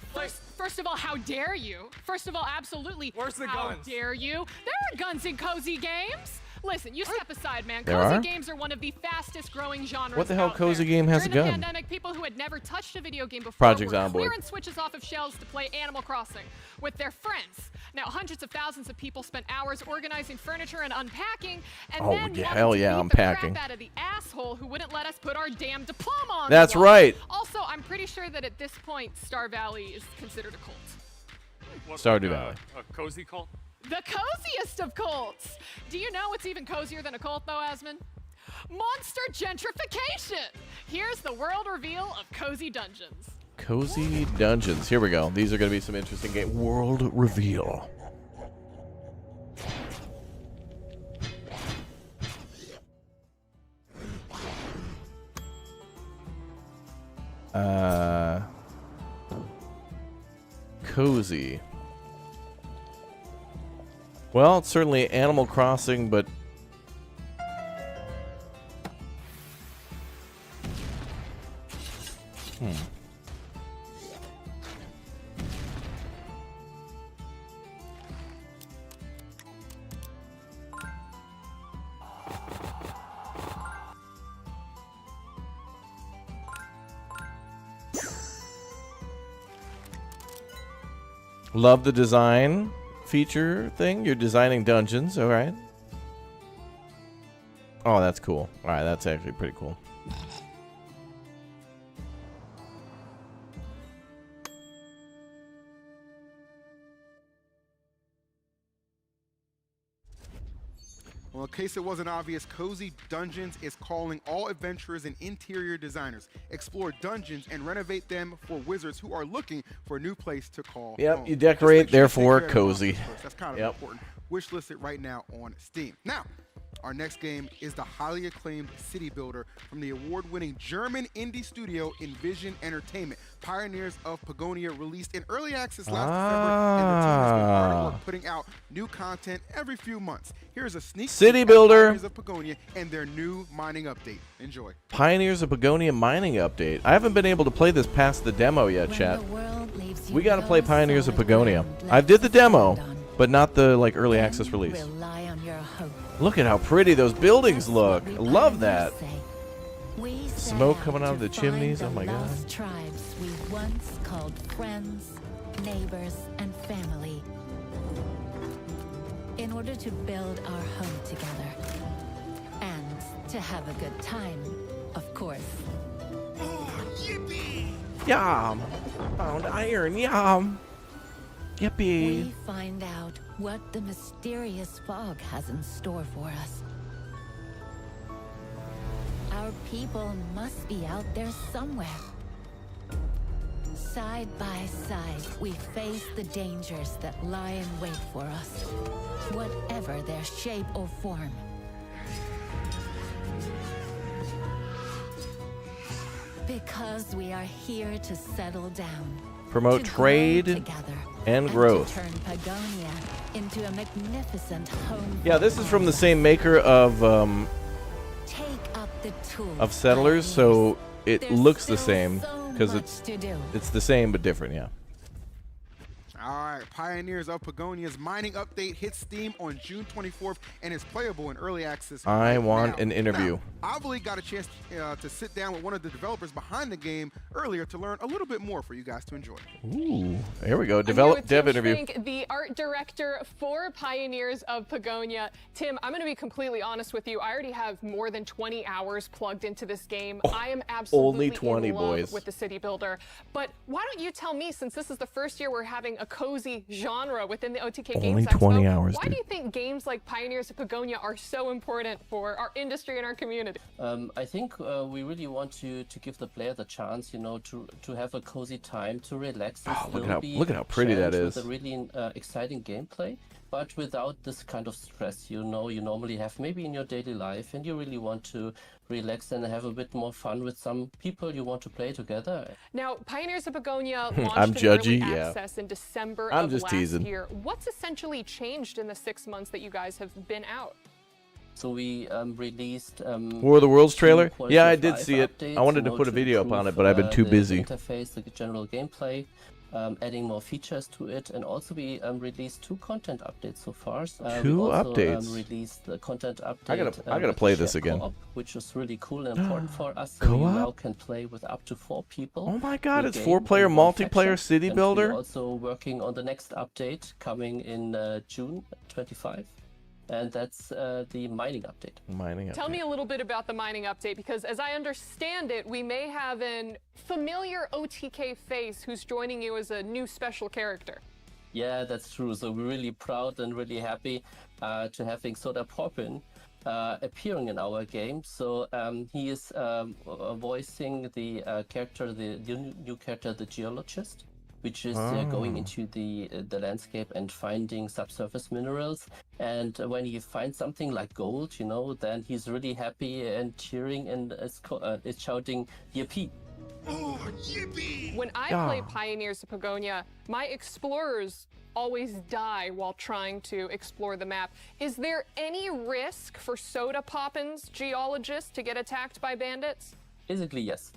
first of all, how dare you? First of all, absolutely. Where's the how guns? How dare you? There are guns in cozy games. Listen, you step aside, man. There Cozy are? games are one of the fastest growing genres. What the hell out cozy there. game has a During the gun? pandemic, people who had never touched a video game before Project were Zomboid. clearing switches off of shelves to play Animal Crossing with their friends. Now, hundreds of thousands of people spent hours organizing furniture and unpacking, and Oh, then yeah, wanted hell to yeah, beat unpacking. the crap out of the asshole who wouldn't let us put our damn diploma on. That's the wall. right. Also, I'm pretty sure that at this point, Star Valley is considered a cult. What's Stardew like Valley. A cozy cult? The coziest of cults! Do you know what's even cozier than a cult, though, Asmon? Monster gentrification! Here's the world reveal of Cozy Dungeons. Cozy Dungeons. Here we go. These are going to be some interesting games. World reveal. Cozy. Well, it's certainly Animal Crossing, but Love the design feature thing. You're designing dungeons. All right. Oh, that's cool. All right, that's actually pretty cool. Well, in case it wasn't obvious, Cozy Dungeons is calling all adventurers and interior designers. Explore dungeons and renovate them for wizards who are looking for a new place to call home. You decorate, Just make sure to take therefore care of cozy. your first. That's kind of important. Wish list it right now on Steam. Now, our next game is the highly acclaimed city builder from the award-winning German indie studio Envision Entertainment. Pioneers of Pagonia released in early access last December, and their team has been hard at work putting out new content every few months. Here's a sneak City peek at builder. Pioneers of Pagonia and their new mining update. Enjoy. Pioneers of Pagonia mining update. I haven't been able to play this past the demo yet, chat. We got to play Pioneers of Pagonia. I did the demo, but not the early access release. Look at how pretty those buildings look. I love that. Smoke coming out of the chimneys. Oh my god. Tribes we once called friends, neighbors, and family. In order to build our home together. And to have a good time, of course. Yum. Found iron. Yum. Yippee. We find out what the mysterious fog has in store for us. Our people must be out there somewhere. Side by side, we face the dangers that lie in wait for us, whatever their shape or form. Because we are here to settle down. Promote to trade grow together, and growth. to turn Pagonia into a magnificent home. Yeah, this is from the same maker of Take up the tools, Settlers, so it There's looks the still same so because much it's to do. the same but different. Yeah. All right, Pioneers of Pagonia's mining update hits Steam on June 24th and is playable in early access. I right want now. an interview. Now, I've really got a chance to sit down with one of the developers behind the game earlier to learn a little bit more for you guys to enjoy. Ooh, here we go. I'm here Dev with Tim interview. Schwenk, the art director for Pioneers of Pagonia. Tim, I'm going to be completely honest with you. I already have more than 20 hours plugged into this game. I am absolutely only 20, in love boys. with the city builder. But why don't you tell me, since this is the first year we're having a cozy genre within the OTK Only Games Expo, 20 hours, why dude. do you think games like Pioneers of Pagonia are so important for our industry and our community? I think we really want to give the player the chance, to have a cozy time, to relax and Oh, still be look at how pretty that challenged is. with a really exciting gameplay, but without this kind of stress, you normally have maybe in your daily life, and you really want to relax and have a bit more fun with some people you want to play together. Now, Pioneers of Begonia I'm launched in early judgy, yeah. access in December I'm of just last teasing. year. What's essentially changed in the 6 months that you guys have been out? So we released War of the Worlds trailer? quality Yeah, I of did life see it. updates, I wanted to put a video up on it, but I've been improve, too busy. The interface, the general gameplay, adding more features to it, and also we released 2 content updates so far. We 2 also, updates? Released the content update. I gotta with play the this shared again. co-op, which is really cool and important for us. So you Co-op? now can play with up to 4 people. Oh my god, per it's game 4-player in one multiplayer faction. city And builder? We're also working on the next update coming in June 25. And that's the mining update. Mining Tell me a little bit about the mining update, because as I understand it, we may have an familiar OTK face who's joining you as a new special character. Yeah, that's true. So we're really proud and really happy to having Soda Poppin appearing in our game. So he is voicing the character, the new character, the geologist, which is going into the landscape and finding subsurface minerals. And when he finds something like gold, then he's really happy and cheering and is shouting, "Yippee!" Oh, yippee! When I play Pioneers of Pagonia, my explorers always die while trying to explore the map. Is there any risk for Soda Poppin's geologist to get attacked by bandits? Basically, yes.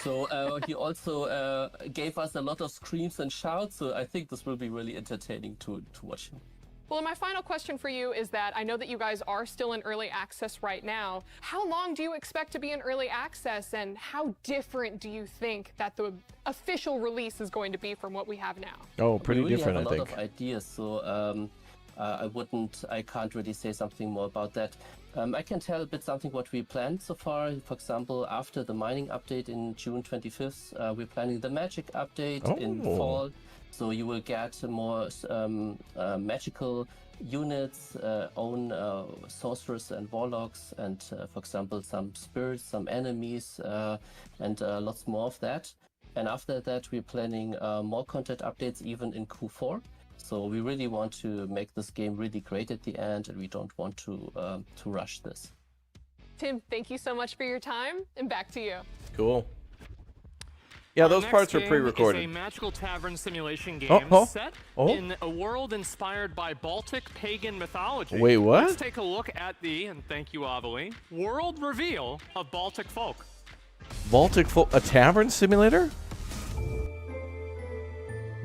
So he also gave us a lot of screams and shouts, so I think this will be really entertaining to watch him. Well, my final question for you is that I know that you guys are still in early access right now. How long do you expect to be in early access, and how different do you think that the official release is going to be from what we have now? Oh, pretty we really different, have I a lot think. of ideas, so I can't really say something more about that. I can tell a bit something what we planned so far. For example, after the mining update in June 25th, we're planning the magic update in fall. So you will get more magical units, own sorcerers and warlocks, and for example some spirits, some enemies, and lots more of that. And after that, we're planning more content updates even in Q4. So we really want to make this game really great at the end, and we don't want to rush this. Tim, thank you so much for your time, and back to you. Cool. Yeah, those parts are pre-recorded. It's a magical tavern simulation game set in a world inspired by Baltic pagan mythology. Wait, what? Let's take a look at the, and thank you, Avali, world reveal of Baltic folk. Baltic Folk, a tavern simulator?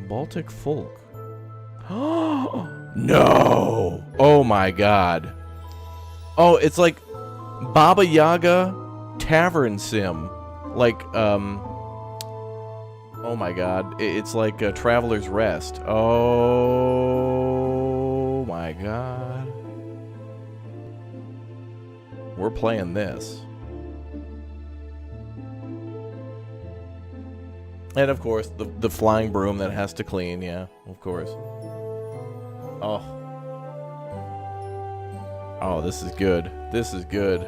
Baltic Folk. No! Oh my god. Oh, it's like Baba Yaga tavern sim. Like, oh my god. It's like a Traveler's Rest. Oh my god. We're playing this. And of course, the flying broom that has to clean, yeah, of course. Oh. Oh, this is good. This is good.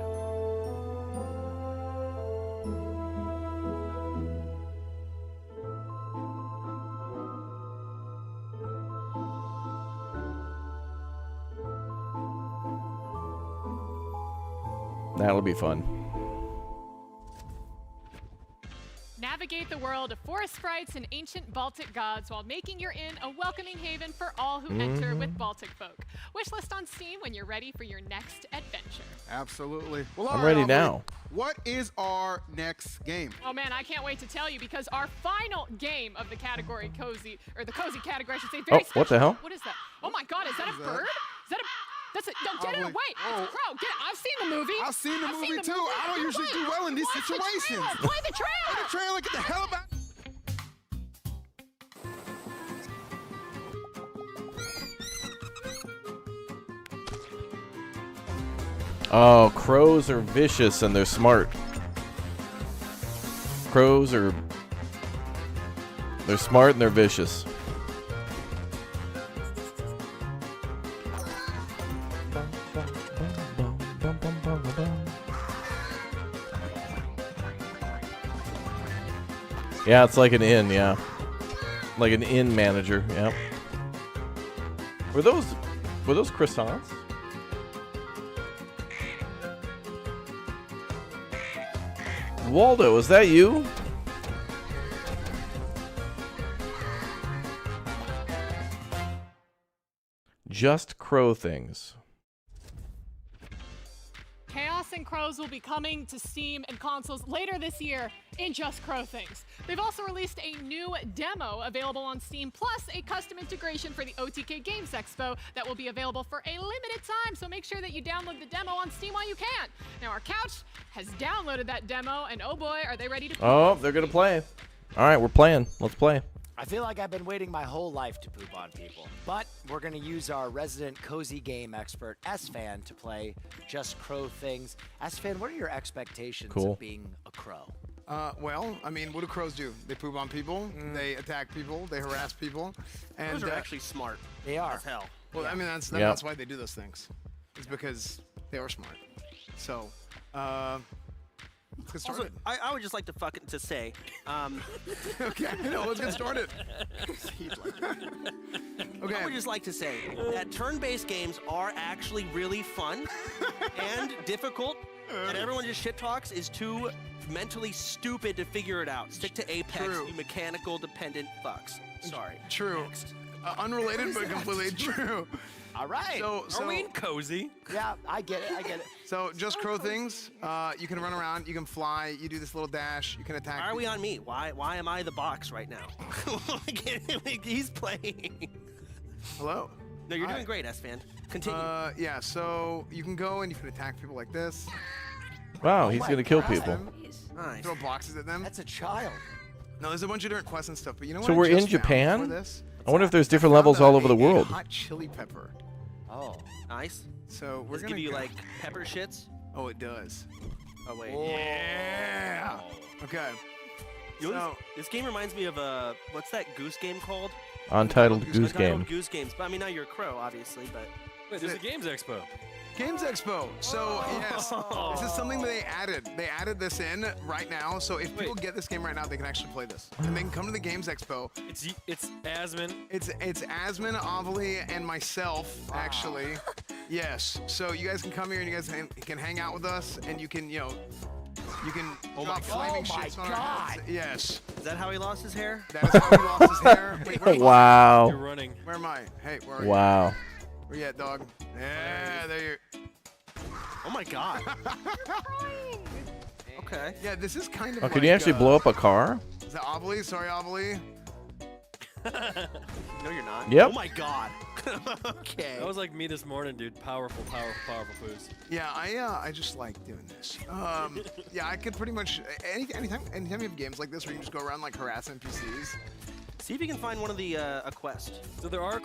That'll be fun. Navigate the world of forest sprites and ancient Baltic gods while making your inn a welcoming haven for all who enter with Baltic folk. Wishlist on Steam when you're ready for your next adventure. Absolutely. Well, I'm ready now. What is our next game? Oh man, I can't wait to tell you because our final game of the category cozy, or the cozy category, I should say, very special. What the hell? What is that? Oh my god, is that a bird? Is that a... That's it. No, get it away. It's a crow. Get it. I've seen the movie. I've seen the movie too. I don't usually do well in these situations. Play the trailer. Play the trailer. Get the hell about. Oh, crows are vicious and they're smart. Crows are... They're smart and they're vicious. Yeah, it's like an inn, yeah. Like an inn manager, yeah. Were those croissants? Waldo, is that you? Just crow things. Chaos and Crows will be coming to Steam and consoles later this year in Just Crow Things. They've also released a new demo available on Steam, plus a custom integration for the OTK Games Expo that will be available for a limited time, so make sure that you download the demo on Steam while you can. Now, our couch has downloaded that demo, and oh boy, are they ready to play. Oh, they're gonna play. All right, we're playing. Let's play. I feel like I've been waiting my whole life to poop on people, but we're going to use our resident cozy game expert, S-Fan, to play Just Crow Things. S-Fan, what are your expectations of being a crow? Well, I mean, what do crows do? They poop on people, they attack people, they harass people. And Crows are actually smart. They are. As hell. Well, I mean, that's why they do those things. It's because they are smart. So, let's get Also, started. I would just like to say, okay, let's get started. Okay. I would just like to say that turn-based games are actually really fun and difficult, and everyone just shit talks is too mentally stupid to figure it out. Stick to Apex, you mechanical dependent fucks. Sorry. True. Unrelated, but completely true. All right. So are we in cozy? Yeah, I get it. So Just Crow Things, you can run around, you can fly, you do this little dash, you can attack. Why are we on me? Why am I the box right now? He's playing. Hello? No, you're doing great, S-Fan. Continue. Yeah, so you can go and you can attack people like this. Wow, he's gonna kill people. Nice. Throw boxes at them. That's a child. No, there's a bunch of different quests and stuff, but you know what? So I we're in just found Japan? for this? I wonder if there's different levels all over the world. Hot chili pepper. Oh, nice. So we're Does it gonna give you go- like pepper shits? Oh, it does. Oh wait. Yeah. Okay. You know, So- this game reminds me of what's that goose game called? Untitled Goose Game. Untitled Goose Games. But I mean, now you're a crow, obviously, but. Wait, there's a Games Expo. Games Expo. So yes, this is something that they added. They added this in right now. So if people get this game right now, they can actually play this, and they can come to the Games Expo. It's Asmin. It's Asmin, Avali, and myself actually. Yes. So you guys can come here and you guys can hang out with us, and you can drop flaming shits on our heads. Yes. Is that how he lost his hair? That is how he lost his hair. Wait, where am I? Wow. You're running. Where am I? Hey, where are you? Wow. Where you at, dog? Yeah, there you. Oh my god. Okay. Yeah, this is kind of. Oh, can you actually blow up a car? Is that Avali? Sorry, Avali. No, you're not. Yep. Oh my god. Okay. That was like me this morning, dude. Powerful boost. Yeah, I just like doing this. Yeah, I could pretty much anytime you have games like this where you can just go around like harass NPCs. See if you can find one of the a quest. So there are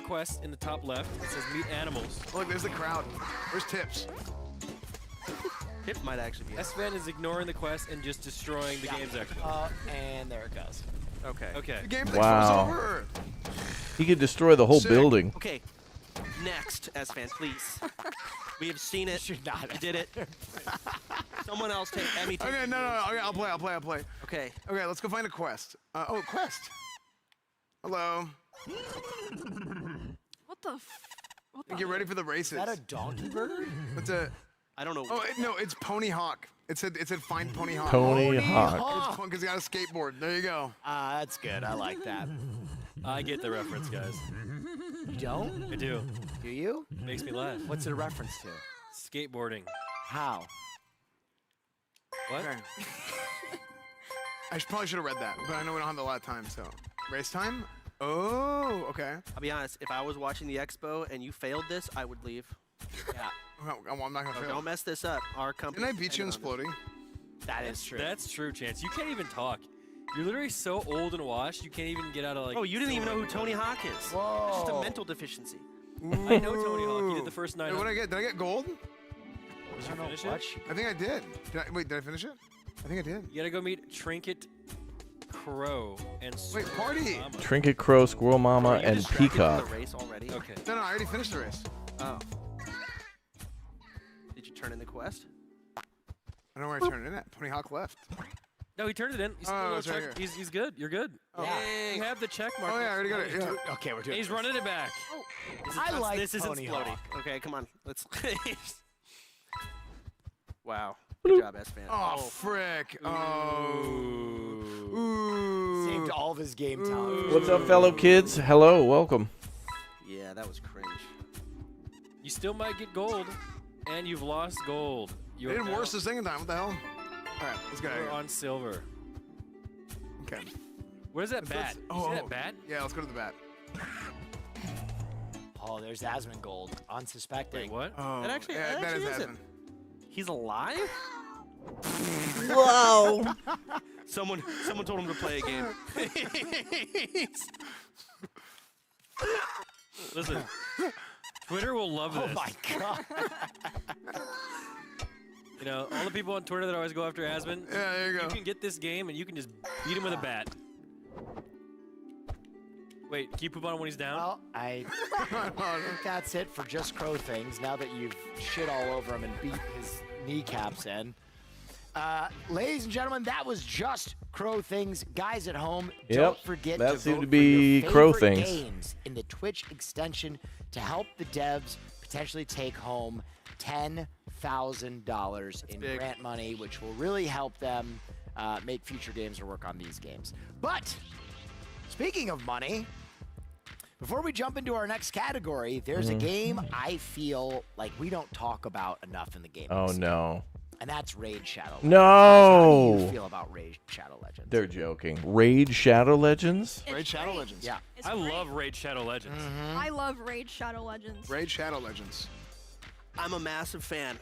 quests in the top left. It says meet animals. Look, there's the crowd. Where's Tips? Tip might actually be. S-Fan is ignoring the quest and just destroying the Games Expo. And there it goes. Okay. Okay. The Games Wow. Expo's over. He could destroy the whole Sick. building. Okay. Next, S-Fan, please. We have seen it. You did it. Someone else take Emmy. Take Okay, no. Okay, I'll play. Okay. Okay, let's go find a quest. Quest. Hello. What the? What the? Get ready for the races. Is that a donkey burger? What's a? I don't know. Oh no, it's Pony Hawk. It said find Pony Hawk. Pony Hawk. Because he got a skateboard. There you go. That's good. I like that. I get the reference, guys. You don't? I do. Do you? Makes me laugh. What's it a reference to? Skateboarding. How? What? Okay. Probably should have read that, but I know we don't have a lot of time, so. Race time? Oh, okay. I'll be honest. If I was watching the expo and you failed this, I would leave. Yeah. I'm not gonna fail. Don't mess this up. Our company. Didn't I beat you in depended on Splody? That is true. That's true, Chance. You can't even talk. You're literally so old and washed, you can't even get out of like. Oh, you didn't even know who Tony Hawk is. Whoa. It's just a mental deficiency. I know Tony Hawk. You did the first 9. Wait, what did I get? Did I get gold? Did you finish it? I think I did. Did I finish it? I think I did. You gotta go meet Trinket, Crow, and Wait, party! Mama. Trinket, Crow, Squirrel Mama, Are you and distracted from Peacock. The race already. Okay. No, I already finished the race. Oh. Did you turn in the quest? I don't know where I turned it in at. Pony Hawk left. No, he turned it in. He's, Oh, it's right check. here. He's good. You're good. Oh. Yeah. You have the check mark. Oh, yeah, I already got it. Yeah. Okay, we're doing He's this. running it back. I like This isn't Pony Splody. Hawk. Okay, come on. Let's. Wow. Good job, S-Fan. Oh, frick. Oh. Ooh. Saved all of his game time. What's up, fellow kids? Hello, welcome. Yeah, that was cringe. You still might get gold, and you've lost gold. They You're didn't worse the second time. What the hell? All right, let's get out of You're here. on silver. Okay. Where's that bat? You see that bat? Yeah, let's go to the bat. Oh, there's Asmon Gold. Unsuspecting. Wait, what? Oh, That actually, yeah, that is isn't. Asmon. He's alive? Whoa! Someone told him to play a game. Listen, Twitter will love this. Oh my god. You know, all the people on Twitter that always go after Asmon. Yeah, there you go. You can get this game and you can just beat him with a bat. Wait, can you poop on him when he's down? Well, I think that's it for Just Crow Things. Now that you've shit all over him and beat his kneecaps in. Ladies and gentlemen, that was Just Crow Things. Guys at home, don't forget that to seemed vote to be for your Crow favorite Things. games in the Twitch extension to help the devs potentially take home $10,000 in big. grant money, which will really help them make future games or work on these games. But speaking of money, before we jump into our next category, there's a game I feel like we don't talk about enough in the game. Oh no. and that's Raid Shadow Legends. No. How do you feel about Raid Shadow Legends? They're joking. Raid Shadow Legends? Raid Shadow Legends. Yeah. I love Raid Shadow Legends. I love Raid Shadow Legends. Raid Shadow Legends. I'm a massive fan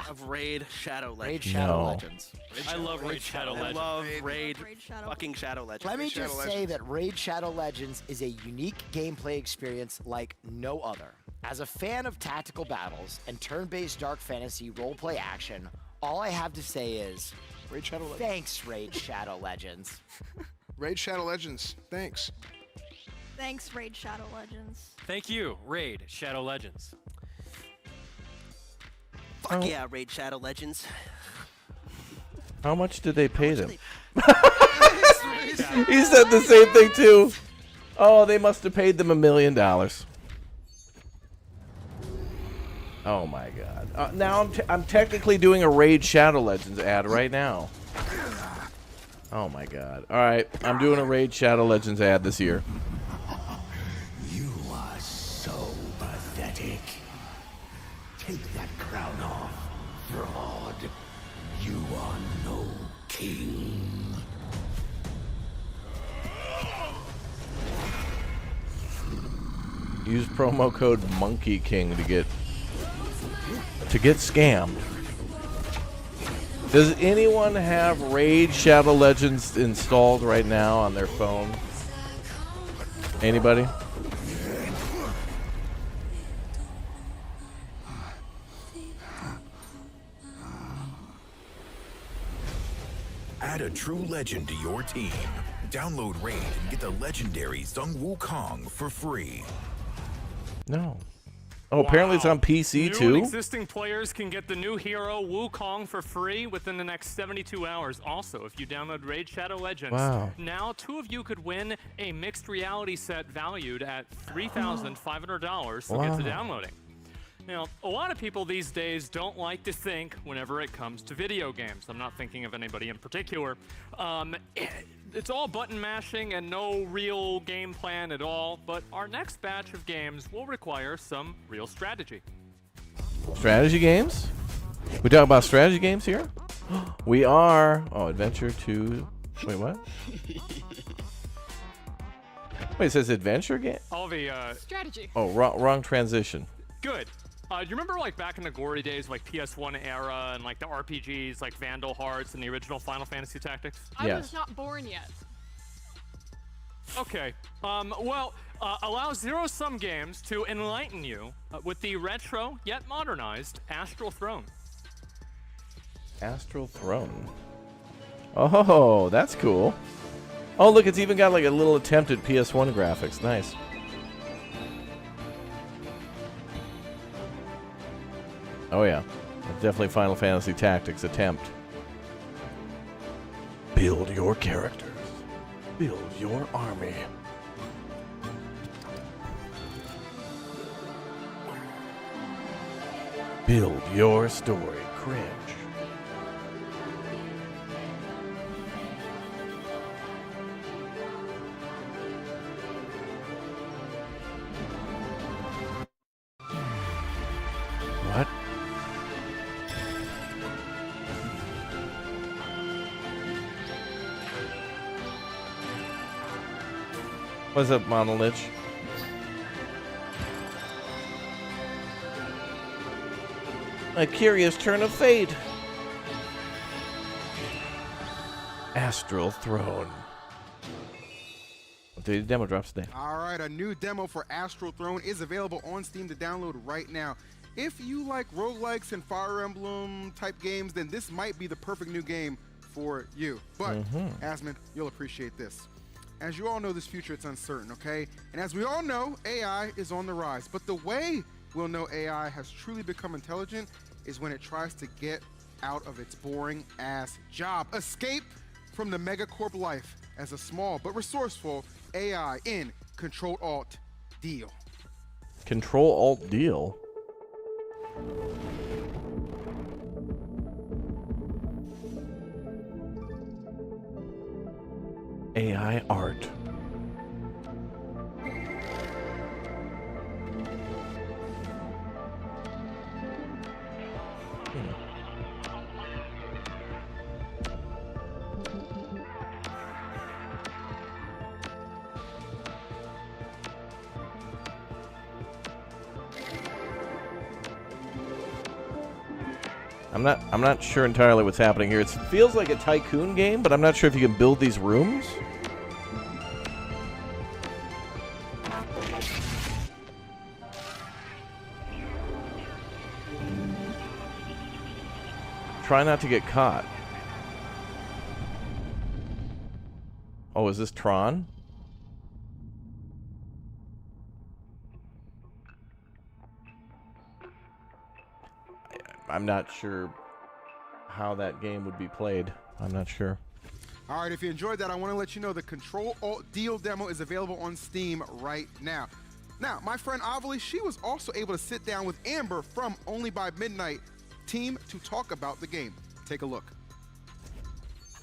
of Raid Shadow Legends. Raid Shadow Legends. I love Raid Shadow Legends. I love Raid fucking Shadow Legends. Let me just say that Raid Shadow Legends is a unique gameplay experience like no other. As a fan of tactical battles and turn-based dark fantasy roleplay action, all I have to say is, Raid Shadow Legends. Thanks, Raid Shadow Legends. Raid Shadow Legends. Thanks. Thanks, Raid Shadow Legends. Thank you, Raid Shadow Legends. Fuck yeah, Raid Shadow Legends. How much did they pay them? He said the same thing too. Oh, they must have paid them $1 million. Oh my God! Now I'm technically doing a Raid Shadow Legends ad right now. Oh my God! All right, I'm doing a Raid Shadow Legends ad this year. You are so pathetic. Take that crown off, fraud. You are no king. Use promo code Monkey King to get scammed. Does anyone have Raid Shadow Legends installed right now on their phone? Anybody? Add a true legend to your team. Download Raid and get the legendary Sung Wukong for free. No. Oh, apparently it's on PC New too? and existing players can get the new hero Wukong for free within the next 72 hours. Also, if you download Raid Shadow Legends, Wow. now 2 of you could win a mixed reality set valued at $3,500 to get to Wow. downloading. Now, a lot of people these days don't like to think whenever it comes to video games. I'm not thinking of anybody in particular. It's all button mashing and no real game plan at all, but our next batch of games will require some real strategy. Strategy games? We talk about strategy games here? We are. Oh, Adventure 2. Wait, what? Wait, it says adventure game? All the strategy. Oh, wrong transition. Good. Do you remember like back in the glory days, like PS1 era and like the RPGs like Vandal Hearts and the original Final Fantasy Tactics? I was not born yet. Okay. Allow zero-sum games to enlighten you with the retro yet modernized Astral Throne. Astral Throne. Oh, that's cool. Oh, look, it's even got like a little attempt at PS1 graphics. Nice. Oh yeah, definitely Final Fantasy Tactics attempt. Build your characters. Build your army. Build your story. Cringe. What? What's up, Monolith? A curious turn of fate. Astral Throne. The demo drops today. All right, a new demo for Astral Throne is available on Steam to download right now. If you like roguelikes and Fire Emblem type games, then this might be the perfect new game for you. But, Asmund, you'll appreciate this. As you all know, this future, it's uncertain, okay? And as we all know, AI is on the rise. But the way we'll know AI has truly become intelligent is when it tries to get out of its boring-ass job. Escape from the megacorp life as a small but resourceful AI in Control-Alt-Deal. Control-Alt-Deal? AI art. I'm not sure entirely what's happening here. It feels like a tycoon game, but I'm not sure if you can build these rooms. Try not to get caught. Oh, is this Tron? I'm not sure how that game would be played. I'm not sure. All right, if you enjoyed that, I want to let you know the Control Alt Deal demo is available on Steam right now. Now, my friend Avali, she was also able to sit down with Amber from Only by Midnight team to talk about the game. Take a look.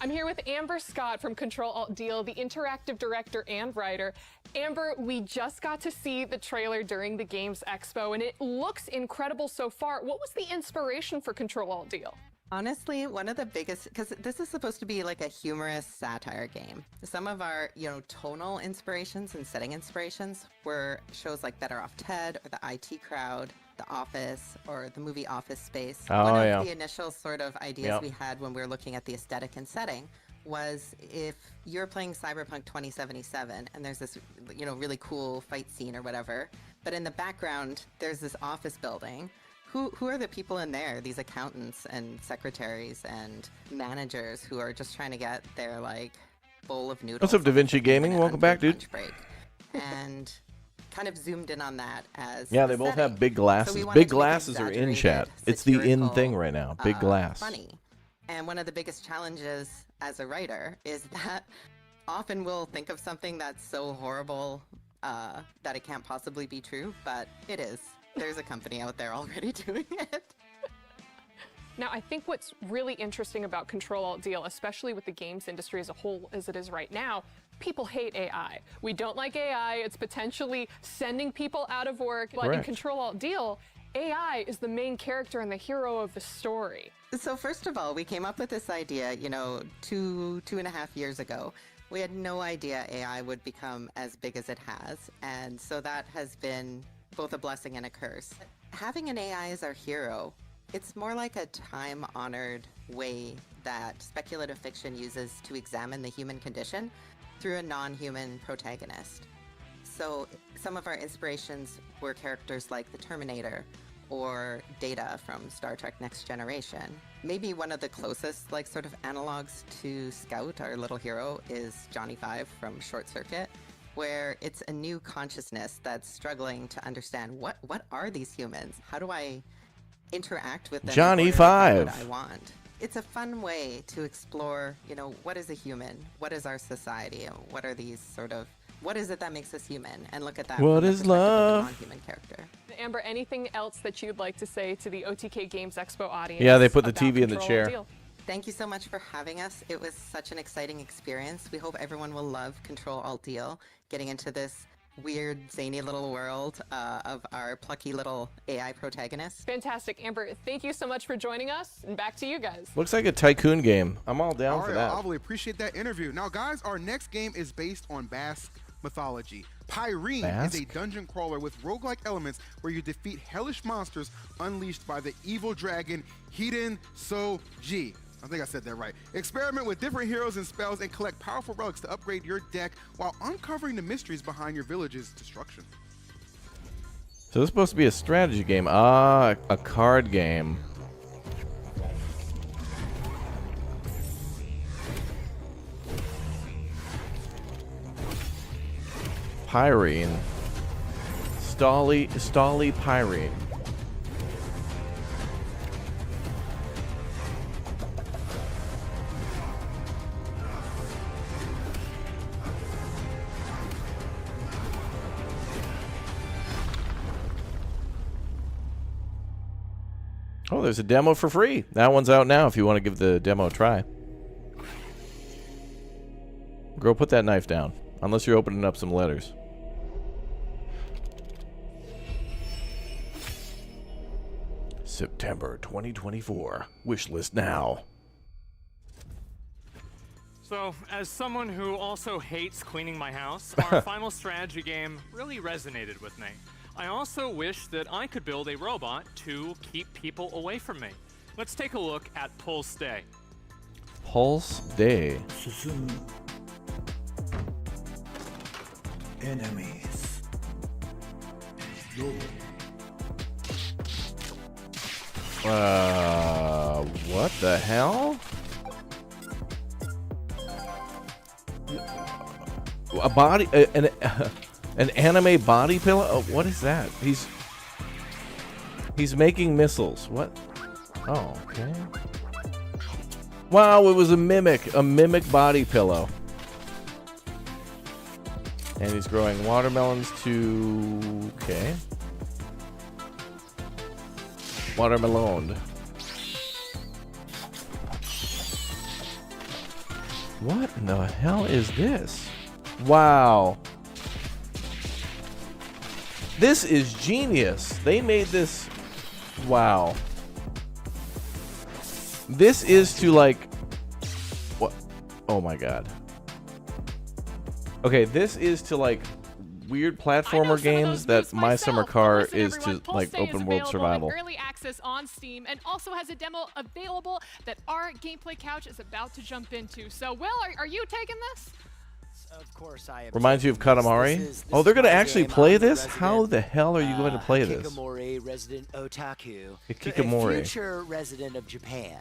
I'm here with Amber Scott from Control Alt Deal, the interactive director and writer. Amber, we just got to see the trailer during the Games Expo, and it looks incredible so far. What was the inspiration for Control Alt Deal? Honestly, one of the biggest, because this is supposed to be like a humorous satire game. Some of our, tonal inspirations and setting inspirations were shows like Better Off Ted or the IT Crowd, The Office, or the movie Office Space. One of the initial sort of ideas we had when we were looking at the aesthetic and setting was if you're playing Cyberpunk 2077 and there's this, really cool fight scene or whatever, but in the background there's this office building. Who are the people in there, these accountants and secretaries and managers who are just trying to get their, bowl of noodles? What's up, Da Vinci Gaming? Welcome back, dude. Break. And kind of zoomed in on that as yeah, they both have big glasses. So big glasses are in chat. It's the in thing right now. Big glass. Funny. And one of the biggest challenges as a writer is that often we'll think of something that's so horrible that it can't possibly be true, but it is. There's a company out there already doing it. Now, I think what's really interesting about Control Alt Deal, especially with the games industry as a whole as it is right now, people hate AI. We don't like AI. It's potentially sending people out of work. But in Control Alt Deal, AI is the main character and the hero of the story. So first of all, we came up with this idea, 2.5 years ago. We had no idea AI would become as big as it has. And so that has been both a blessing and a curse. Having an AI as our hero, it's more like a time-honored way that speculative fiction uses to examine the human condition through a non-human protagonist. So some of our inspirations were characters like the Terminator or Data from Star Trek Next Generation. Maybe one of the closest sort of analogs to Scout, our little hero, is Johnny Five from Short Circuit, where it's a new consciousness that's struggling to understand what are these humans? How do I interact with them? Johnny Five. What I want. It's a fun way to explore, what is a human? What is our society? And what are these what is it that makes us human? And look at that. What is love? Of a non-human character. Amber, anything else that you'd like to say to the OTK Games Expo audience? Yeah, they put the TV in the chair. Thank you so much for having us. It was such an exciting experience. We hope everyone will love Control Alt Deal, getting into this weird, zany little world of our plucky little AI protagonist. Fantastic. Amber, thank you so much for joining us, and back to you guys. Looks like a tycoon game. I'm all down for that. I really appreciate that interview. Now, guys, our next game is based on Basque mythology. Pyrene is a dungeon crawler with roguelike elements where you defeat hellish monsters unleashed by the evil dragon Hiden So-ji. I think I said that right. Experiment with different heroes and spells and collect powerful relics to upgrade your deck while uncovering the mysteries behind your village's destruction. So this is supposed to be a strategy game. Ah, a card game. Pyrene. Stolly Pyrene. Oh, there's a demo for free. That one's out now if you want to give the demo a try. Girl, put that knife down. Unless you're opening up some letters. September 2024. Wishlist now. So, as someone who also hates cleaning my house, our final strategy game really resonated with me. I also wish that I could build a robot to keep people away from me. let's take a look at Pulse Day. Pulse Day. Enemies. What the hell? A body, an anime body pillow? Oh, what is that? He's making missiles. What? Oh, okay. Wow, it was a mimic body pillow. And he's growing watermelons to... Okay. Watermelon. What in the hell is this? Wow. This is genius. They made this... Wow. This is to like... What? Oh my god. Okay, this is to like weird platformer games that My Summer Car is to like open world survival. Early access on Steam, and also has a demo available that our gameplay couch is about to jump into. So, Will, are you taking this? Of course I am. Reminds you of Katamari? Oh, they're going to actually play this? How the hell are you going to play this? Hikikomori, resident otaku. Hikikomori. A future resident of Japan.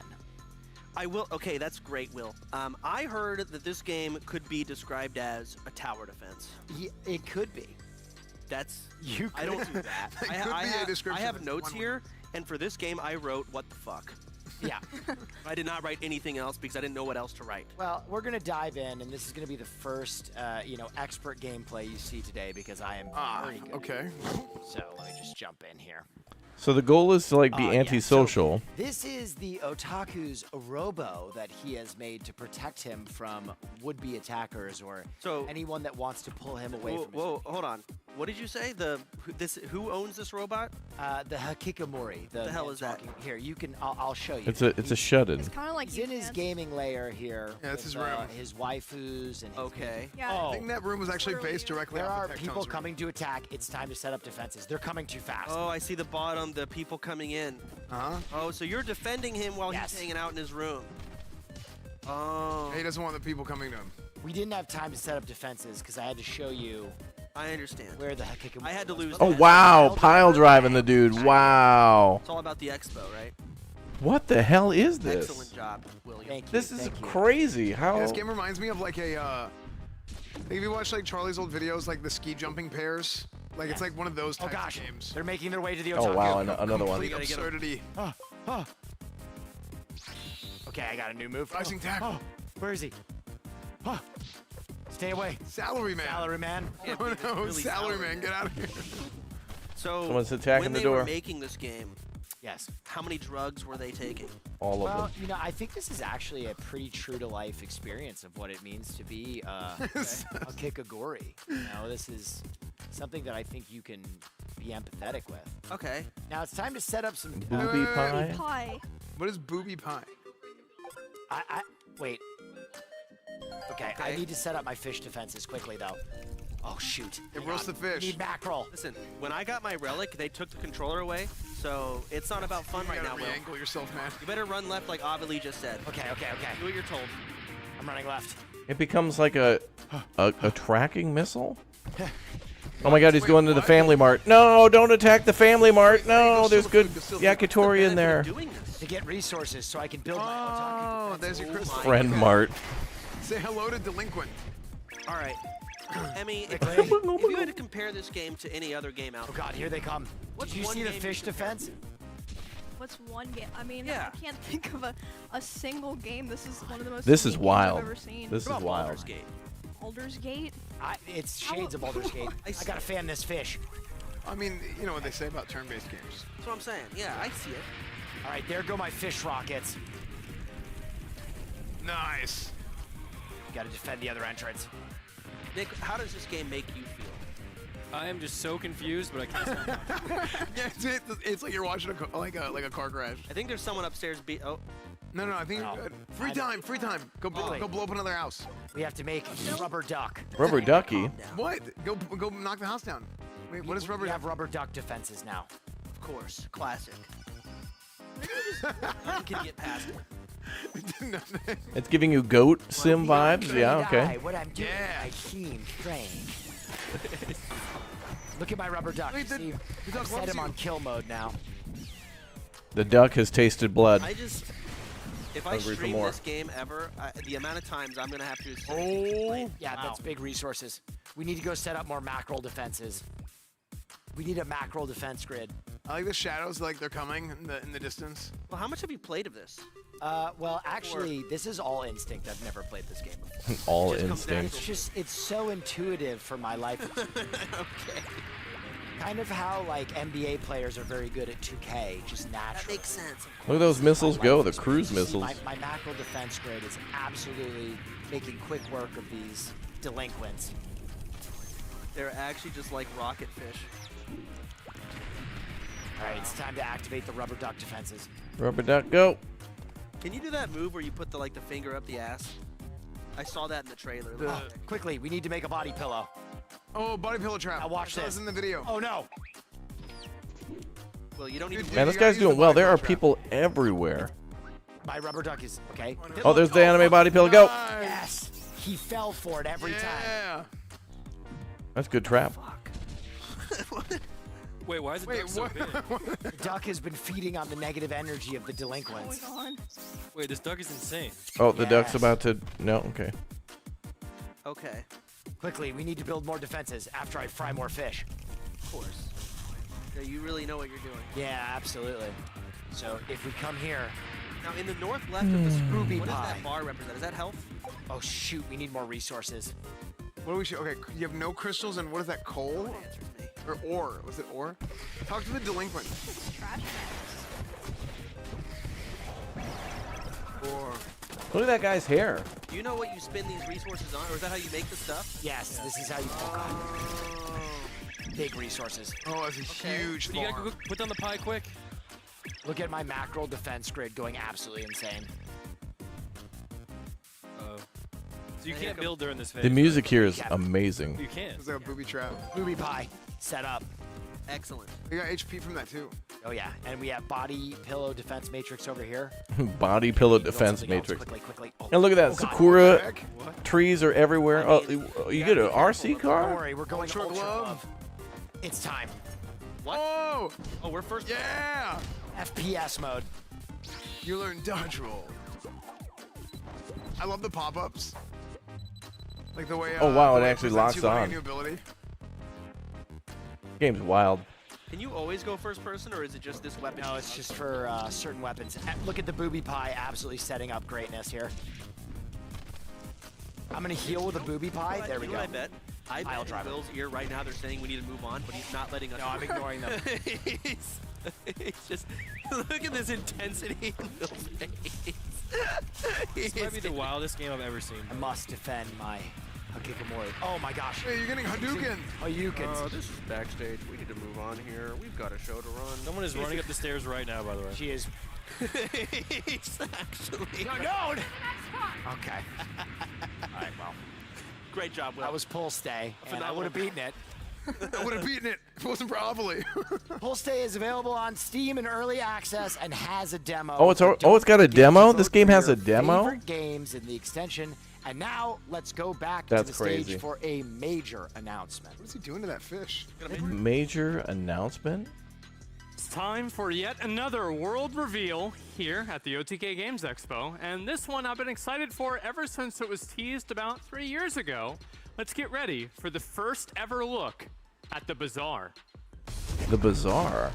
I will. Okay, that's great, Will. I heard that this game could be described as a tower defense. Yeah, it could be. That's. You I don't do that. That could be a description I have of notes one here, and for this game, I wrote "What the fuck." Yeah. I did not write anything else because I didn't know what else to write. Well, we're gonna dive in, and this is gonna be the first, expert gameplay you see today because I am very good. Okay. So let me just jump in here. So the goal is to like be Yeah, antisocial. so this is the otaku's robo that he has made to protect him from would-be attackers or anyone that wants to pull him away from his... Whoa, hold on. What did you say? Who owns this robot? The Hikikomori. The hell is that? Here, you can. I'll show you. It's a shut-in. It's kind of like he's in his gaming layer here. Yeah, that's with, his room. His waifus and. Okay. Yeah. I think that room was actually based directly There off are the people Tectone's room. coming to attack. It's time to set up defenses. They're coming too fast. Oh, I see the bottom. The people coming in. Uh-huh. Oh, so you're defending him while he's hanging out in his room. Oh. He doesn't want the people coming to him. We didn't have time to set up defenses because I had to show you. I understand. Where the Hikikomori I had to lose. Oh wow, pile driving the dude. Wow. It's all about the expo, right? What the hell is this? Excellent job, William. Thank you. This is crazy. How? This game reminds me of like a. If you watch like Charlie's old videos, like the ski jumping pairs, like it's like one of those types of games. They're making their way to the otaku. Oh wow, another one. Complete absurdity. Okay, I got a new move. Rising tackle. Where is he? Stay away. Salary man. Salary man. Oh no, salary man, get out of here. So Someone's attacking when the they door. were making this game, yes. How many drugs were they taking? All of Well, them. you know, I think this is actually a pretty true to life experience of what it means to be a Kikagori. You know, this is something that I think you can be empathetic with. Okay. Now it's time to set up some Booby pie. Pie. What is booby pie? Wait. Okay, I need to set up my fish defenses quickly though. Oh shoot! It roasts the fish. Need mackerel. Listen, when I got my relic, they took the controller away, so it's not about fun right now, Will. Re-angle yourself, man. You better run left like Avali just said. Okay. Do what you're told. I'm running left. It becomes like a tracking missile. Oh my god, he's going to the Family Mart. No, don't attack the Family Mart. No, there's good yakitori in there. To get resources so I can build my Oh, otaku there's your defenses. Christmas. Friend Mart. Say hello to delinquent. All right. Emmy, if you had to compare this game to any other game out Oh god, here they come. What's Did you one see the game fish you compare? defense? What's one game? I mean, Yeah. I can't think of a single game. This is one of the most. This is unique games wild. I've ever seen. This is What about wild. Baldur's Gate? Baldur's Gate. It's shades of Baldur's Gate. I gotta fan this fish. I mean, you know what they say about turn-based games. That's what I'm saying. Yeah, I see it. All right, there go my fish rockets. Nice. Gotta defend the other entrance. Nick, how does this game make you feel? I am just so confused, but I can't stop. Yeah, it's like you're watching like a car crash. I think there's someone upstairs. No, I think you're good. Free time. Go blow up another house. We have to make rubber duck. Rubber ducky. What? Go knock the house down. Wait, what is rubber? We have rubber duck defenses now. Of course, classic. Nothing can get past it. It's giving you goat sim vibes. Yeah, okay. What I'm doing might seem strange. Look at my rubber duck. Wait, See, the duck I've set loves him you. on kill mode now. The duck has tasted blood. If I Hungry for stream more. this game ever, the amount of times I'm gonna have to. Yeah, that's big resources. We need to go set up more mackerel defenses. We need a mackerel defense grid. I like the shadows, like they're coming in the distance. Well, how much have you played of this? Well, actually, this is all instinct. I've never played this game before. All It just comes instinct. natural. It's so intuitive for my life. Okay. Kind of how like NBA players are very good at 2K, just natural. That makes sense. Look at those missiles go, the cruise See, missiles. My mackerel defense grid is absolutely making quick work of these delinquents. They're actually just like rocket fish. All right, it's time to activate the rubber duck defenses. Rubber duck, go. Can you do that move where you put the finger up the ass? I saw that in the trailer. Quickly, we need to make a body pillow. Oh, body pillow trap. Now watch That this. was in the video. Oh no! Well, you don't even. Man, this guy's doing well. There are people everywhere. My rubber duck is okay. Oh, there's the anime body pillow, go. Yes, he fell for it every time. That's good trap. Wait, why is the duck so big? The duck has been feeding on the negative energy of the delinquents. Wait, this duck is insane. Oh, the duck's Yes. about to. No, okay. Okay. Quickly, we need to build more defenses after I fry more fish. Of course. Yeah, you really know what you're doing. Yeah, absolutely. So if we come here, Now, in the north left of the screen, Ruby what does pie. that bar represent? Is that health? Oh shoot, we need more resources. What do we show? Okay, you have no crystals, and what is that? Coal? Or ore? Was it ore? Talk to the delinquent. Ore. Look at that guy's hair. Do you know what you spend these resources on, or is that how you make the stuff? Yes, this is how you. Big resources. Oh, that's a huge You gotta farm. go put down the pie quick. Look at my mackerel defense grid going absolutely insane. So you can't build during this phase. The music here is amazing. You can't. It's like a booby trap. Booby pie set up. Excellent. We got HP from that too. Oh yeah, and we have body pillow defense matrix over here. Body pillow Build defense something else matrix. quickly. Oh, And look at that, oh, God. Sakura trees are everywhere. Oh, you get an RC Don't car? worry, we're going Ultra ultra glove. glove. It's time. What? Oh! Oh, we're first. Yeah! FPS mode. You learn dodge roll. I love the pop-ups. Like the way. Oh, wow, the it way actually presents locks you learning on. a new ability. Game's wild. Can you always go first person, or is it just this weapon? No, it's just for certain weapons. Look at the booby pie absolutely setting up greatness here. I'm gonna heal with a booby pie. There we You go. know what I bet? I bet in driver. Will's ear right now they're saying we need to move on, but he's not letting us. No, I'm ignoring them. It's just look at this intensity in Will's face. This might be the wildest game I've ever seen. I must defend my Hakikomori. Oh my gosh. Hey, you're getting Hadoukens. Hadoukens. This is backstage. We need to move on here. We've got a show to run. Someone is running up the stairs right now, by the way. She is. It's actually. No. Okay. All right. Well, Great job, Will. that was pull stay, and I would have beaten it. I would have beaten it if it wasn't for Ovally. Pull stay is available on Steam in early access and has a demo. Oh, it's So it's got a don't demo? forget to This vote game for has your a demo? favorite games in the extension. And now let's go back That's to the crazy. stage for a major announcement. What is he doing to that fish? Major announcement? It's time for yet another world reveal here at the OTK Games Expo, and this one I've been excited for ever since it was teased about 3 years ago. Let's get ready for the first ever look at the Bazaar. The Bazaar.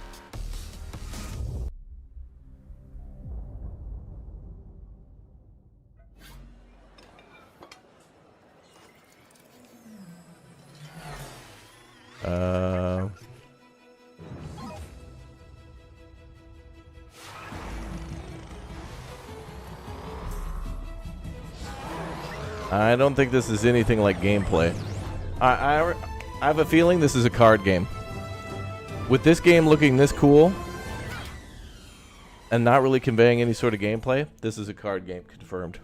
I don't think this is anything like gameplay. I have a feeling this is a card game. With this game looking this cool and not really conveying any sort of gameplay, this is a card game, confirmed.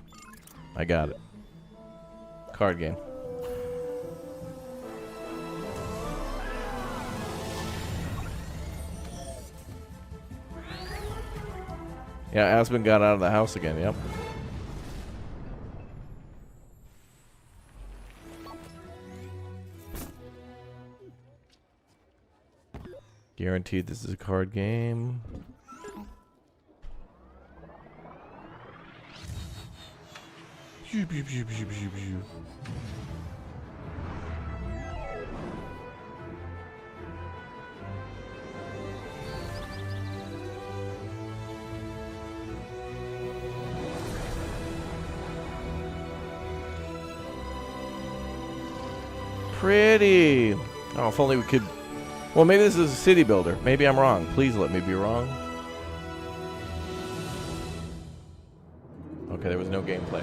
I got it. Card game. Yeah, Aspen got out of the house again. Yep. Guaranteed this is a card game. Pretty. Oh, if only we could. Well, maybe this is a city builder. Maybe I'm wrong. Please let me be wrong. Okay, there was no gameplay.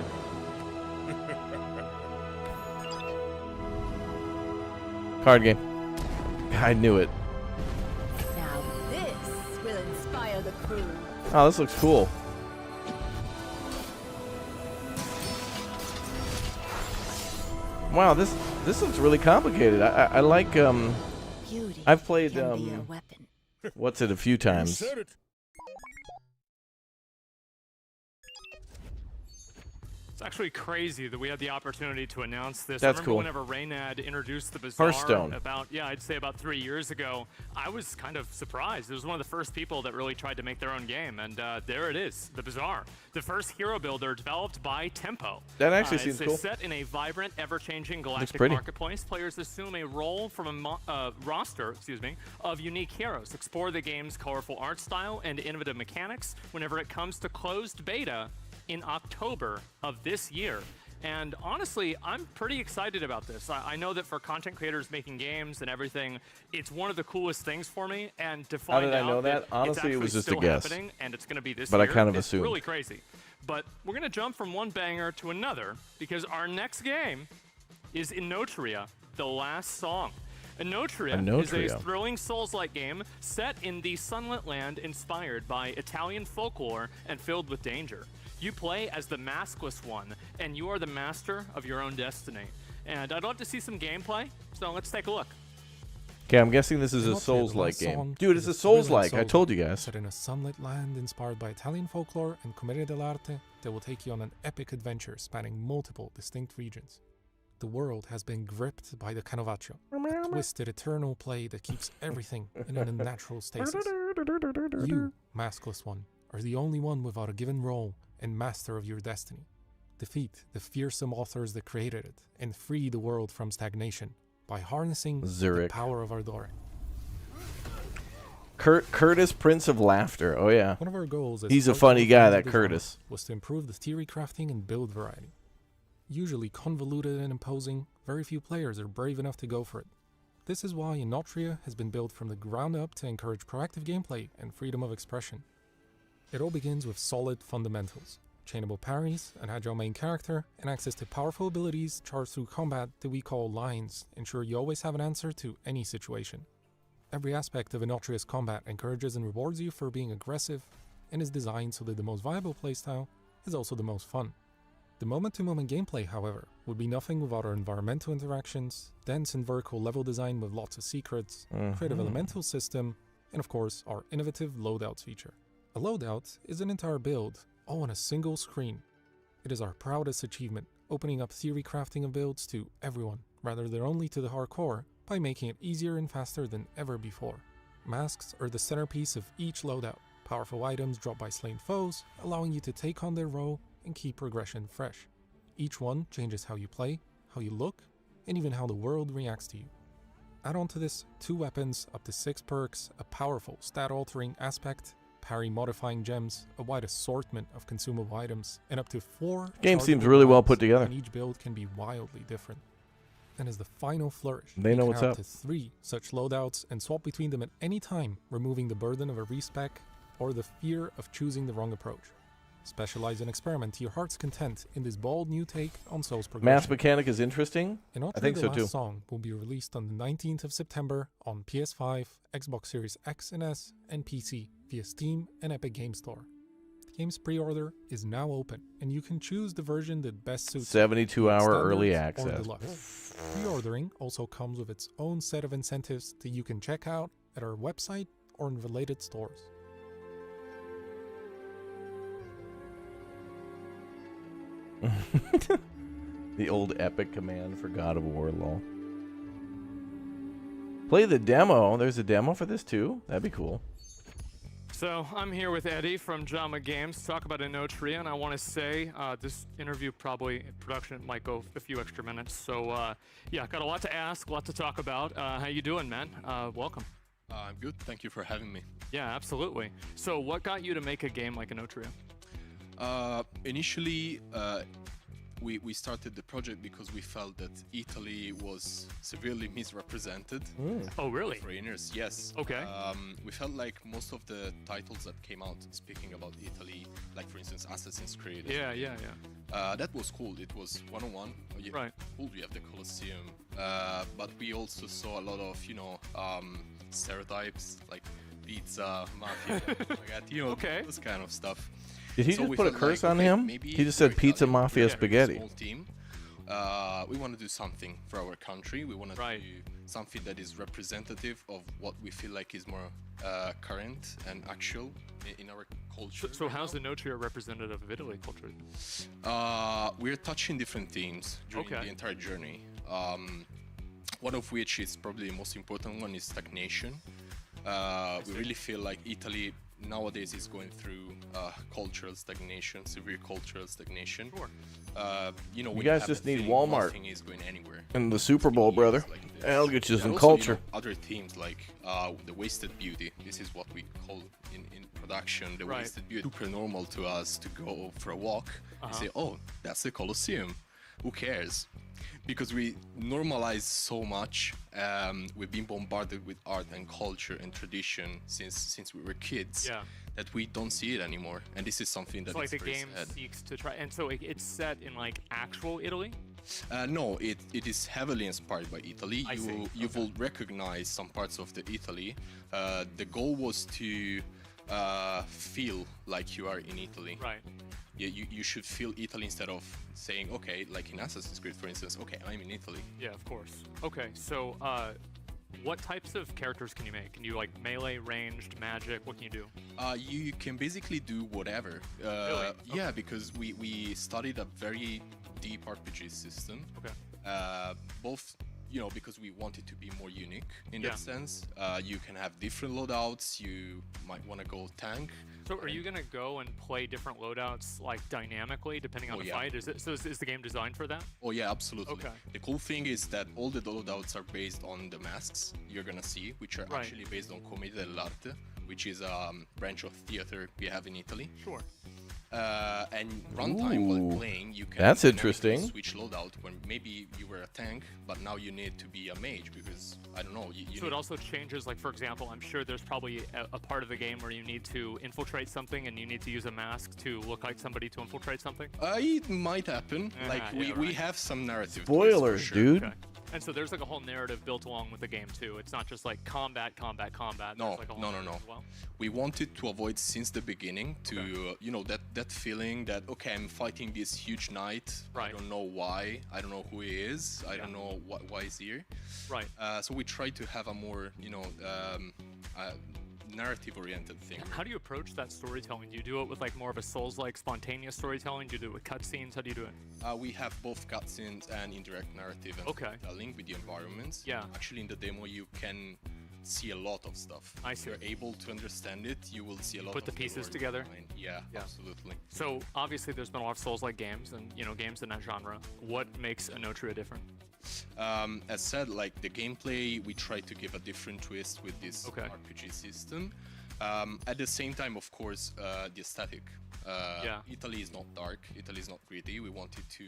Card game. I knew it. Now this will inspire the crew. Oh, this looks cool. Wow, this looks really complicated. I like I've played what's it a few times. It's actually crazy that we had the opportunity to announce this. That's I remember cool. whenever Raynad introduced the Bazaar Hearthstone. I'd say about 3 years ago, I was kind of surprised. It was one of the first people that really tried to make their own game, and there it is, the Bazaar. The first hero builder developed by Tempo. That actually seems cool. It's set in a vibrant, ever-changing galactic pretty. marketplace. Players assume a role from a roster, of unique heroes. Explore the game's colorful art style and innovative mechanics whenever it comes to closed beta in October of this year. And honestly, I'm pretty excited about this. I know that for content creators making games and everything, it's one of the coolest things for me. And to find did I know out that? Honestly, it's it was just a still guess. happening and it's going to be this But I year, kind of it's assumed. really crazy. But we're going to jump from one banger to another because our next game is Inotria, The Last Song. Inotria is a thrilling Souls-like game set in the sunlit land inspired by Italian folklore and filled with danger. You play as the maskless one, and you are the master of your own destiny. And I'd love to see some gameplay, so let's take a look. Okay, I'm guessing this is a Souls-like game. Dude, it's a Souls-like. I told you guys. Set in a sunlit land inspired by Italian folklore and commedia dell'arte that will take you on an epic adventure spanning multiple distinct regions. The world has been gripped by the Canovaccio, a twisted eternal play that keeps everything in an unnatural stasis. You, maskless one, are the only one without a given role and master of your destiny. Defeat the fearsome authors that created it and free the world from stagnation by harnessing the power of Ardore. Curtis, Prince of Laughter. Oh yeah. One of our goals as He's a funny guy, that Curtis. was to improve the theory crafting and build variety. Usually convoluted and imposing, very few players are brave enough to go for it. This is why Inotria has been built from the ground up to encourage proactive gameplay and freedom of expression. It all begins with solid fundamentals, chainable parries, an agile main character, and access to powerful abilities charged through combat that we call lines, ensure you always have an answer to any situation. Every aspect of Inotria's combat encourages and rewards you for being aggressive, and is designed so that the most viable playstyle is also the most fun. The moment-to-moment gameplay, however, would be nothing without our environmental interactions, dense and vertical level design with lots of secrets, creative elemental system, and of course our innovative loadouts feature. A loadout is an entire build, all on a single screen. It is our proudest achievement, opening up theory crafting of builds to everyone, rather than only to the hardcore, by making it easier and faster than ever before. Masks are the centerpiece of each loadout, powerful items dropped by slain foes, allowing you to take on their role and keep progression fresh. Each one changes how you play, how you look, and even how the world reacts to you. Add on to this 2 weapons, up to 6 perks, a powerful stat-altering aspect, parry-modifying gems, a wide assortment of consumable items, and up to 4 Game seems really well put together. And each build can be wildly different. And as the final flourish, They know you what's can up. add to 3 such loadouts and swap between them at any time, removing the burden of a respec or the fear of choosing the wrong approach. Specialize and experiment to your heart's content in this bold new take on Souls progression. Mass mechanic is interesting. I think The so Last too. Song will be released on the 19th of September on PS5, Xbox Series X and S, and PC via Steam and Epic Games Store. The game's pre-order is now open, and you can choose the version that best suits you, 72-hour standard early or access. deluxe. Pre-ordering also comes with its own set of incentives that you can check out at our website or in related stores. The old epic command for God of War, lol. Play the demo. There's a demo for this too. That'd be cool. So I'm here with Eddie from JAMA Games to talk about Inotria, and I want to say this interview probably production might go a few extra minutes. So yeah, got a lot to ask, a lot to talk about. How you doing, man? Welcome. I'm good. Thank you for having me. Yeah, absolutely. So what got you to make a game like Inotria? Initially, we started the project because we felt that Italy was severely misrepresented. Oh, really? Foreigners, yes. Okay. We felt like most of the titles that came out speaking about Italy, like for instance Assassin's Creed. Yeah. That was cool. It was one-on-one. Right. Cool. We have the Colosseum, but we also saw a lot of stereotypes like pizza, mafia, Okay. This kind of stuff. Did he So just we put a felt curse like, on okay, him? maybe He just said we're pizza, Italian, mafia, we're a very spaghetti. small team. We want to do something for our country. We want to do something that is representative of what we feel like is more current and actual in our culture. So how's Inotria representative of Italy culture? We're touching different themes during the entire journey. One of which is probably the most important one is stagnation. We really feel like Italy nowadays is going through cultural stagnation, severe cultural stagnation. Sure. You guys just need Walmart Nothing is going anywhere. and the Super Bowl, brother. I'll get you And some also, culture. Other themes like the wasted beauty. This is what we call in production the Right. wasted beauty. Super normal to us to go for a walk and say, oh, that's the Colosseum. Who cares? Because we normalize so much. We've been bombarded with art and culture and tradition since we were kids. Yeah. That we don't see it anymore, and this is something that So like is the very game sad. seeks to try, and so it's set in like actual Italy. No, it is heavily inspired by Italy. I see. You will recognize some parts of the Italy. The goal was to feel like you are in Italy. Right. You should feel Italy instead of saying, okay, like in Assassin's Creed, for instance, okay, I'm in Italy. Yeah, of course. Okay, so what types of characters can you make? Can you like melee, ranged, magic? What can you do? You can basically do whatever. Really? Yeah, because we studied a very deep RPG system. Okay. Both, because we want it to be more unique in Yeah. that sense. You can have different loadouts. You might want to go tank. So are you gonna go and play different loadouts like dynamically depending on Oh, the yeah. fight? Is the game designed for that? Oh yeah, absolutely. Okay. The cool thing is that all the loadouts are based on the masks you're gonna see, which are Right. actually based on Commedia dell'arte, which is a branch of theater we have in Italy. Sure. And runtime Ooh, while playing, you can that's dynamically interesting. switch loadout when maybe you were a tank, but now you need to be a mage because I don't know. You So it also changes, like for example, I'm sure there's probably a part of the game where you need to infiltrate something and you need to use a mask to look like somebody to infiltrate something. It might happen. Like yeah, we right. have some narrative. Spoilers, twists for dude. Okay. And so there's like a whole narrative built along with the game too. It's not just like combat. No, There's like a whole no. narrative as well. We wanted to avoid since the beginning to, that feeling that, okay, I'm fighting this huge knight. Right. I don't know why. I don't know who he is. I don't know why he's here. Right. So we try to have a more, narrative-oriented thing. How do you approach that storytelling? Do you do it with like more of a Souls-like spontaneous storytelling? Do you do it with cutscenes? How do you do it? We have both cutscenes and indirect narrative and storytelling with the environments. Yeah. Actually, in the demo, you can see a lot of stuff. I If you're able to understand it, you will see a lot Put of the pieces lore together? behind. Yeah, absolutely. So obviously there's been a lot of Souls-like games and games in that genre. What makes Inotria different? As said, like the gameplay, we try to give a different twist with this RPG system. At the same time, of course, the aesthetic. Italy is not dark. Italy is not gritty. We wanted to,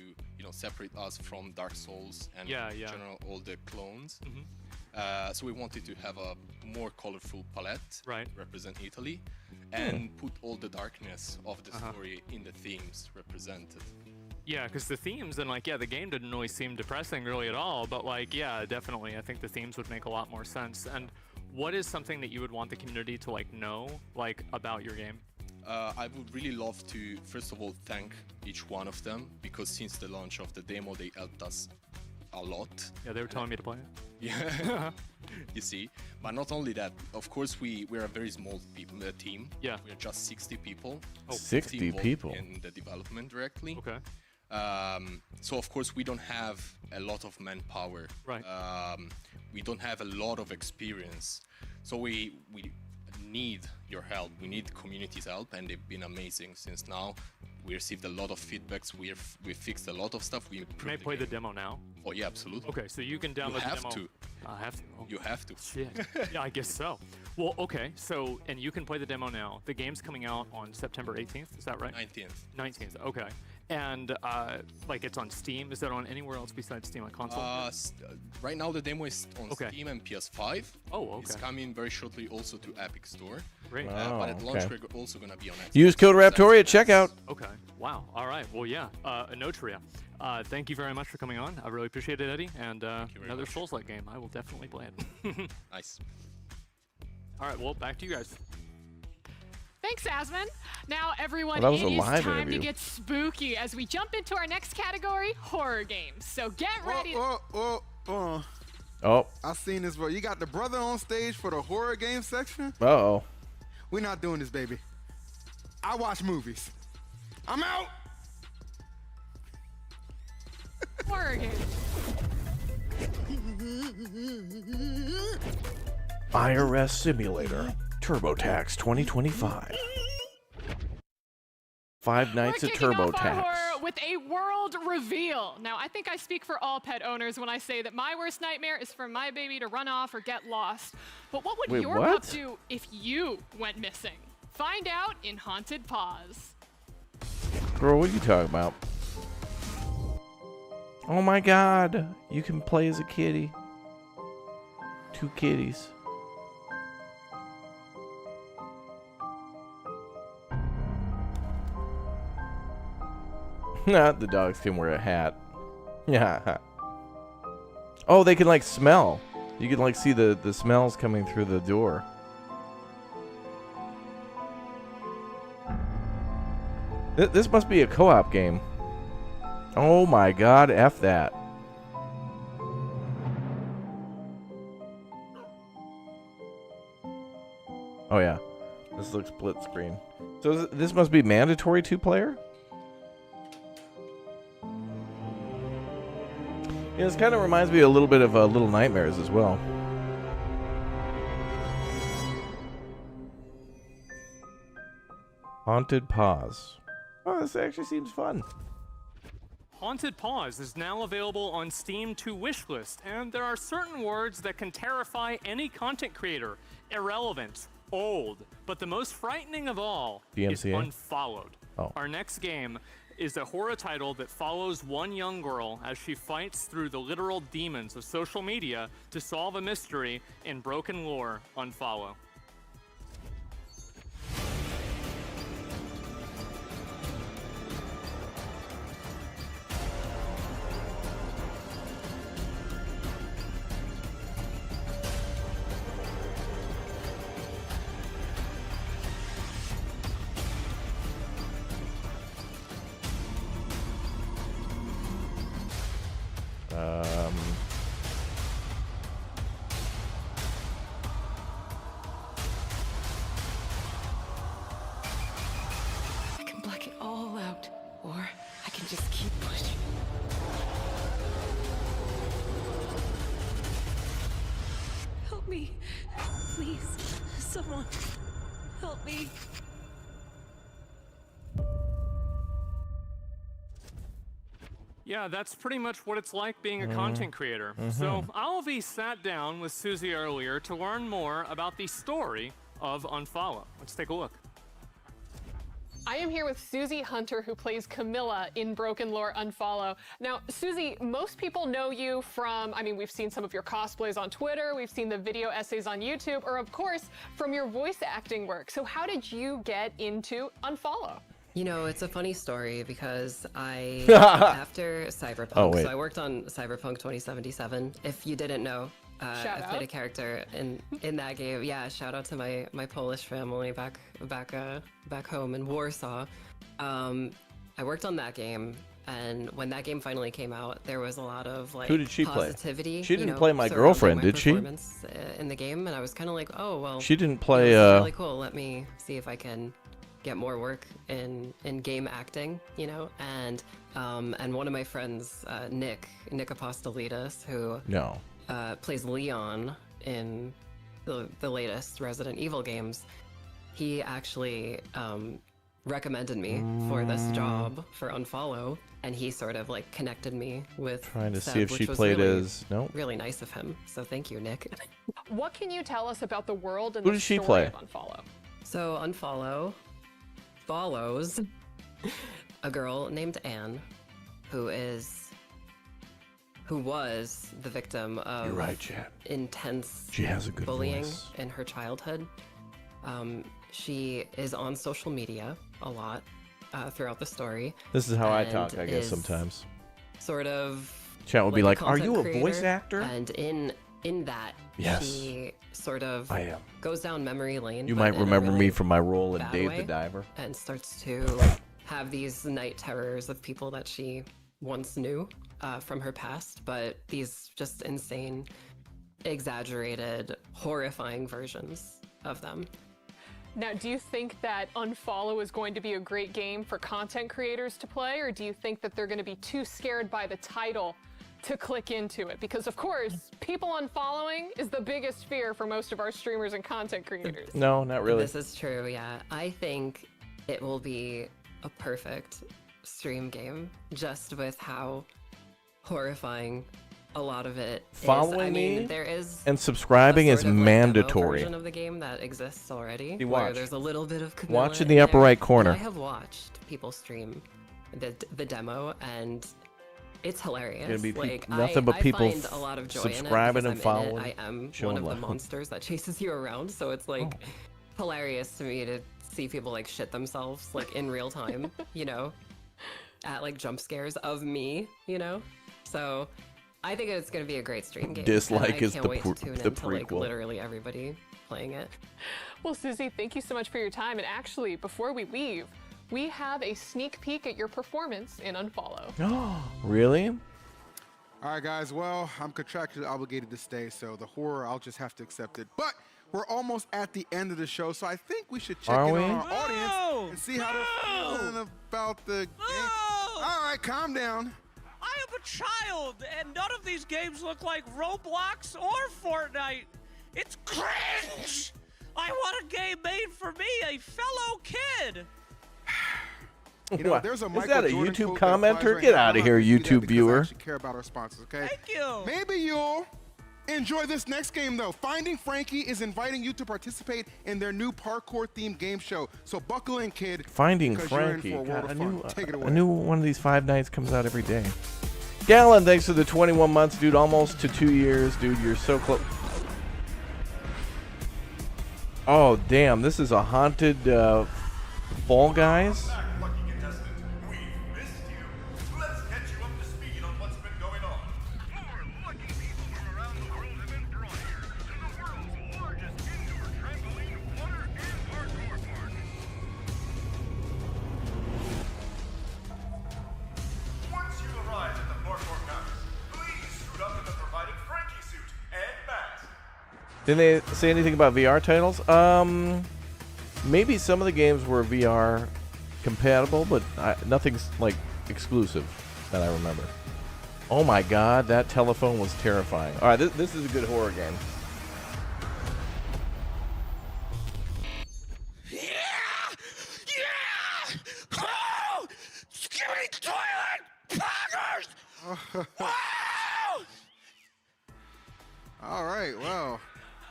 separate us from Dark Souls and in general all the clones. So we wanted to have a more colorful palette, represent Italy, and put all the darkness of the story in the themes represented. Yeah, because the themes and the game didn't really seem depressing really at all, but definitely, I think the themes would make a lot more sense. And what is something that you would want the community to know about your game? I would really love to, first of all, thank each one of them, because since the launch of the demo, they helped us a lot. Yeah, they were telling me to play it. Yeah, you see. But not only that, of course, we're a very small team. Yeah. We're just 60 people. Oh, 60 involved people? in the development directly. Okay. So of course we don't have a lot of manpower. Right. We don't have a lot of experience. So we need your help. We need community's help, and they've been amazing since now. We received a lot of feedbacks. We fixed a lot of stuff. We Can I play the demo now? Oh yeah, absolutely. Okay, so you can download You have the demo. to. I have to. Oh. You have to. Shit. Yeah, I guess so. Well, okay. So, and you can play the demo now. The game's coming out on September 18th. Is that right? 19th. 19th. Okay. And like it's on Steam. Is that on anywhere else besides Steam, like console? Right now the demo is on Okay. Steam and PS5. Oh, okay. It's coming very shortly also to Epic Store. Great. But at launch okay. we're also gonna be on Xbox. Use code Raptoria at checkout. Okay. Wow. All right. Well, yeah. Anotria. Thank you very much for coming on. I really appreciate it, Eddie. And another Souls-like game. I will definitely play it. Nice. All right. Well, back to you guys. Thanks, Asmon. Now, everyone, Well, that it was a is live time interview. to get spooky as we jump into our next category, horror games. So get ready. Oh. I seen this, bro. You got the brother on stage for the horror game section? Uh-oh. We're not doing this, baby. I watch movies. I'm out. Horror games. IRS Simulator TurboTax 2025. 5 nights We're at kicking off our TurboTax. horror with a world reveal. Now, I think I speak for all pet owners when I say that my worst nightmare is for my baby to run off or get lost. But what would Wait, your what? pup do if you went missing? Find out in Haunted Paws. Girl, what are you talking about? Oh my god. You can play as a kitty. 2 kitties. The dogs can wear a hat. Yeah. Oh, they can like smell. You can like see the smells coming through the door. This must be a co-op game. Oh my god, F that. Oh yeah. This looks split screen. So this must be mandatory 2-player? Yeah, this kind of reminds me a little bit of Little Nightmares as well. Haunted Paws. Oh, this actually seems fun. Haunted Paws is now available on Steam to wishlist, and there are certain words that can terrify any content creator. Irrelevant, old, but the most frightening of all is DMCA? Unfollowed. Oh. Our next game is a horror title that follows one young girl as she fights through the literal demons of social media to solve a mystery in broken lore. Unfollow. I can block it all out, or I can just keep pushing. Help me. Please. Someone. Help me. Yeah, that's pretty much what it's like being a content creator. So Alvi sat down with Susie earlier to learn more about the story of Unfollow. Let's take a look. I am here with Susie Hunter, who plays Camilla in Broken Lore Unfollow. Now, Susie, most people know you from, I mean, we've seen some of your cosplays on Twitter, we've seen the video essays on YouTube, or of course, from your voice acting work. So how did you get into Unfollow? You know, it's a funny story because I, after Cyberpunk, Oh, wait. so I worked on Cyberpunk 2077, if you didn't know. Shout I played out. a character in that game. Yeah, shout out to my Polish family back home in Warsaw. I worked on that game, and when that game finally came out, there was a lot of like Who did she play? positivity. She you didn't know, play my surrounding girlfriend, my did she? performance, in the game, and I was kind of like, oh well. She didn't you know, play, this is really cool. Let me see if I can get more work in game acting, you know, and one of my friends, Nick Apostolides, who plays Leon in the latest Resident Evil games, he actually recommended me for this job for Unfollow, and he sort of like connected me with Trying to Seb, see if which she was played really, as really nice of him. So thank you, Nick. What can you tell us about the world and Who the does she story play? of Unfollow? So Unfollow follows a girl named Anne, who was the victim of You're right, Chad. intense She has a good bullying voice. in her childhood. She is on social media a lot throughout the story. This is how I and talk, I guess, is sometimes. Sort of. Chat will be a like, "Are you a content voice creator," actor? And in that, Yes. she sort of I am. goes down memory lane. You but might in a remember me really from my role in bad Dave way, the Diver. and starts to have these night terrors of people that she once knew from her past, but these just insane, exaggerated, horrifying versions of them. Now, do you think that Unfollow is going to be a great game for content creators to play, or do you think that they're going to be too scared by the title to click into it? Because, of course, people unfollowing is the biggest fear for most of our streamers and content creators. No, not really. This is true, yeah. I think it will be a perfect stream game, just with how horrifying a lot of it is. Following I mean, me there is and subscribing a is sort of, like, mandatory. demo version of the game that exists already, You where watch. there's a little bit of Camilla Watch in the upper there. right corner. And I have watched people stream the demo, and it's hilarious. Gonna be like nothing but I people find a lot of joy subscribing in it and because I'm in it. following, I am showing one of the love. monsters that chases you around, so it's like hilarious to me to see people like shit themselves like in real time, you know, at like jump scares of me, you know. So I think it's going to be a great stream game. Dislike and I is can't the wait to tune the into like prequel. literally everybody playing it. Well, Susie, thank you so much for your time. And actually, before we leave, we have a sneak peek at your performance in Unfollow. Really? All right, guys. Well, I'm contractually obligated to stay, so the horror, I'll just have to accept it. But we're almost at the end of the show, so I think we should check Are in we? on our audience and see how they're feeling about the game. All right, calm down. I am a child, and none of these games look like Roblox or Fortnite. It's cringe! I want a game made for me, a fellow kid! You know, What? there's a Is Michael that a Jordan YouTube quote that applies commenter? right Get now. out of I'm here, not gonna do that YouTube because I viewer. actually care about our sponsors, okay? Thank you. Maybe you'll enjoy this next game, though. Finding Frankie is inviting you to participate in their new parkour-themed game show. So buckle in, kid. Finding because you're in Frankie. for a world God, of I fun. knew, Take it I away. knew one of these 5 nights comes out every day. Gallon, thanks for the 21 months, dude. Almost to 2 years, dude. You're so close. Oh, damn. This is a haunted Fall Guys. Once you arrive at the parkour campus, please suit up in the provided Frankie suit and mask. Didn't they say anything about VR titles? Maybe some of the games were VR compatible, but nothing's like exclusive that I remember. Oh my god, that telephone was terrifying. All right, this is a good horror game. Oh! Security toilet! Poggers! All right, well,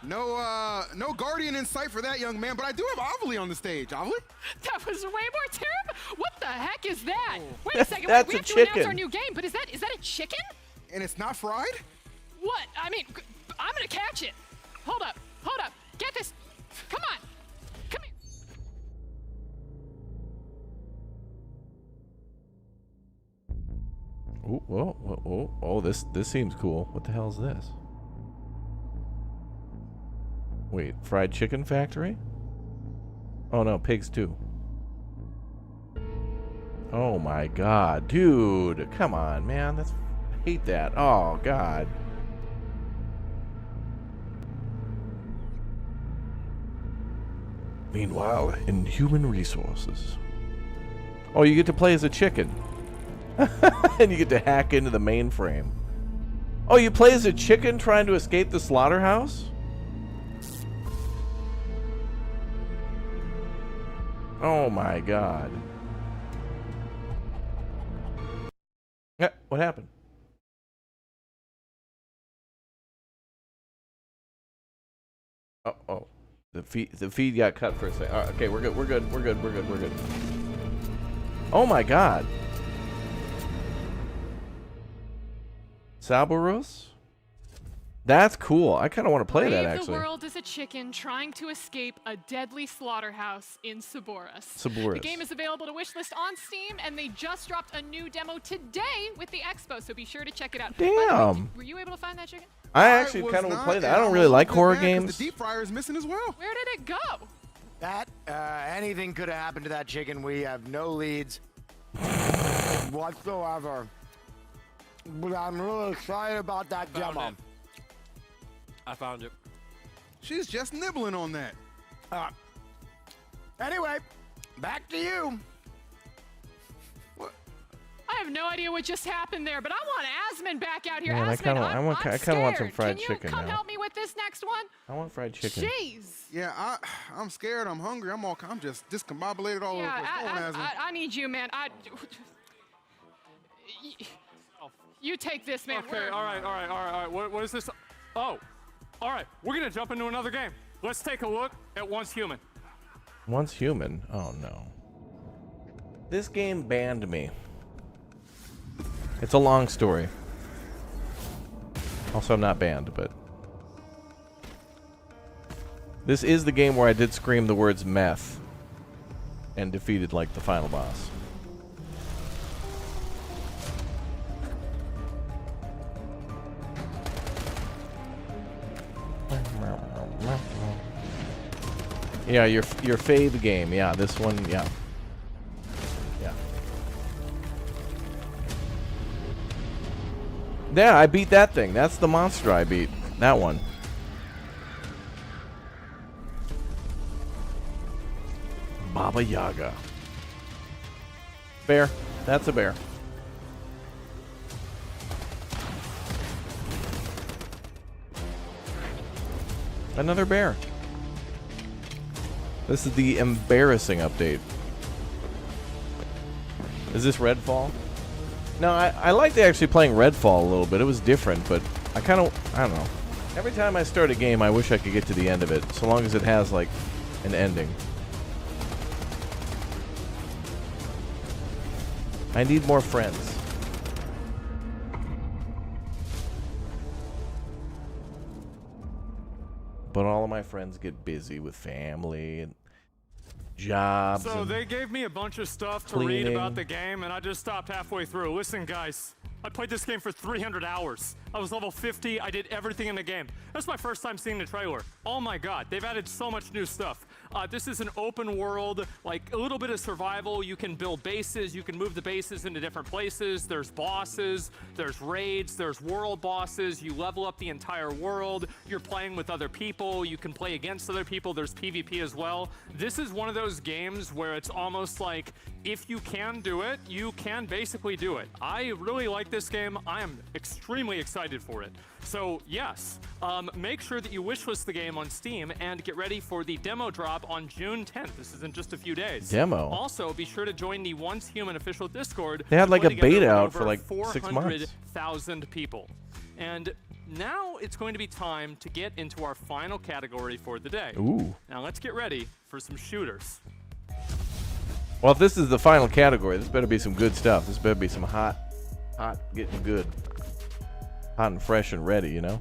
no guardian in sight for that young man, but I do have Avali on the stage. Avali? That was way more terrible. What the heck is that? Wait a second. That's we a have to announce chicken. our new game, but is that a chicken? And it's not fried? What? I mean, I'm gonna catch it. Hold up. Get this. Come on. Come here. Ooh, oh, this seems cool. What the hell is this? Wait, fried chicken factory? Oh no, pigs too. Oh my god, dude, come on, man. I hate that. Oh god. Meanwhile, in human resources. Oh, you get to play as a chicken. And you get to hack into the mainframe. Oh, you play as a chicken trying to escape the slaughterhouse? Oh my god. Yeah, what happened? Oh. The feed got cut for a second. Okay, we're good. Oh my god. Cerberus? That's cool. I kind of want to play that, actually. The world is a chicken trying to escape a deadly slaughterhouse in Cerberus. Cerberus. The game is available to wishlist on Steam, and they just dropped a new demo today with the Expo, so be sure to check it out. Damn. Were you able to find that chicken? I actually kind of want to play that. I don't really like horror games. The deep fryer is missing as well. Where did it go? That, anything could have happened to that chicken. We have no leads whatsoever. But I'm really excited about that demo. I found it. She's just nibbling on that. Anyway, back to you. I have no idea what just happened there, but I want Asmund back out here. Man, I kind of want some fried chicken Can you come now. help me with this next one? I want fried chicken. Jeez. Yeah, I'm scared. I'm hungry. I'm just discombobulated all over. I need you, man. You take this, man. Okay, all right. What is this? Oh, all right. We're gonna jump into another game. Let's take a look at Once Human. Once Human? Oh no. This game banned me. It's a long story. Also, I'm not banned, but this is the game where I did scream the words meth and defeated, like, the final boss. Yeah, your fave game. Yeah, this one. Yeah. Yeah, I beat that thing. That's the monster I beat. That one. Baba Yaga. Bear. That's a bear. Another bear. This is the embarrassing update. Is this Redfall? No, I liked actually playing Redfall a little bit. It was different, but I don't know. Every time I start a game, I wish I could get to the end of it, so long as it has, like, an ending. I need more friends. But all of my friends get busy with family and jobs. So and they gave me a bunch of stuff to read about the game, and I just stopped halfway through. Listen, guys, I played this game for 300 hours. I was level 50. I did everything in the game. That's my first time seeing the trailer. Oh my god, they've added so much new stuff. This is an open world, like a little bit of survival. You can build bases. You can move the bases into different places. There's bosses. There's raids. There's world bosses. You level up the entire world. You're playing with other people. You can play against other people. There's PvP as well. This is one of those games where it's almost like if you can do it, you can basically do it. I really like this game. I am extremely excited for it. So yes, make sure that you wishlist the game on Steam and get ready for the demo drop on June 10th. This is in just a few days. Demo. Also, be sure to join the Once Human official Discord. They had like a beta out for over like 6 months. 400,000 people. And now it's going to be time to get into our final category for the day. Ooh. Now let's get ready for some shooters. Well, if this is the final category, this better be some good stuff. This better be some hot, getting good. Hot and fresh and ready, you know?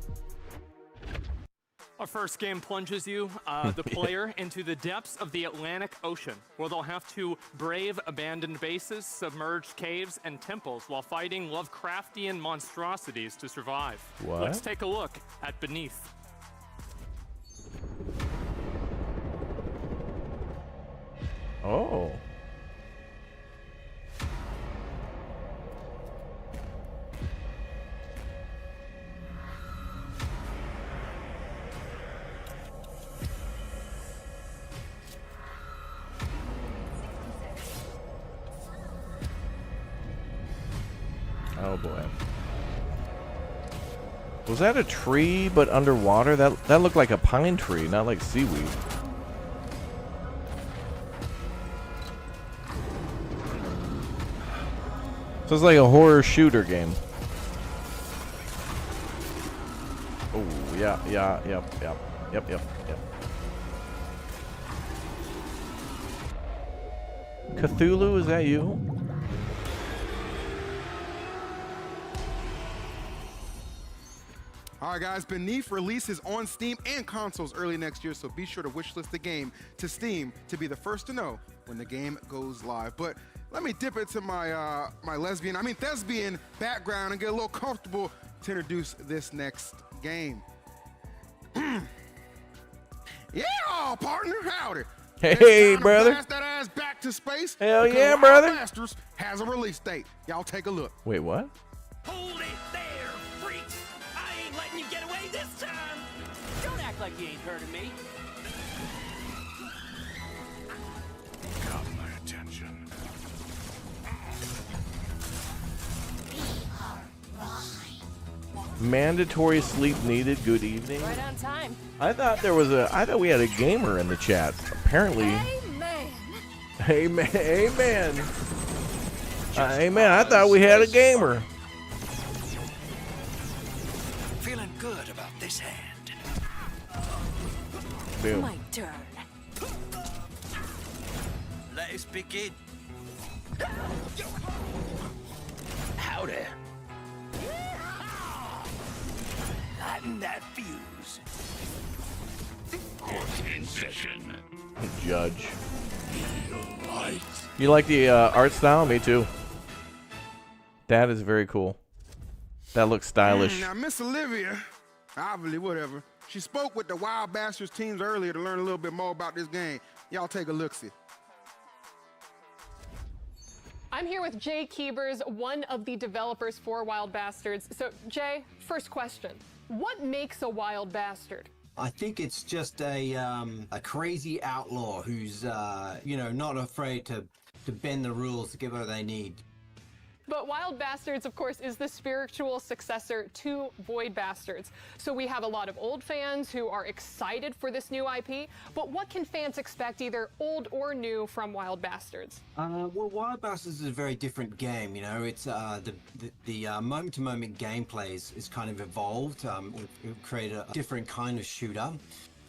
Our first game plunges you, the player, into the depths of the Atlantic Ocean, where they'll have to brave abandoned bases, submerged caves, and temples while fighting Lovecraftian monstrosities to survive. What? Let's take a look at Beneath. Oh. boy. Was that a tree but underwater? That looked like a pine tree, not like seaweed. So it's like a horror shooter game. Oh, yeah, yep. Cthulhu, is that you? All right, guys, Beneath releases on Steam and consoles early next year, so be sure to wishlist the game to Steam to be the first to know when the game goes live. But let me dip into my thespian background and get a little comfortable to introduce this next game. Yeah, partner, howdy. Hey, brother. Blast that ass back to space. Hell because yeah, Wild brother. Masters has a release date. Y'all take a look. Wait, what? Hold it there, freaks! I ain't letting you get away this time! Don't act like you ain't heard of me. Got my attention. Mandatory sleep needed. Good evening. Right on time. I thought we had a gamer in the chat. Apparently. Amen. Amen. Amen. I thought we had a gamer. Feeling good about this hand. Boom. My turn. Let us begin. Howdy. Lighten that fuse. Course in session. Judge. You like the art style? Me too. That is very cool. That looks stylish. Now, Miss Olivia, obviously, whatever, she spoke with the Wild Bastards teams earlier to learn a little bit more about this game. Y'all take a look-see. I'm here with Jay Keebers, one of the developers for Wild Bastards. So, Jay, first question. What makes a Wild Bastard? I think it's just a crazy outlaw who's, not afraid to bend the rules to get what they need. But Wild Bastards, of course, is the spiritual successor to Void Bastards. So we have a lot of old fans who are excited for this new IP, but what can fans expect, either old or new, from Wild Bastards? Well, Wild Bastards is a very different game, It's the moment-to-moment gameplay is kind of evolved. We've created a different kind of shooter,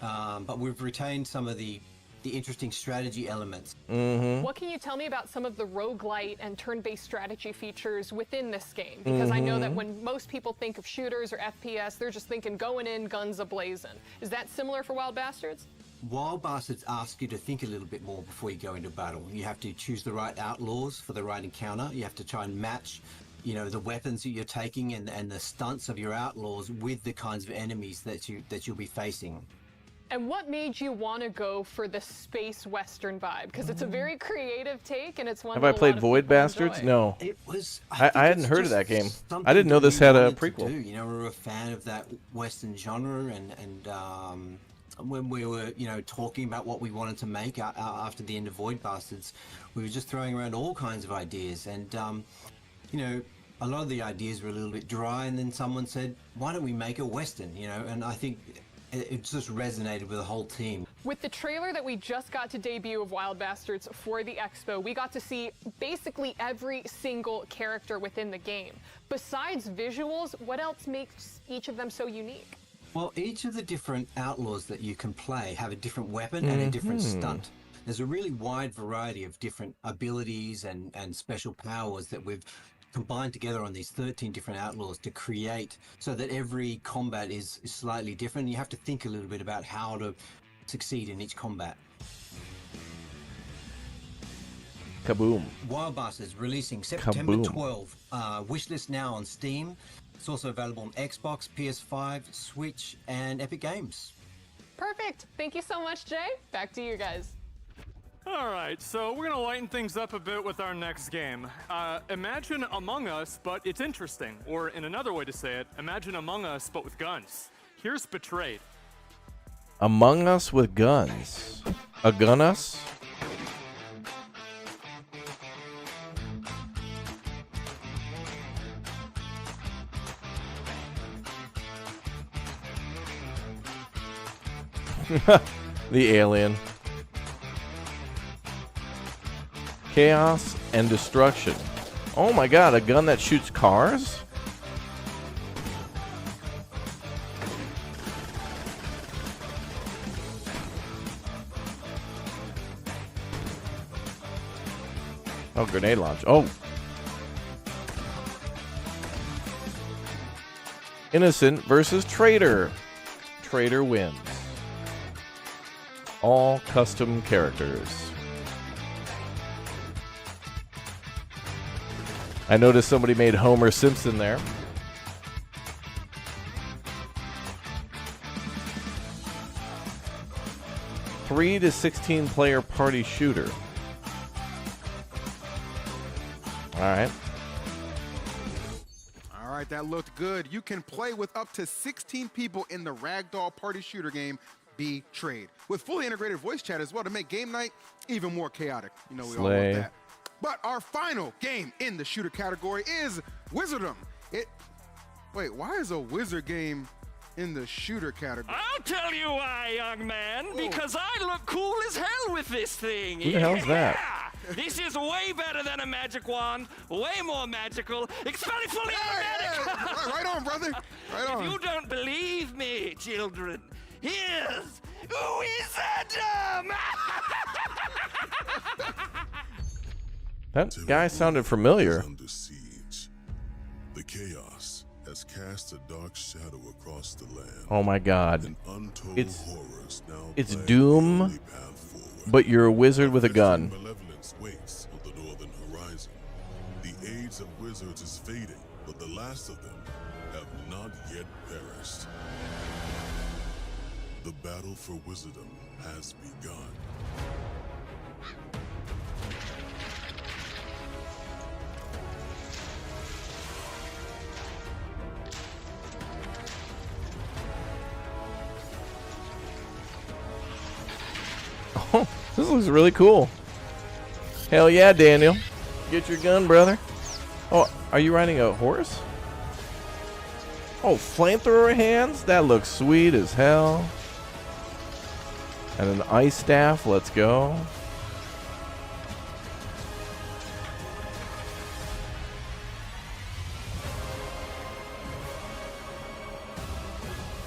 but we've retained some of the interesting strategy elements. What can you tell me about some of the roguelite and turn-based strategy features within this game? Because I know that when most people think of shooters or FPS, they're just thinking going in, guns a-blazing. Is that similar for Wild Bastards? Wild Bastards ask you to think a little bit more before you go into battle. You have to choose the right outlaws for the right encounter. You have to try and match the weapons that you're taking and the stunts of your outlaws with the kinds of enemies that you'll be facing. And what made you want to go for the space western vibe? Because it's a very creative take, and it's one. Have I played Void Bastards? No. It was. I hadn't heard of that game. I didn't know this had a prequel. We're a fan of that western genre, and when we were talking about what we wanted to make after the end of Void Bastards, we were just throwing around all kinds of ideas, and a lot of the ideas were a little bit dry, and then someone said, "Why don't we make a western?" And I think it just resonated with the whole team. With the trailer that we just got to debut of Wild Bastards for the Expo, we got to see basically every single character within the game. Besides visuals, what else makes each of them so unique? Well, each of the different outlaws that you can play have a different weapon and a different stunt. There's a really wide variety of different abilities and special powers that we've combined together on these 13 different outlaws to create so that every combat is slightly different. You have to think a little bit about how to succeed in each combat. Kaboom. Wild Bastards releasing September 12. Wishlist now on Steam. It's also available on Xbox, PS5, Switch, and Epic Games. Perfect. Thank you so much, Jay. Back to you guys. All right, so we're gonna lighten things up a bit with our next game. Imagine Among Us, but it's interesting. Or in another way to say it, imagine Among Us, but with guns. Here's Betrayed. Among Us with guns. A gun us? The alien. Chaos and destruction. Oh my god, a gun that shoots cars? Oh, grenade launch. Oh. Innocent versus Traitor. Traitor wins. All custom characters. I noticed somebody made Homer Simpson there. Three to 16 player party shooter. All right. All right, that looked good. You can play with up to 16 people in the Ragdoll Party Shooter game, Betrayed, with fully integrated voice chat as well to make game night even more chaotic. You know, we all love that. But our final game in the shooter category is Wizardom. Wait, why is a wizard game in the shooter category? I'll tell you why, young man. Because I look cool as hell with this thing. Who the hell's that? This is way better than a magic wand, way more magical, expelling fully automatic. Right on, brother. Right on. If you don't believe me, children, here's Wizardom. That guy sounded familiar. Under siege. The chaos has cast a dark shadow across the land. Oh my god. And untold It's horrors now Doom, but you're a wizard with a gun. Malevolence waits on the northern horizon. The age of wizards is fading, but the last of them have not yet perished. The battle for wizardom has begun. Oh, this looks really cool. Hell yeah, Daniel. Get your gun, brother. Oh, are you riding a horse? Oh, flamethrower hands? That looks sweet as hell. And an ice staff. Let's go.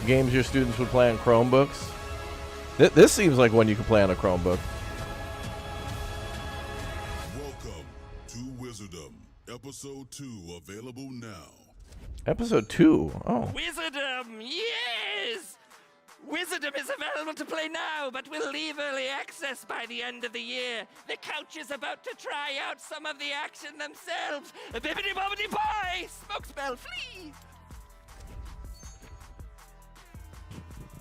Games your students would play on Chromebooks. This seems like one you can play on a Chromebook. Welcome to Wizardom, Episode 2, available now. Episode 2. Oh. Wizardom, yes! Wizardom is available to play now, but will leave early access by the end of the year. The couch is about to try out some of the action themselves. Bibbidi bobbidi boy! Smoke spell, flee!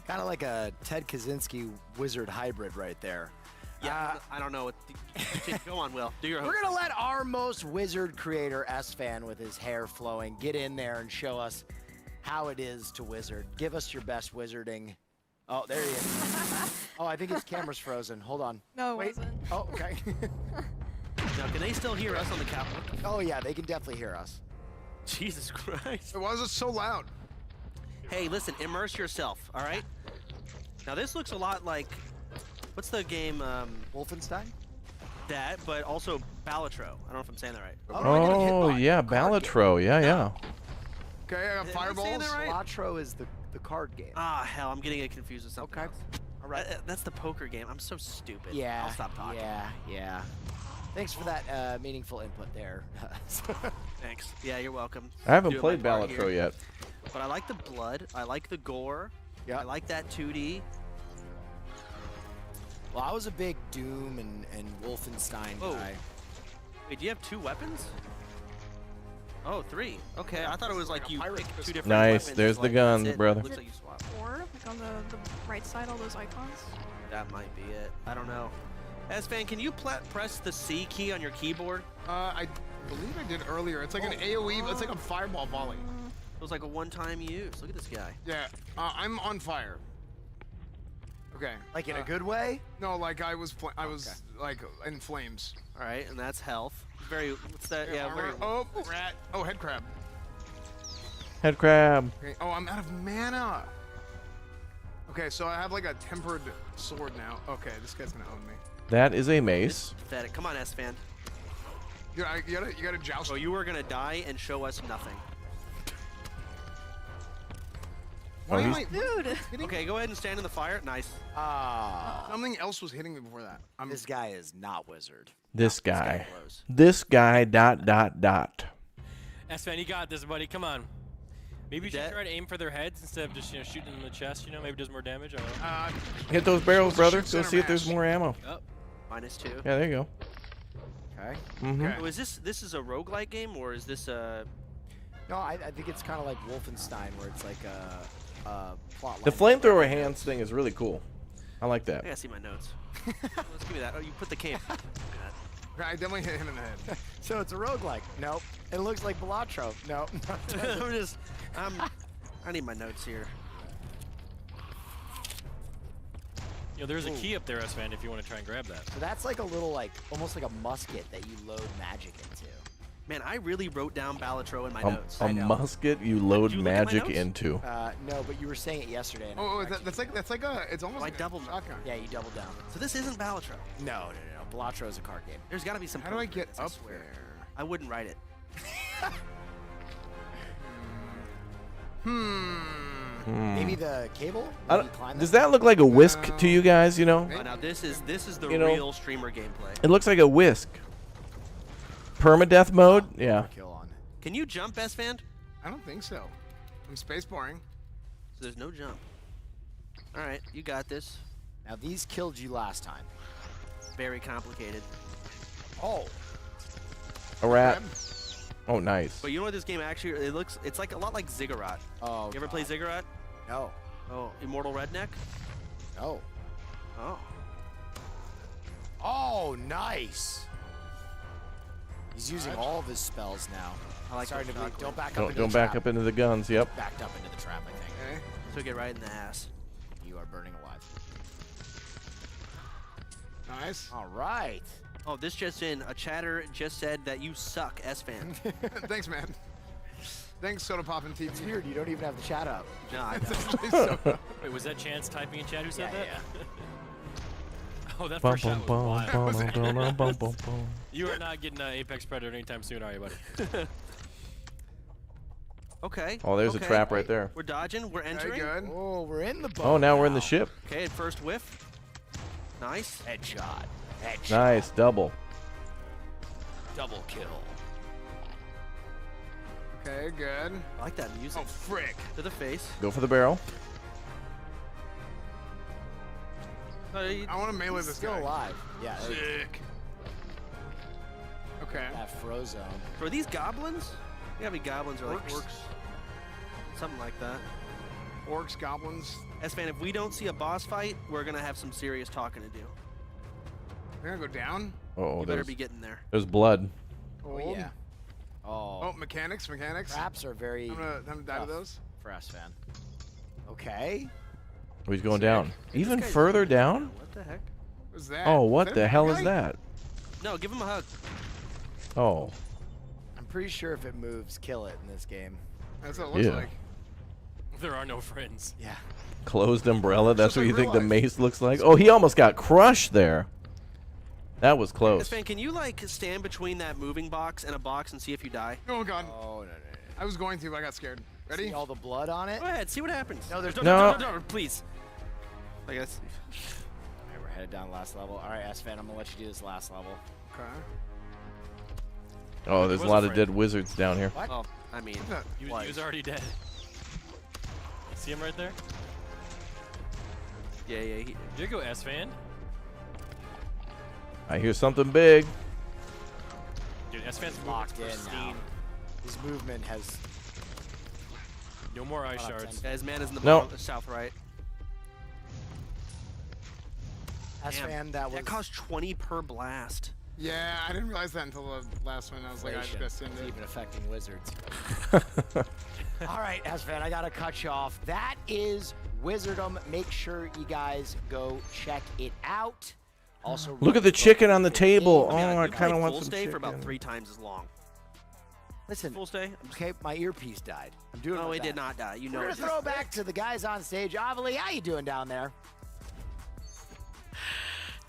Kind of like a Ted Kaczynski wizard hybrid right there. Yeah, I don't know. Go on, Will. Do your host. We're going to let our most wizard creator, S-Fan, with his hair flowing, get in there and show us how it is to wizard. Give us your best wizarding. Oh, there he is. Oh, I think his camera's frozen. Hold on. No, it Wait. wasn't. Oh, okay. Now, can they still hear us on the Capitol? Oh, yeah, they can definitely hear us. Jesus Christ. Why is it so loud? Hey, listen, immerse yourself, all right? Now, this looks a lot like, what's the game? Wolfenstein? That, but also Balatro. I don't know if I'm saying that right. Oh, yeah, Balatro. Yeah. Okay, I got fireballs. Balatro is the card game. Ah, hell, I'm getting it confused with something else. All right. That's the poker game. I'm so stupid. Yeah. I'll stop talking. Yeah. Thanks for that meaningful input there. Thanks. Yeah, you're welcome. I haven't Doing played my part Balatro here. yet. But I like the blood. I like the gore. Yeah. I like that 2D. Well, I was a big Doom and Wolfenstein guy. Wait, do you have 2 weapons? Oh, 3. Okay, I thought it was like you picked 2 different Nice. weapons. There's the like, gun, that's it. brother. Looks like you swapped. 4, like on the right side, all those icons. That might be it. I don't know. S-Fan, can you press the C key on your keyboard? I believe I did earlier. It's like an AoE, it's like a fireball volley. It was like a one-time use. Look at this guy. Yeah, I'm on fire. Okay. Like in a good way? No, like I was like in flames. All right, and that's health. Very. What's that? Okay, Yeah. armor. Very. Oh, rat. Oh, head crab. Head crab. Okay. Oh, I'm out of mana. Okay, so I have like a tempered sword now. Okay, this guy's gonna own me. That is a mace. Pathetic. Come on, S-Fan. You gotta joust. Oh, you are gonna die and show us nothing. Oh, Why am he's- I? Dude. Okay, go ahead and stand in the fire. Nice. Something else was hitting me before that. This guy is not wizard. This guy. This guy. ... S-Fan, you got this, buddy. Come on. Maybe you should try to aim for their heads instead of just shooting them in the chest. Maybe it does more damage. I don't know. Hit those barrels, brother. Go center see if there's mass. more ammo. Oh, -2. Yeah, there you go. Okay. Mhm. So is this is a roguelike game or is this a? No, I think it's kind of like Wolfenstein, where it's like a plot line. The flamethrower hands thing is really cool. I like that. I gotta see my notes. Let's give me that. Oh, you put the cape. I definitely hit him in the head. So it's a roguelike. Nope. It looks like Balatro. Nope. I need my notes here. There's a key up there, S-Fan, if you want to try and grab that. So that's like a little, almost like a musket that you load magic into. Man, I really wrote down Balatro in my A, notes. a musket you load Did you look at my magic notes? into. No, but you were saying it yesterday. And Oh, that's like a. It's almost I like doubled. a shotgun. Yeah, you doubled down. So this isn't Balatro. No. Balatro is a card game. There's got to be some. How do I code for get this, I up swear. there? I wouldn't write it. Maybe the cable? I Maybe don't- climb does that look like a whisk to you guys? Oh, now this is the You know, real streamer gameplay. It looks like a whisk. Permadeath mode? Yeah. Can you jump, S-Fan? I don't think so. I'm space barring. So there's no jump. All right, you got this. Now these killed you last time. Very complicated. Oh. A rat. Oh, nice. But you know what this game actually it's like a lot like Ziggurat. Oh. You ever play Ziggurat? No. Oh, Immortal Redneck? No. Oh. Oh, nice. He's using all of his spells now. I like Sorry, that Nibley, shotgun. don't back up Don't, into don't the back trap. up into the guns. Yep. Backed up into the trap, I think. Okay. Took it right in the ass. You are burning alive. Nice. All right. Oh, this just in. A chatter just said that you suck, S-Fan. Thanks, man. Thanks, Soda Pop and TV. It's weird. You don't even have the chat up. No, I It's don't. actually so- Wait, was that Chance typing in chat who said that? Yeah. Oh, that Bum, first shot was bum, wild. bum, bum, bum, bum, bum, bum. You are not getting Apex Predator anytime soon, are you, buddy? Okay. Oh, there's okay. a trap right there. We're dodging. We're entering. Very good. Oh, we're in the boat. Oh, now we're in the ship. Okay, first whiff. Nice. Headshot. Headshot. Nice. Double. Double kill. Okay, good. I like that music. Oh, frick. To the face. Go for the barrel. I want to melee He's this still guy. alive. Yeah. Sick. Okay. That froze zone. So are these goblins? You gotta be goblins or like Orcs. orcs. Something like that. Orcs, goblins. S-Fan, if we don't see a boss fight, we're gonna have some serious talking to do. We're gonna go down. Oh, You better there's, be getting there. there's blood. Oh, yeah. Oh. Oh, mechanics. Traps are very I'm gonna die to tough those. for S-Fan. Okay. Oh, he's going down. Even further down? What the heck? What's that? Oh, what Is the that a hell bad is guy? that? No, give him a hug. Oh. I'm pretty sure if it moves, kill it in this game. That's what it looks Yeah. like. There are no friends. Yeah. Closed umbrella. That's Just what like you think real the life. mace looks like? Oh, he almost got crushed there. That was close. S-Fan, can you like stand between that moving box and a box and see if you die? Oh god. Oh, no. I was going to, but I got scared. Ready? See all the blood on it? Go ahead, see what happens. No, there's No. please. I guess. Alright, we're headed down last level. Alright, S-Fan, I'm gonna let you do this last level. Okay. Oh, there's a was lot a of friend. dead wizards down here. What? Well, I mean, He was already dead. See him right there? yeah. There you go, S-Fan. I hear something big. Dude, S-Fan's Locked in pristine. now. His movement has... No more eye Hold on, shards. Yeah, his man is in the No. bottom, south right. S-Fan, that was... That cost 20 per blast. Yeah, I didn't realize that until the last one. I was like, I just got It's send it. even affecting wizards. Alright, S-Fan, I gotta cut you off. That is Wizardom. Make sure you guys go check it out. Also, Look at the chicken on the table. Oh, Yeah, I you kind of played want full some stay chicken. for about 3 times as long. Listen, Full stay. okay, my earpiece died. I'm doing No, my it best. did not die. You know We're it. gonna throw back to the guys on stage. Avali, how you doing down there?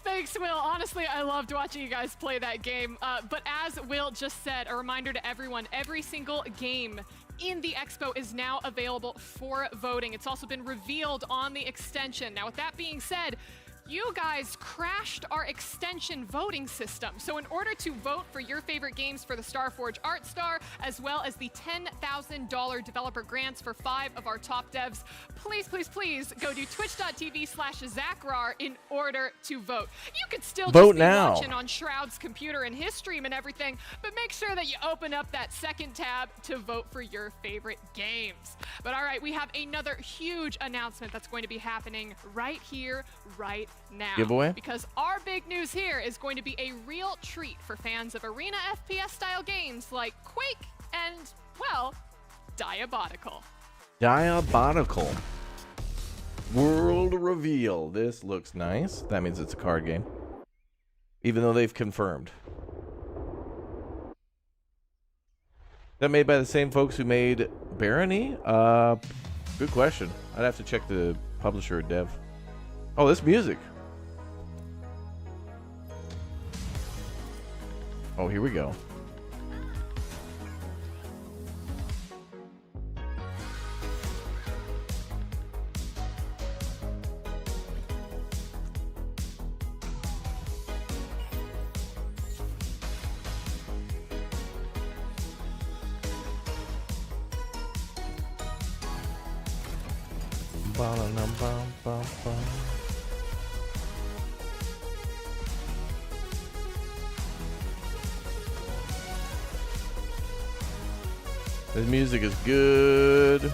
Thanks, Will. Honestly, I loved watching you guys play that game. But as Will just said, a reminder to everyone, every single game in the expo is now available for voting. It's also been revealed on the extension. Now, with that being said, you guys crashed our extension voting system. So in order to vote for your favorite games for the Starforge Art Star, as well as the $10,000 developer grants for 5 of our top devs, please, please, please go to twitch.tv/Zachrar in order to vote. You could still Vote just be now. watching on Shroud's computer and his stream and everything, but make sure that you open up that second tab to vote for your favorite games. But all right, we have another huge announcement that's going to be happening right here, right now. Giveaway? Because our big news here is going to be a real treat for fans of arena FPS style games like Quake and, well, Diabolical. Diabolical. World reveal. This looks nice. That means it's a card game. Even though they've confirmed. That made by the same folks who made Barony? Good question. I'd have to check the publisher or dev. Oh, this music. Oh, here we go. Ba-da-dum-bum-bum-bum. This music is good.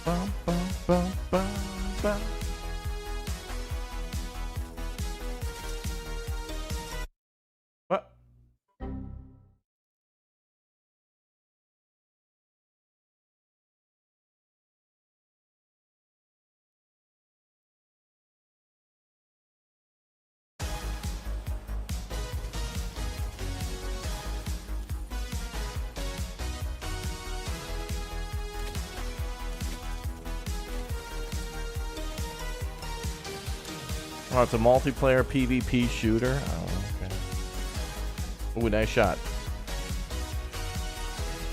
Bum, bum, bum, bum, bum. What? Oh, it's a multiplayer PvP shooter. Oh, okay. Ooh, nice shot.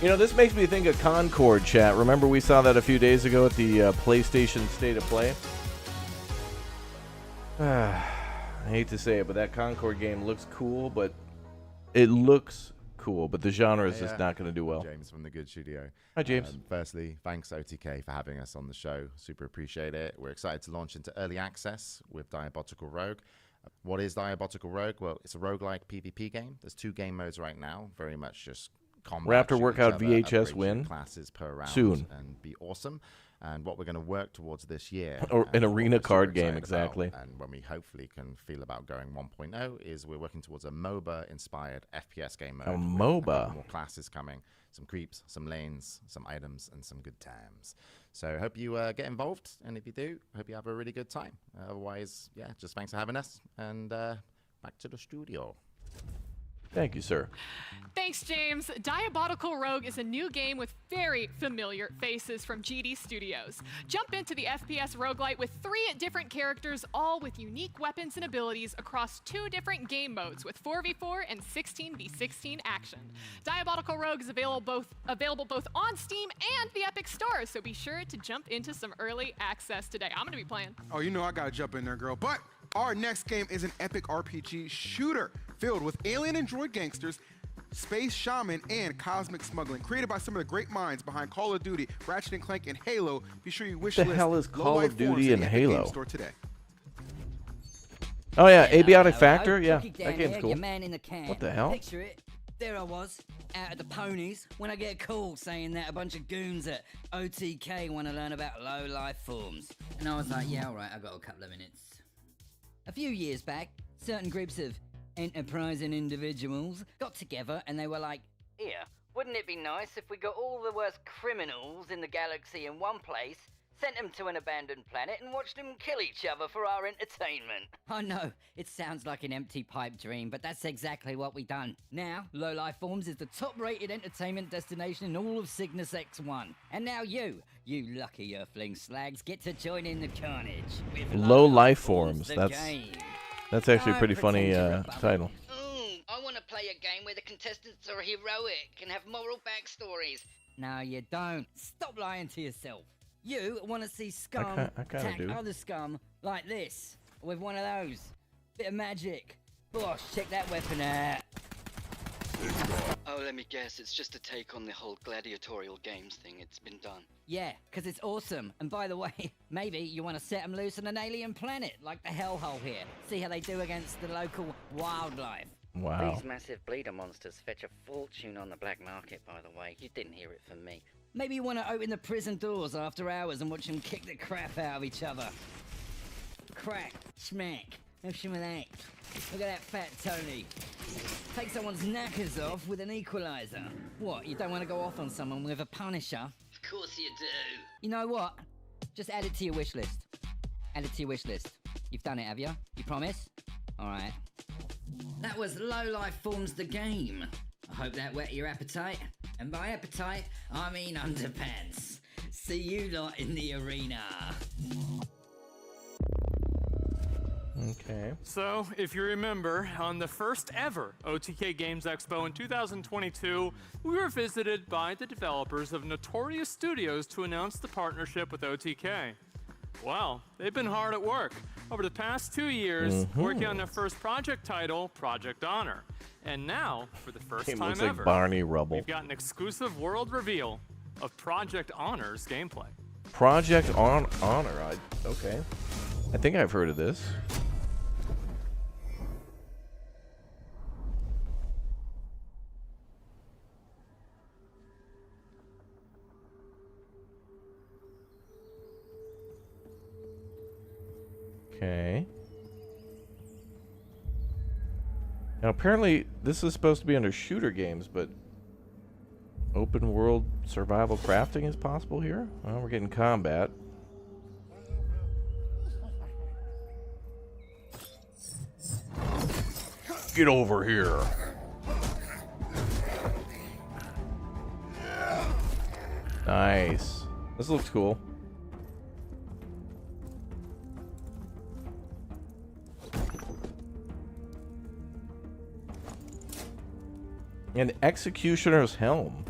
You know, this makes me think of Concord, chat. Remember we saw that a few days ago at the PlayStation State of Play? I hate to say it, but that Concord game looks cool, but it looks cool, but the genre is just not going to do well. James from The Good Studio. Hi, James. Firstly, thanks OTK for having us on the show. Super appreciate it. We're excited to launch into early access with Diabolical Rogue. What is Diabolical Rogue? Well, it's a roguelike PvP game. There's 2 game modes right now, very much just combat. Raptor Workout VHS win classes per round soon. And be awesome. And what we're going to work towards this year, Or an arena card game, excited about, exactly. and when we hopefully can feel about going 1.0, is we're working towards a MOBA-inspired FPS game mode. A with MOBA. couple more classes coming, some creeps, some lanes, some items, and some good times. So hope you get involved, and if you do, hope you have a really good time. Otherwise, yeah, just thanks for having us, and back to the studio. Thank you, sir. Thanks, James. Diabolical Rogue is a new game with very familiar faces from GD Studios. Jump into the FPS roguelite with 3 different characters, all with unique weapons and abilities across 2 different game modes with 4v4 and 16v16 action. Diabolical Rogue is available both on Steam and the Epic Store, so be sure to jump into some early access today. I'm going to be playing. Oh, you know I gotta jump in there, girl. But our next game is an epic RPG shooter filled with alien and droid gangsters, space shaman, and cosmic smuggling. Created by some of the great minds behind Call of Duty, Ratchet & Clank, and Halo. Be sure you wish The list hell is Call low-light of Duty forums in and the Epic Halo? Games Store today. Oh, yeah, Abiotic Hello, Factor? Yeah, Cookie that down game's here, cool. your man in the can. What the hell? Picture it. There I was, out at the ponies, when I get a call saying that a bunch of goons at OTK want to learn about low-life forms. And I was like, yeah, alright, I've got a couple of minutes. A few years back, certain groups of enterprising individuals got together and they were like, here, wouldn't it be nice if we got all the worst criminals in the galaxy in one place Sent them to an abandoned planet and watched them kill each other for our entertainment. I know, it sounds like an empty pipe dream, but that's exactly what we done. Now, Low Life Forms is the top-rated entertainment destination in all of Cygnus X1. And now you lucky Earthling slags, get to join in the carnage. With Low Life Forms. the That's game. actually a Don't pretty funny pretend you're above it. title. I want to play a game where the contestants are heroic and have moral backstories. No, you don't. Stop lying to yourself. You want to see scum I kinda attack do. other scum like this, with one of those. Bit of magic. Boss, check that weapon out. Oh, let me guess, it's just a take on the whole gladiatorial games thing. It's been done. Yeah, 'cause it's awesome. And by the way, maybe you want to set them loose on an alien planet, like the hellhole here. See how they do against the local wildlife. Wow. These massive bleeder monsters fetch a fortune on the black market, by the way. You didn't hear it from me. Maybe you want to open the prison doors after hours and watch them kick the crap out of each other. Crack, smack, have some of that. Look at that fat Tony. Take someone's knackers off with an equalizer. What, you don't want to go off on someone with a Punisher? Of course you do. You know what? Just add it to your wish list. Add it to your wish list. You've done it, have you? You promise? Alright. That was Low Life Forms the game. I hope that whet your appetite. And by appetite, I mean underpants. See you lot in the arena. Okay. So, if you remember, on the first ever OTK Games Expo in 2022, we were visited by the developers of Notorious Studios to announce the partnership with OTK. Well, they've been hard at work over the past 2 years, working on their first project title, Project Honor. And now, for the first Game time looks ever, like Barney Rubble. we've got an exclusive world reveal of Project Honor's gameplay. Project Honor. Okay. I think I've heard of this. Okay. Now apparently this is supposed to be under shooter games, but open world survival crafting is possible here? Well, we're getting combat. Get over here. Nice. This looks cool. An executioner's helm.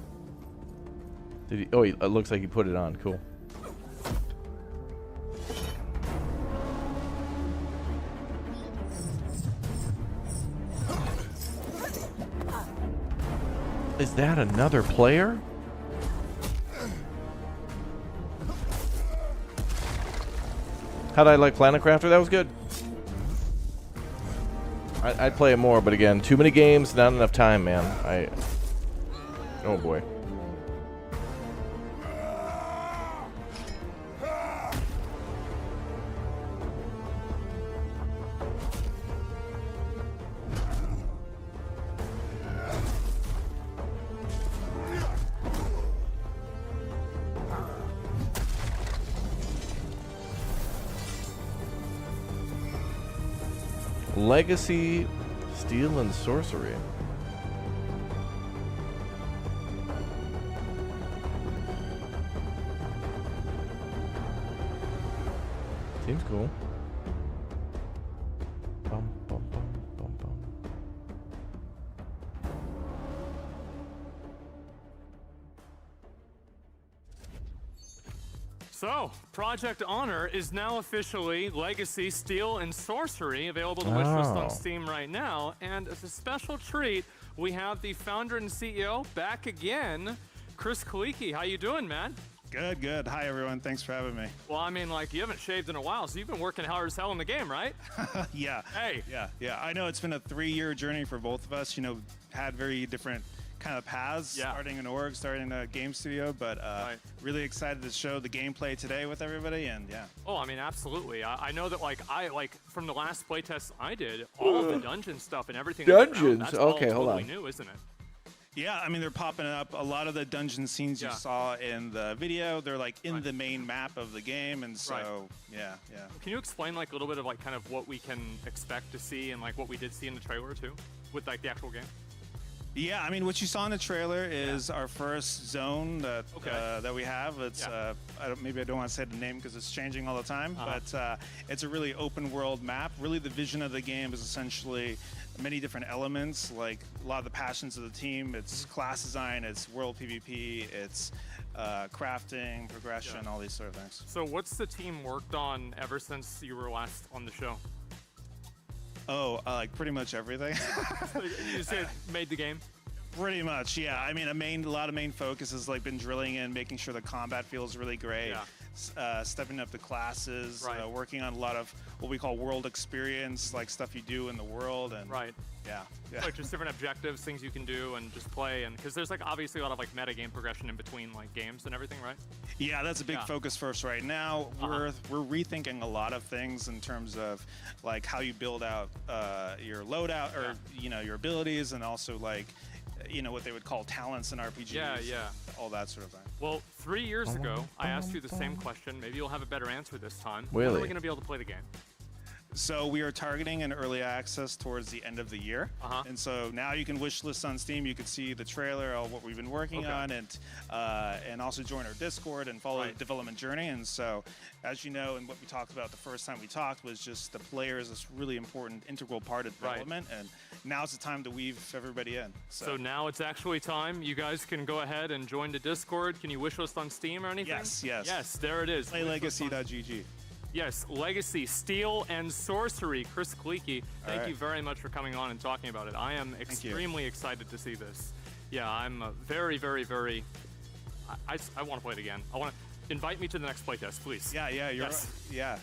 Did he? Oh, it looks like he put it on. Cool. Is that another player? How'd I like Planet Crafter? That was good. I'd play it more, but again, too many games, not enough time, man. Oh boy. Legacy, Steel, and Sorcery. Seems cool. Bum, bum, bum, bum, bum. So, Project Honor is now officially Legacy, Steel, and Sorcery, available to wishlist on Steam right now. And as a special treat, we have the founder and CEO back again, Chris Kaliki. How you doing, man? Good, good. Hi, everyone. Thanks for having me. Well, I mean, like, you haven't shaved in a while, so you've been working hard as hell in the game, right? Yeah. Hey. Yeah. I know it's been a 3-year journey for both of us. You know, had very different kind of paths, starting an org, starting a game studio, but really excited to show the gameplay today with everybody, and yeah. Oh, I mean, absolutely. I know that, like, from the last playtest I did, all of the dungeon stuff and everything. Dungeons? That's all Okay, hold totally on. new, isn't it? Yeah, I mean, they're popping up. A lot of the dungeon scenes you saw in the video, they're like in the main map of the game, and so yeah. Can you explain like a little bit of like kind of what we can expect to see and like what we did see in the trailer too, with like the actual game? Yeah, I mean, what you saw in the trailer is our first zone that that we have. It's maybe I don't want to say the name because it's changing all the time, but it's a really open world map. Really, the vision of the game is essentially many different elements, like a lot of the passions of the team. It's class design, it's world PvP, it's crafting, progression, all these sort of things. So what's the team worked on ever since you were last on the show? Oh, like pretty much everything. You said made the game? Pretty much, yeah. I mean, a lot of main focus has like been drilling in, making sure the combat feels really great. Stepping up the classes, working on a lot of what we call world experience, like stuff you do in the world, and yeah. Like just different objectives, things you can do, and just play, and because there's like obviously a lot of like meta game progression in between like games and everything, right? Yeah, that's a big focus for us right now. We're rethinking a lot of things in terms of like how you build out your loadout or you know your abilities, and also like you know what they would call talents in RPGs. All that sort of thing. Well, 3 years ago, I asked you the same question. Maybe you'll have a better answer this time. Really? When are we going to be able to play the game? So we are targeting an early access towards the end of the year, and so now you can wish list on Steam. You can see the trailer of what we've been working on, and also join our Discord and follow the development journey. And so, as you know, and what we talked about the first time we talked was just the player is this really important, integral part of development, and now's the time to weave everybody in. So now it's actually time. You guys can go ahead and join the Discord. Can you wish list on Steam or anything? Yes, there it is. Playlegacy.gg. Yes, Legacy, Steel, and Sorcery. Chris Kleeke, thank you very much for coming on and talking about it. I am extremely excited to see this. Yeah, I'm very, very, very... I want to play it again. I want to... Invite me to the next playtest, please.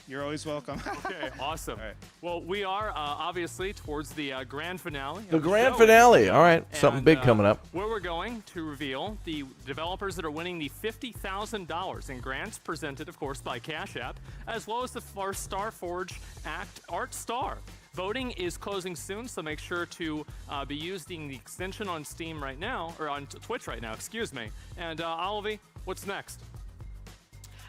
You're always welcome. Okay, awesome. Well, we are obviously towards the grand finale. The grand finale. All right, something big coming up. Where we're going to reveal the developers that are winning the $50,000 in grants presented, of course, by Cash App, as well as the first Starforge Act Art Star. Voting is closing soon, so make sure to be using the extension on Steam right now, or on Twitch right now, excuse me. And Olive, what's next?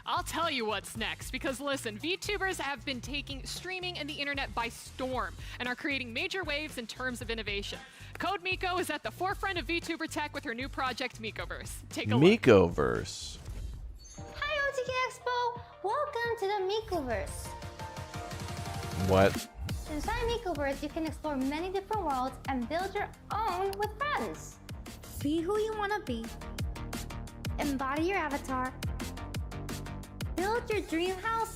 I'll tell you what's next, because listen, VTubers have been taking streaming and the internet by storm and are creating major waves in terms of innovation. Code Miko is at the forefront of VTuber tech with her new project, Mikoverse. Take a look. Mikoverse. Hi, OTK Expo! Welcome to the Mikoverse. What? Inside Mikoverse, you can explore many different worlds and build your own with friends. Be who you want to be. Embody your avatar. Build your dream house.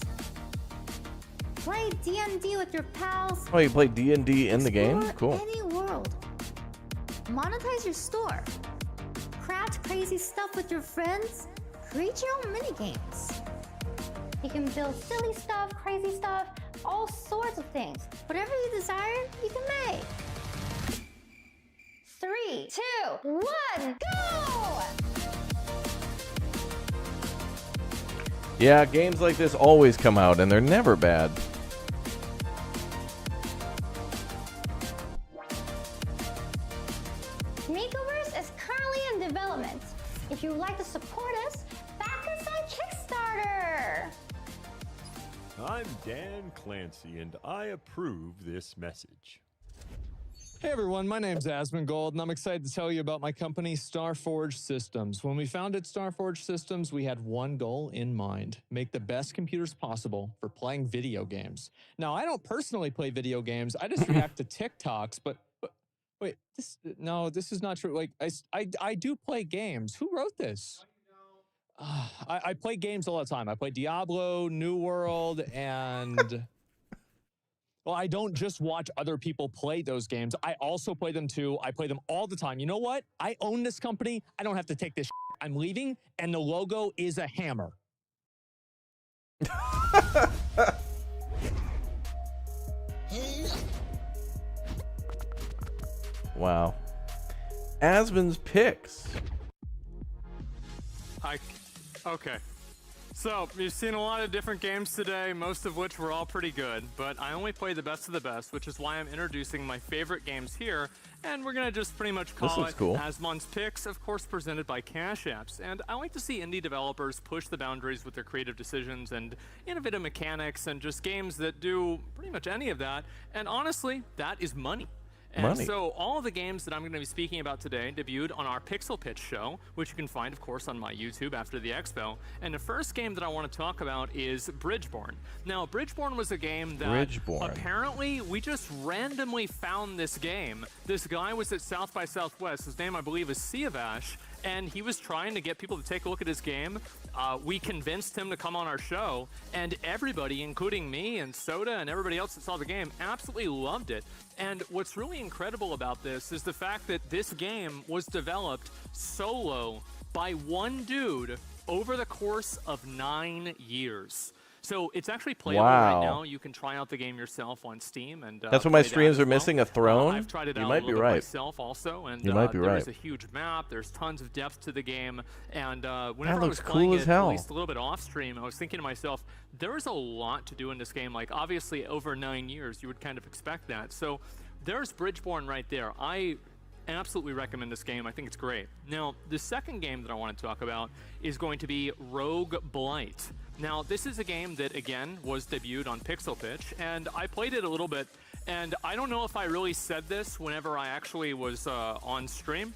Play D&D with your pals. Oh, you play D&D in the game? Cool. Any world. Monetize your store. Craft crazy stuff with your friends. Create your own minigames. You can build silly stuff, crazy stuff, all sorts of things. Whatever you desire, you can make. 3, 2, 1, go! Yeah, games like this always come out, and they're never bad. Mikoverse is currently in development. If you would like to support us, back us on Kickstarter. I'm Dan Clancy, and I approve this message. Hey everyone, my name's Asmongold, and I'm excited to tell you about my company, Starforge Systems. When we founded Starforge Systems, we had one goal in mind: make the best computers possible for playing video games. Now, I don't personally play video games. I just react to TikToks, but wait, this is not true. Like, I do play games. Who wrote this? I play games all the time. I play Diablo, New World, and... Well, I don't just watch other people play those games. I also play them too. I play them all the time. You know what? I own this company. I don't have to take this shit. I'm leaving, and the logo is a hammer. Wow. Asmon's picks. Okay. So, you've seen a lot of different games today, most of which were all pretty good, but I only play the best of the best, which is why I'm introducing my favorite games here, and we're going to just pretty much call it cool. Asmon's Picks, of course presented by Cash Apps. And I like to see indie developers push the boundaries with their creative decisions and innovative mechanics and just games that do pretty much any of that, and honestly, that is money. And so all of the games that I'm going to be speaking about today debuted on our Pixel Pitch show, which you can find, of course, on my YouTube after the expo. And the first game that I want to talk about is Bridgeborn. Now, Bridgeborn was a game that apparently we just randomly found this game. This guy was at South by Southwest. His name, I believe, is Siavash. And he was trying to get people to take a look at his game. We convinced him to come on our show, and everybody, including me and Soda and everybody else that saw the game, absolutely loved it. And what's really incredible about this is the fact that this game was developed solo by one dude over the course of 9 years. So it's actually playable right now. You can try out the game yourself on Steam, and that's what my streams are missing, a throne. I've tried it you out might a be little right. bit myself also, and you might be right. There's a huge map. There's tons of depth to the game, and whenever that I looks was playing cool as it, hell. at least a little bit off stream, I was thinking to myself, there is a lot to do in this game. Like obviously, over 9 years, you would kind of expect that. So there's Bridgeborn right there. I absolutely recommend this game. I think it's great. Now, the second game that I want to talk about is going to be Rogue Blight. Now, this is a game that, again, was debuted on Pixel Pitch, and I played it a little bit, and I don't know if I really said this whenever I actually was on stream,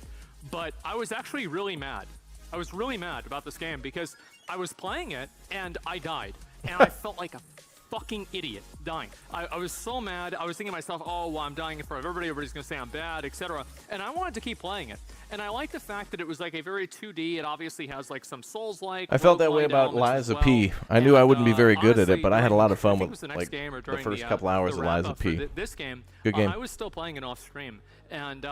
but I was actually really mad. I was really mad about this game because I was playing it, and I died, and I felt like a fucking idiot dying. I was so mad. I was thinking to myself, oh, well, I'm dying in front of everybody. Everybody's going to say I'm bad, etc. And I wanted to keep playing it. And I like the fact that it was like a very 2D. It obviously has like some Souls-like. I felt that way about Liza P. I knew I wouldn't be very good at it, but I had a lot of fun with like the first couple hours of Liza P. This game, good game. I was still playing it off stream, and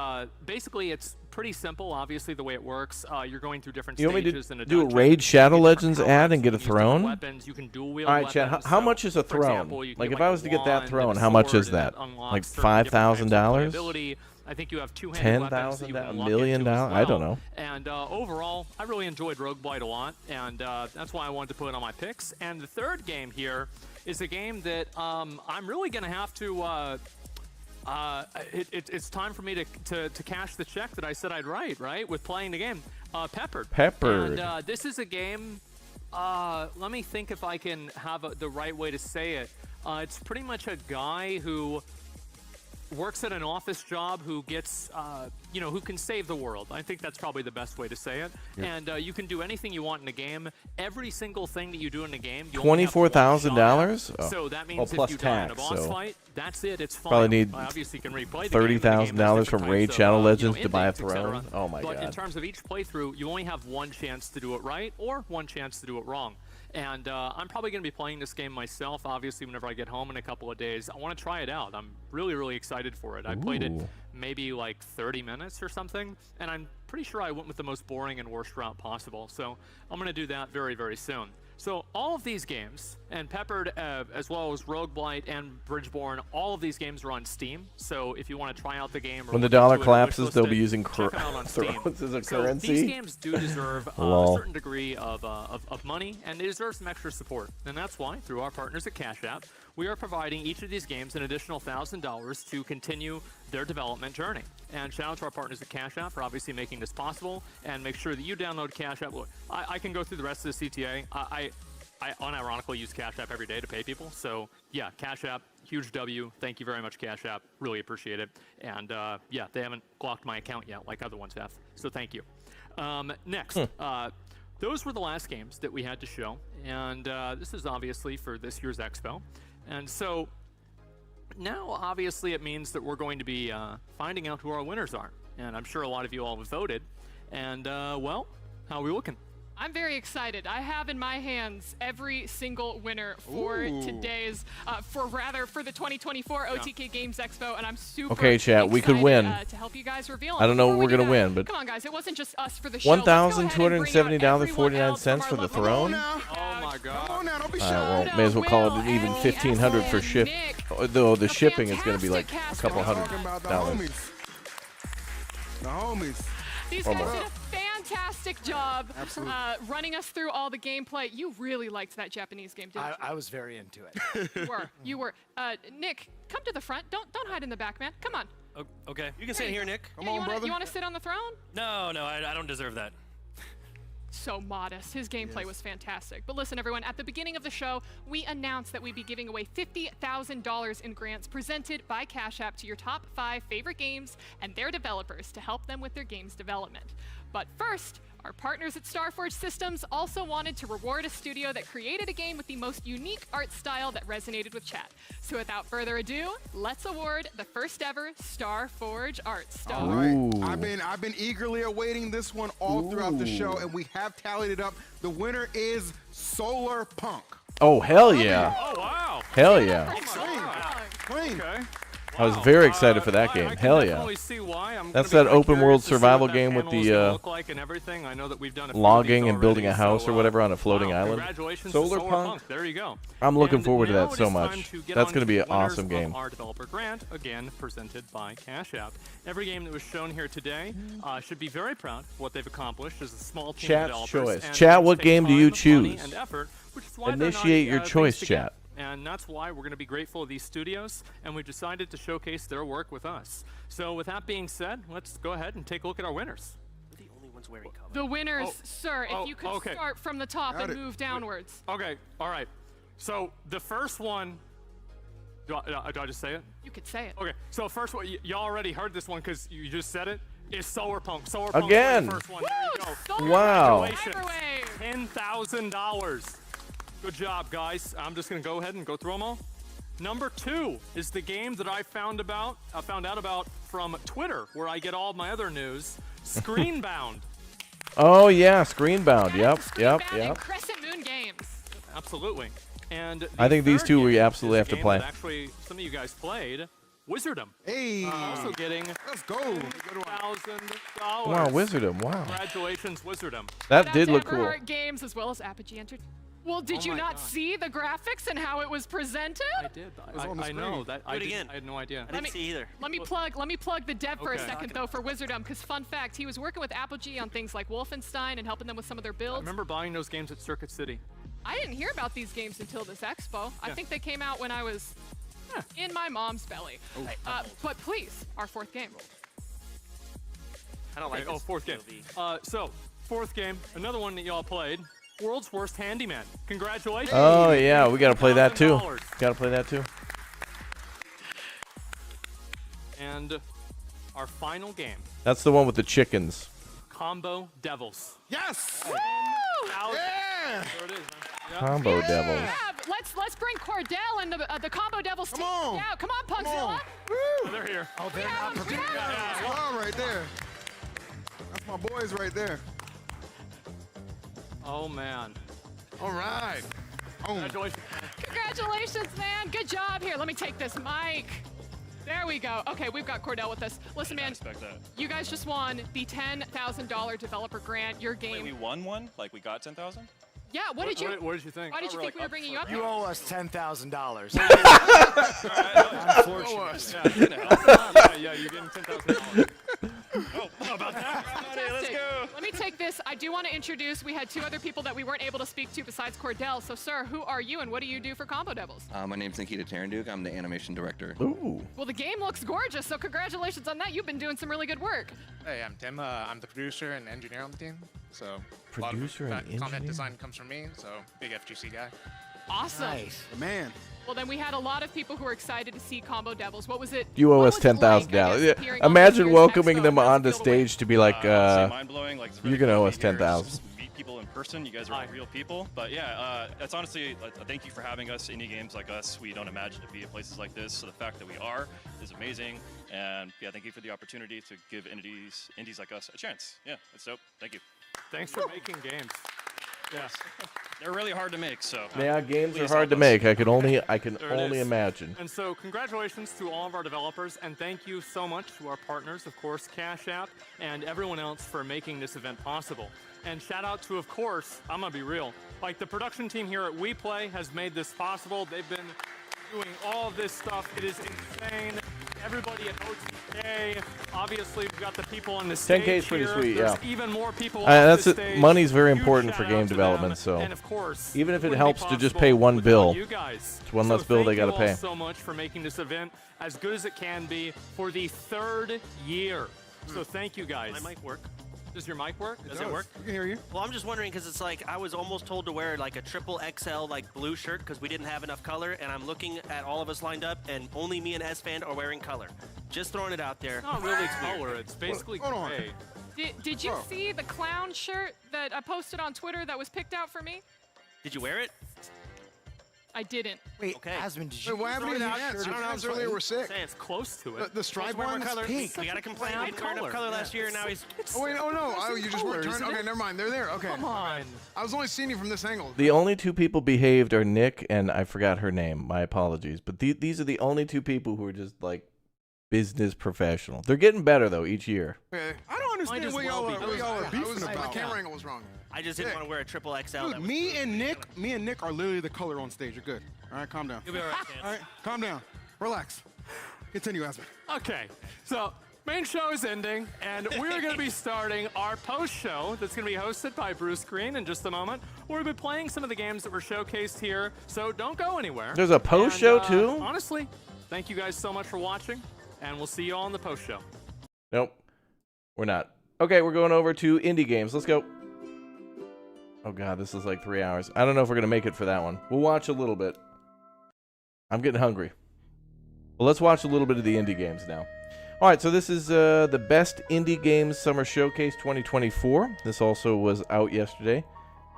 basically it's pretty simple. Obviously, the way it works, you're going through different stages. You do a Raid Shadow Legends ad and get a throne? Weapons. You can dual wield All right, Chad. How much is a throne? Like if I was to get that throne, how much is that? Like $5,000? I think you have two-handed weapons that you can $10,000? $1 lock million? into as well. I don't know. And overall, I really enjoyed Rogue Blight a lot, and that's why I wanted to put it on my picks. And the third game here is a game that I'm really going to have to. It's time for me to cash the check that I said I'd write, right? With playing the game, Peppered. Peppered. And this is a game. Let me think if I can have the right way to say it. It's pretty much a guy who works at an office job who gets, who can save the world. I think that's probably the best way to say it. Yep. And you can do anything you want in the game. Every single thing that you do in the game, you $24,000? Oh. So that means if you die in a boss fight, that's it. It's fine. Probably need obviously you can replay $30,000 from Raid Shadow Legends to buy a throne. Oh my god! But in god! terms of each playthrough, you only have one chance to do it right or one chance to do it wrong. And I'm probably going to be playing this game myself, obviously, whenever I get home in a couple of days. I want to try it out. I'm really, really excited for it. I played it maybe like 30 minutes or something, and I'm pretty sure I went with the most boring and worst route possible. So I'm going to do that very, very soon. So all of these games, and Peppered, as well as Rogue Blight and Bridgeborn, all of these games are on Steam. So if you want to try out the game, or when the dollar collapses, they'll be using thrones as a currency. These games do deserve a certain degree of money, and they deserve some extra support. And that's why, through our partners at Cash App, we are providing each of these games an additional $1,000 to continue their development journey. And shout out to our partners at Cash App for obviously making this possible, and make sure that you download Cash App. Look, I can go through the rest of the CTA. I unironically use Cash App every day to pay people. So yeah, Cash App, huge W. Thank you very much, Cash App. Really appreciate it. And yeah, they haven't blocked my account yet like other ones have. So thank you. Next, those were the last games that we had to show. And this is obviously for this year's Expo. And so now, obviously, it means that we're going to be finding out who our winners are. And I'm sure a lot of you all have voted. And, well, how are we looking? I'm very excited. I have in my hands every single winner for today's, for the 2024 OTK Games Expo, and I'm super chat, we could win. To help you guys reveal. I don't know what we're gonna win, but come on, guys, it wasn't just us for the show. $1,270.49 for the throne. Oh my god! Come on now, don't be shy. Well, may as well call it an even $1,500 for ship. Though the shipping is going to be like a couple $100. The homies. These guys did a fantastic job Absolutely. running us through all the gameplay. You really liked that Japanese game, didn't you? I was very into it. You were. Nick, come to the front. Don't hide in the back, man. Come on. Okay. You can sit here, Nick. Yeah, you want to sit on the throne? No, I don't deserve that. So modest. His gameplay was fantastic. But listen, everyone, at the beginning of the show, we announced that we'd be giving away $50,000 in grants presented by Cash App to your top 5 favorite games and their developers to help them with their games development. But first, our partners at StarForge Systems also wanted to reward a studio that created a game with the most unique art style that resonated with chat. So without further ado, let's award the first ever StarForge art style. All right. I've been eagerly awaiting this one all throughout the show, and we have tallied it up. The winner is Solar Punk. Oh, hell yeah. Oh, wow. Hell yeah. Clean. Okay. I was very excited for that game. Hell yeah. Definitely see why. I'm That's gonna that be open curious world to see what survival that game with panel is gonna the look like and everything. I know that we've done a few of logging these and building a already, house so, or whatever on a floating island. Congratulations Solar to Punk. There you go. I'm looking And forward to now that it so is time much. to get That's on going to be the an winners awesome of game. Our developer grant, again presented by Cash App. Every game that was shown here today should be very proud of what they've accomplished as a small team Chat's of developers. choice. And Chat, it's what take game do you time, money, choose? and effort, which is why Initiate they're your not, choice, things to get. chat. And that's why we're going to be grateful of these studios, and we decided to showcase their work with us. So with that being said, let's go ahead and take a look at our winners. We're the only ones wearing color. The winners, sir, if you could okay. start from the top and move downwards. Okay, all right. So the first one, do I just say it? You could say it. Okay, so first one, y'all already heard this one because you just said it. Is Solar Punk. Again. The first one. There you go. Wow. Congratulations. $10,000. Good job, guys. I'm just gonna go ahead and go through them all. Number 2 is the game that I found out about from Twitter, where I get all my other news. Screenbound. Oh, yeah. Screenbound. Yep. And Crescent Moon Games. Absolutely. And I think these two we game absolutely is have a to game play. that actually, some of you guys played. Wizardom. Hey. Also getting Let's go. $1,000. Wow, Wizardom. Wow. Congratulations, Wizardom. That did look cool. Everheart Games as well as Apogee entered. Well, did you not see the graphics and how it was presented? I did. I know that. I had no idea. I didn't see either. Let me plug the dev for a second though for Wizardom, because fun fact, he was working with Apogee on things like Wolfenstein and helping them with some of their I builds. remember buying those games at Circuit City. I didn't hear about these games until this expo. I think they came out when I was in my mom's belly. But please, our 4th game. I don't like this. Oh, 4th game. So, 4th game, another one that y'all played. World's Worst Handyman. Congratulations. Oh, yeah. We got to play that too. Got to play that too. And our final game. That's the one with the chickens. Combo Devils. Yes! Woo! Yeah! There it is, man. Yeah. Combo Devils. Yeah, let's bring Cordell and the Combo Devils team on. out. Come on, Punkzilla. Oh, they're here. Oh, they're not prepared. That's wild right there. That's my boys right there. Oh, man. All right. Congratulations. Congratulations, man. Good job. Here, let me take this mic. There we go. Okay, we've got Cordell with us. Listen, man, you guys just won the $10,000 developer grant. Your game. Wait, we won one? Like we got 10,000? Yeah, what did you think? Why did you think we were bringing you up You here? owe us $10,000. Unfortunately. Yeah, you're getting $10,000. How about that? Let's go. Let me take this. I do want to introduce, we had 2 other people that we weren't able to speak to besides Cordell. So, sir, who are you and what do you do for Combo Devils? My name's Nikita Taranduk. I'm the animation director. Ooh. Well, the game looks gorgeous, so congratulations on that. You've been doing some really good work. Hey, I'm Tim. I'm the producer and engineer on the team. So Producer a lot and of engineer? content design comes from me. So big FGC guy. Awesome. Nice. Man. Well, then we had a lot of people who were excited to see Combo Devils. What was it? You owe what us was it like, I guess, $10,000. appearing on this Imagine year's welcoming Expo? them How's it onto feel to win? stage to be like, mind-blowing. Like, it's really you're going to cool owe us to be here, 10,000. just meet people in person. You guys are all real people. But yeah, it's honestly, thank you for having us. Indie games like us, we don't imagine to be at places like this. So the fact that we are is amazing. And yeah, thank you for the opportunity to give indies like us a chance. Yeah, it's dope. Thank you. Thanks for making games. Yes. They're really hard to make, so. Yeah, games are please hard help to us. make. I can only There it is. imagine. And so congratulations to all of our developers, and thank you so much to our partners, of course, Cash App, and everyone else for making this event possible. And shout out to, of course, I'm gonna be real, like the production team here at WePlay has made this possible. They've been doing all of this stuff. It is insane. everybody at OTK. Obviously, we've got the people on the stage 10K is pretty here. sweet, There's yeah. even more people on That's the it. stage. Money's very Huge important for shout out game to development, them. so And of course, even if it wouldn't helps be to just possible pay one without bill, you guys. it's one So less bill they thank got to you all pay. so much for making this event as good as it can be for the 3rd year. So thank you guys. My mic work. Does your mic work? Does it work? We can hear you. Well, I'm just wondering because it's like I was almost told to wear like a triple XL like blue shirt because we didn't have enough color, and I'm looking at all of us lined up, and only me and S-Fan are wearing color. Just throwing it out there. It's not really color. It's basically Hold on. gray. Did you see the clown shirt that I posted on Twitter that was picked out for me? Did you wear it? I didn't. Wait, Okay. Asmund, did you Wait, what happened to throw the that ants? shirt I don't in know. It was front? earlier we're sick. Saying it's close to it. The stripe Wear one's color. pink. We gotta complain. clown We didn't wear enough color. color last year, and now he's. Oh wait, oh no! Oh, you just colors, returned. isn't Okay, it? never mind. They're there. Okay. Come on. I was only seeing you from this angle. The only two people behaved are Nick and I forgot her name. My apologies, but these are the only two people who are just like business professional. They're getting better though each year. Okay. I don't understand just what y'all will are, be. what y'all are I beefing was- about. My yeah. camera angle was wrong. I just didn't want to wear a triple XL. Dude, that was me and Nick are literally the color on stage. You're good. All right, calm down. You'll be all right, Chance. All right, calm down. Relax. Continue, Asmund. Okay, so main show is ending, and we're going to be starting our post show that's going to be hosted by Bruce Green in just a moment. We'll be playing some of the games that were showcased here, so don't go anywhere. There's a post And, show too? Honestly, thank you guys so much for watching, and we'll see you all in the post show. Nope, we're not. Okay, we're going over to indie games. Let's go. Oh god, this is like 3 hours. I don't know if we're gonna make it for that one. We'll watch a little bit. I'm getting hungry. Well, let's watch a little bit of the indie games now. All right, so this is the Best Indie Games Summer Showcase 2024. This also was out yesterday,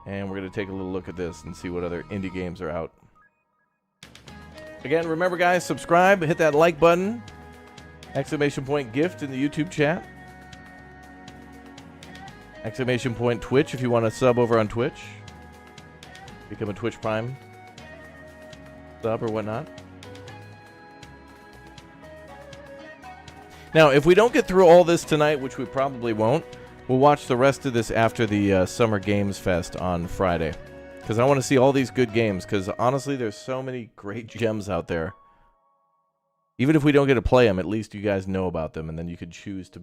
and we're going to take a little look at this and see what other indie games are out. Again, remember, guys, subscribe, hit that like button, exclamation point gift in the YouTube chat, exclamation point Twitch if you want to sub over on Twitch, become a Twitch Prime sub or whatnot. Now, if we don't get through all this tonight, which we probably won't, we'll watch the rest of this after the Summer Games Fest on Friday. Because I want to see all these good games, because honestly, there's so many great gems out there. Even if we don't get to play them, at least you guys know about them, and then you could choose to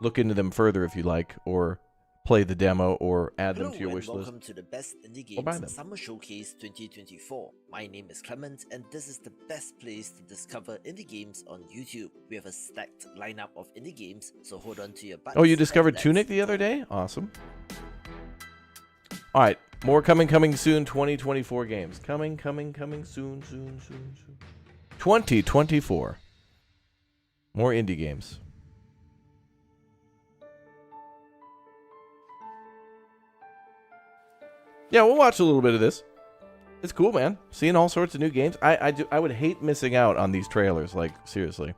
look into them further if you like, or play the demo, or add them to your wish list. Welcome to the Best Indie Or buy Games them. Summer Showcase 2024. My name is Clement, and this is the best place to discover indie games on YouTube. We have a stacked lineup of indie games, so hold on to your butts. Oh, you discovered and Tunic the other day? Awesome. All right, more coming soon. 2024 games coming soon. 2024. More indie games. Yeah, we'll watch a little bit of this. It's cool, man. Seeing all sorts of new games. I would hate missing out on these trailers. Like, seriously.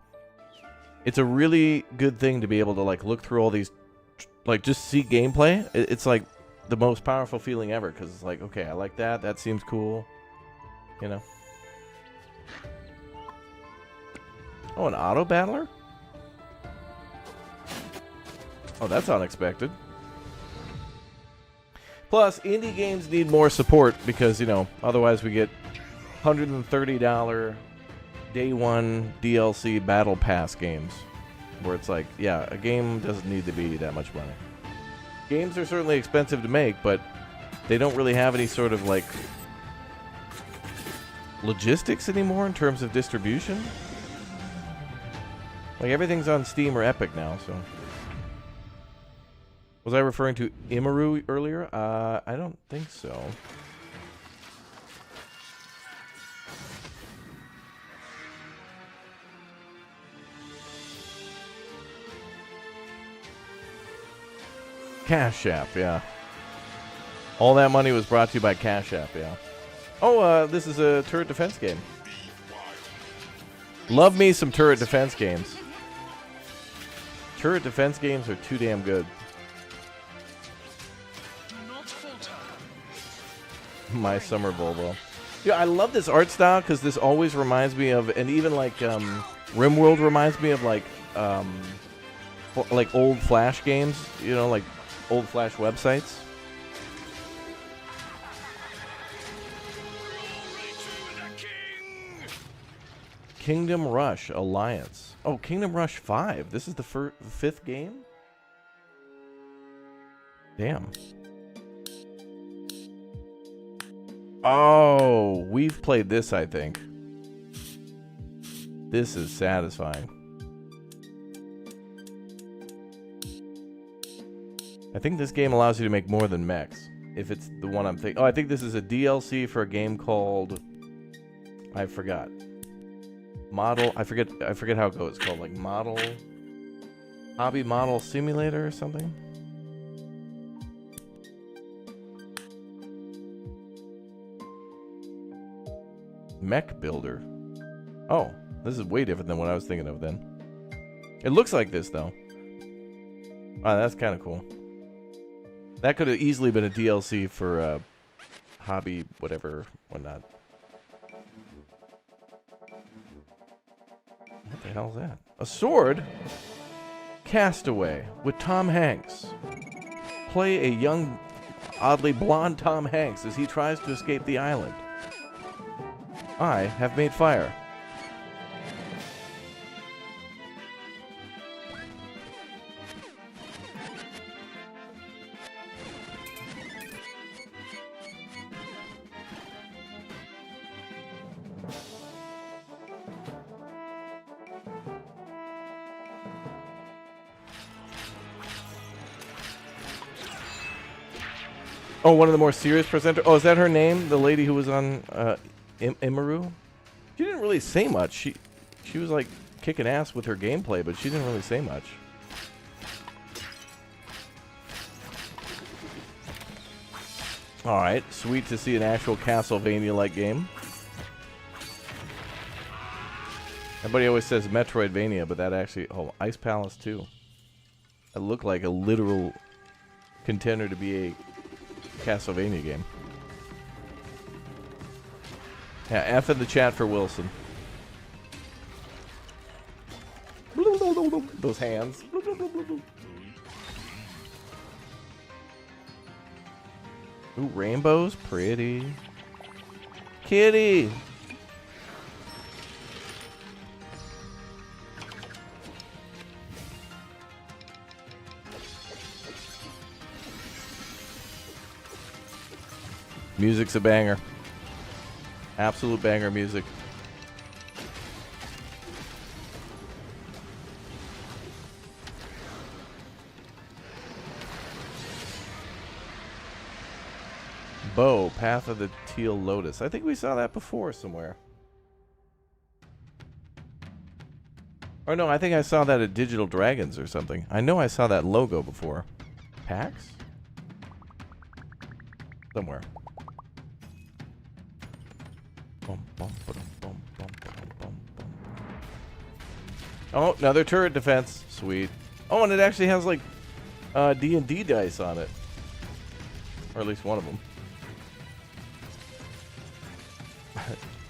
It's a really good thing to be able to, like, look through all these, like, just see gameplay. It's, like, the most powerful feeling ever. Because it's like, okay, I like that. That seems cool. You know? Oh, an auto battler? Oh, that's unexpected. Plus, indie games need more support because, you know, otherwise we get $130 day one DLC battle pass games where it's like, yeah, a game doesn't need to be that much money. Games are certainly expensive to make, but they don't really have any sort of, like, logistics anymore in terms of distribution. Like, everything's on Steam or Epic now, so... Was I referring to Imaru earlier? I don't think so. Cash App, yeah. All that money was brought to you by Cash App, yeah. Oh, this is a turret defense game. Love me some turret defense games. Turret defense games are too damn good. My summer Volvo. Yeah, I love this art style because this always reminds me of, and even like RimWorld reminds me of like old Flash games, you know, like old Flash websites. Kingdom Rush Alliance. Oh, Kingdom Rush 5. This is the fifth game? Damn. Oh, we've played this, I think. This is satisfying. I think this game allows you to make more than mechs. If it's the one I'm thinking. Oh, I think this is a DLC for a game called... I forgot. Model... I forget how it goes. It's called, like, Model... Hobby Model Simulator or something? Mech Builder. Oh, this is way different than what I was thinking of then. It looks like this, though. Wow, that's kind of cool. That could have easily been a DLC for Hobby, whatever, whatnot. What the hell is that? A sword? Castaway with Tom Hanks. Play a young, oddly blonde Tom Hanks as he tries to escape the island. I have made fire. Oh, one of the more serious presenters. Oh, is that her name? The lady who was on Imaru? She didn't really say much. She was like kicking ass with her gameplay, but she didn't really say much. All right, sweet to see an actual Castlevania-like game. Everybody always says Metroidvania, but that actually... Oh, Ice Palace 2. That looked like a literal contender to be a Castlevania game. Yeah, F in the chat for Wilson. Those hands. Ooh, rainbows, pretty. Kitty. Music's a banger. Absolute banger music. Bow, Path of the Teal Lotus. I think we saw that before somewhere. Or no, I think I saw that at Digital Dragons or something. I know I saw that logo before. PAX? Somewhere. Oh, another turret defense. Sweet. Oh, and it actually has like D&D dice on it. Or at least one of them.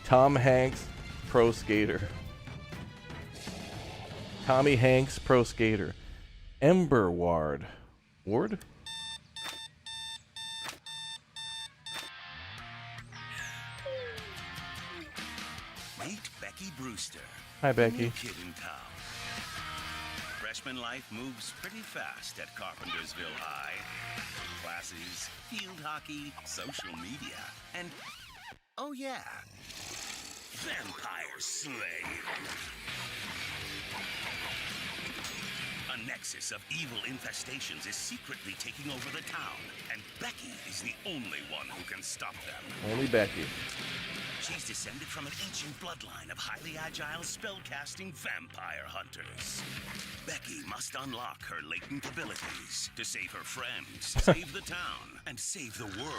Tom Hanks, Pro Skater. Tommy Hanks, Pro Skater. Ember Ward. Ward? Meet Becky Brewster. Hi, Becky. New kid in town. Freshman life moves pretty fast at Carpentersville High. Classes, field hockey, social media, and oh yeah, Vampire Slave. A nexus of evil infestations is secretly taking over the town, and Becky is the only one who can stop them. Only Becky. She's descended from an ancient bloodline of highly agile spell-casting vampire hunters. Becky must unlock her latent abilities to save her friends, save the town, and save the world.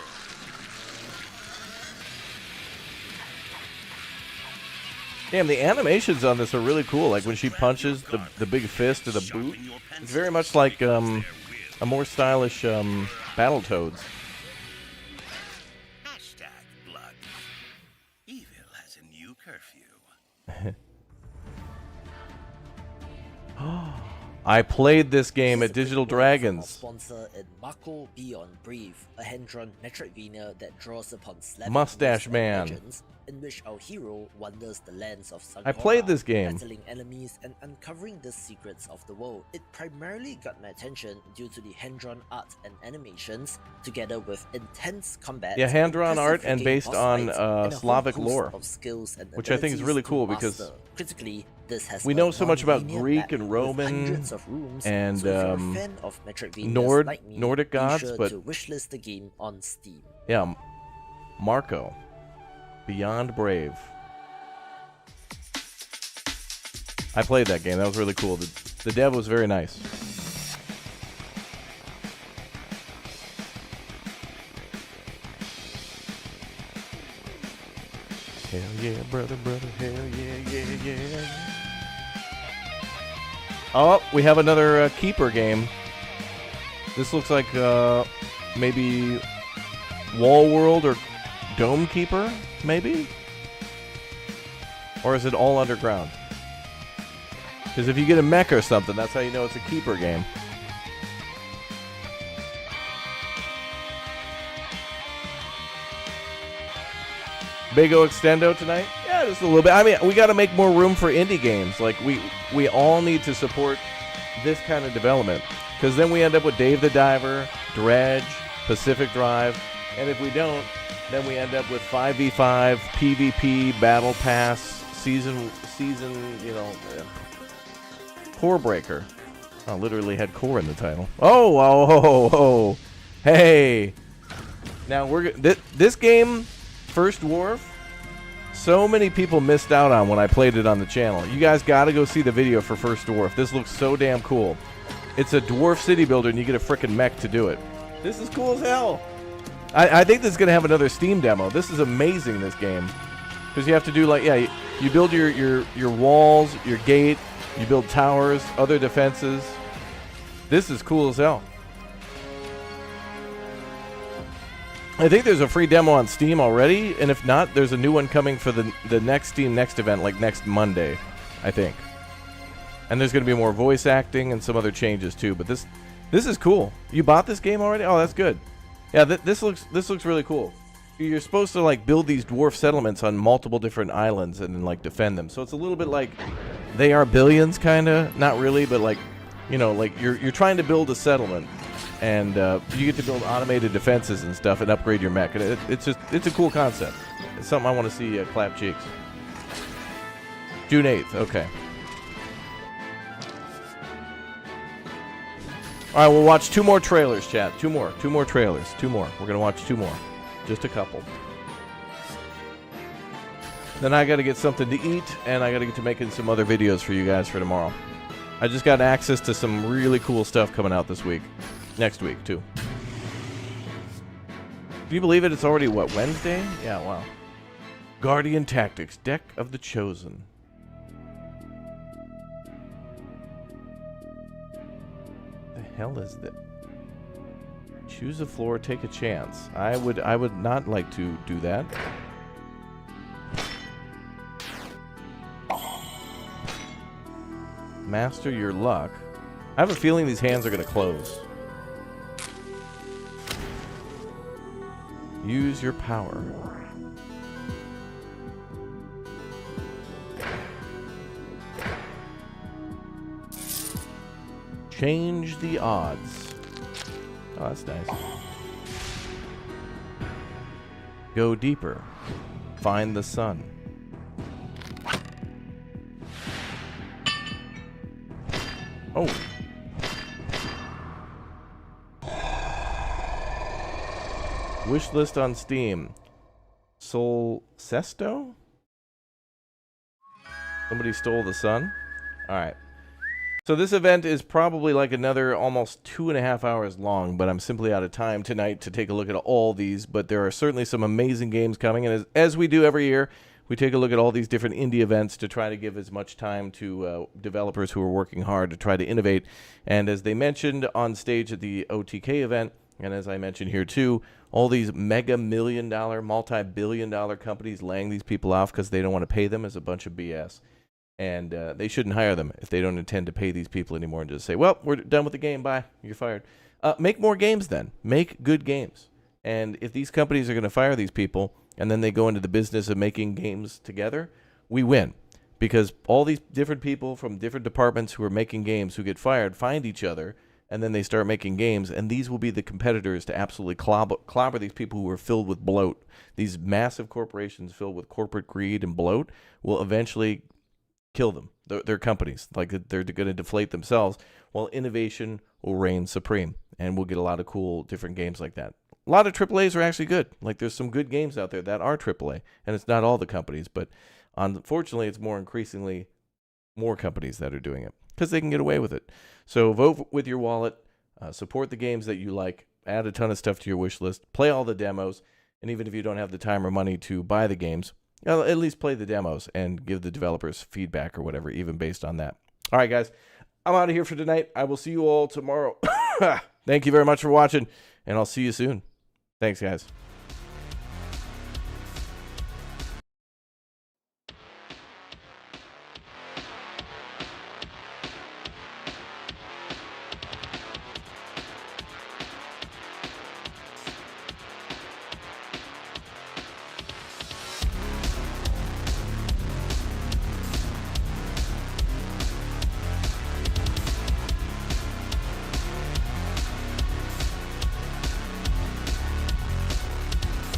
Damn, the animations on this are really cool. Like when she punches the big fist or the boot. It's very much like a more stylish Battletoads. I played this game at Digital Dragons. Sponsor in Marco Beyond Brave, a hand-drawn Metroidvania that draws upon Slavic Mustache myths and Man. legends, in which our hero wanders the lands of Sankora, I played this game. battling enemies and uncovering the secrets of the world. It primarily got my attention due to the hand-drawn art and animations, together with intense combat. Yeah, hand-drawn art impressive and game based boss on fights, and a whole Slavic host lore, of skills and which I think is abilities really to cool because master. Critically, this has we a know so much about non-linear Greek map and with Roman hundreds of rooms, and so if you're a fan of Metroidvanias Nord like me, Nordic be gods, sure but to wishlist the game on Steam. yeah, Marco, Beyond Brave. I played that game. That was really cool. The dev was very nice. Hell yeah, brother, brother. Hell yeah. Oh, we have another keeper game. This looks like maybe Wall World or Dome Keeper, maybe? Or is it all underground? Because if you get a mech or something, that's how you know it's a keeper game. Big O Extendo tonight? Yeah, just a little bit. I mean, we got to make more room for indie games. Like, we all need to support this kind of development. Because then we end up with Dave the Diver, Dredge, Pacific Drive. And if we don't, then we end up with 5v5, PvP, Battle Pass, season, you know, Core Breaker. Oh, literally had core in the title. Oh. Hey. Now, this game, First Dwarf, so many people missed out on when I played it on the channel. You guys got to go see the video for First Dwarf. This looks so damn cool. It's a dwarf city builder, and you get a frickin' mech to do it. This is cool as hell. I think this is going to have another Steam demo. This is amazing, this game. Because you have to do, like, yeah, you build your walls, your gate, you build towers, other defenses. This is cool as hell. I think there's a free demo on Steam already, and if not, there's a new one coming for the next Steam Next event, like next Monday, I think. And there's going to be more voice acting and some other changes too. But this is cool. You bought this game already? Oh, that's good. Yeah, this looks really cool. You're supposed to like build these dwarf settlements on multiple different islands and then like defend them. So it's a little bit like They Are Billions, kind of. Not really, but like, you know, like you're trying to build a settlement. And you get to build automated defenses and stuff and upgrade your mech. And it's a cool concept. It's something I want to see clap cheeks. June 8th, okay. All right, we'll watch 2 more trailers, chat. 2 more trailers. 2 more. We're going to watch 2 more. Just a couple. Then I got to get something to eat, and I got to get to making some other videos for you guys for tomorrow. I just got access to some really cool stuff coming out this week. Next week, too. Do you believe it? It's already, what, Wednesday? Yeah, wow. Guardian Tactics, Deck of the Chosen. The hell is that? Choose a floor, take a chance. I would not like to do that. Master your luck. I have a feeling these hands are going to close. Use your power. Change the odds. Oh, that's nice. Go deeper. Find the sun. Oh. Wish list on Steam. Sol Sesto? Somebody stole the sun? Alright. So this event is probably like another almost 2.5 hours long, but I'm simply out of time tonight to take a look at all these. But there are certainly some amazing games coming, and as we do every year, we take a look at all these different indie events to try to give as much time to developers who are working hard to try to innovate. And as they mentioned on stage at the OTK event, and as I mentioned here too, all these mega million-dollar, multi-billion-dollar companies laying these people off because they don't want to pay them is a bunch of BS. And they shouldn't hire them if they don't intend to pay these people anymore and just say, well, we're done with the game. Bye. You're fired. Make more games then. Make good games. And if these companies are going to fire these people and then they go into the business of making games together, we win. Because all these different people from different departments who are making games who get fired find each other, and then they start making games, and these will be the competitors to absolutely clobber these people who are filled with bloat. These massive corporations filled with corporate greed and bloat will eventually kill them, their companies. Like, they're going to deflate themselves, while innovation will reign supreme, and we'll get a lot of cool different games like that. A lot of AAAs are actually good. Like, there's some good games out there that are AAA, and it's not all the companies, but unfortunately, it's increasingly more companies that are doing it because they can get away with it. So vote with your wallet, support the games that you like, add a ton of stuff to your wish list, play all the demos, and even if you don't have the time or money to buy the games, at least play the demos and give the developers feedback or whatever, even based on that. All right, guys, I'm out of here for tonight. I will see you all tomorrow. Thank you very much for watching, and I'll see you soon. Thanks, guys.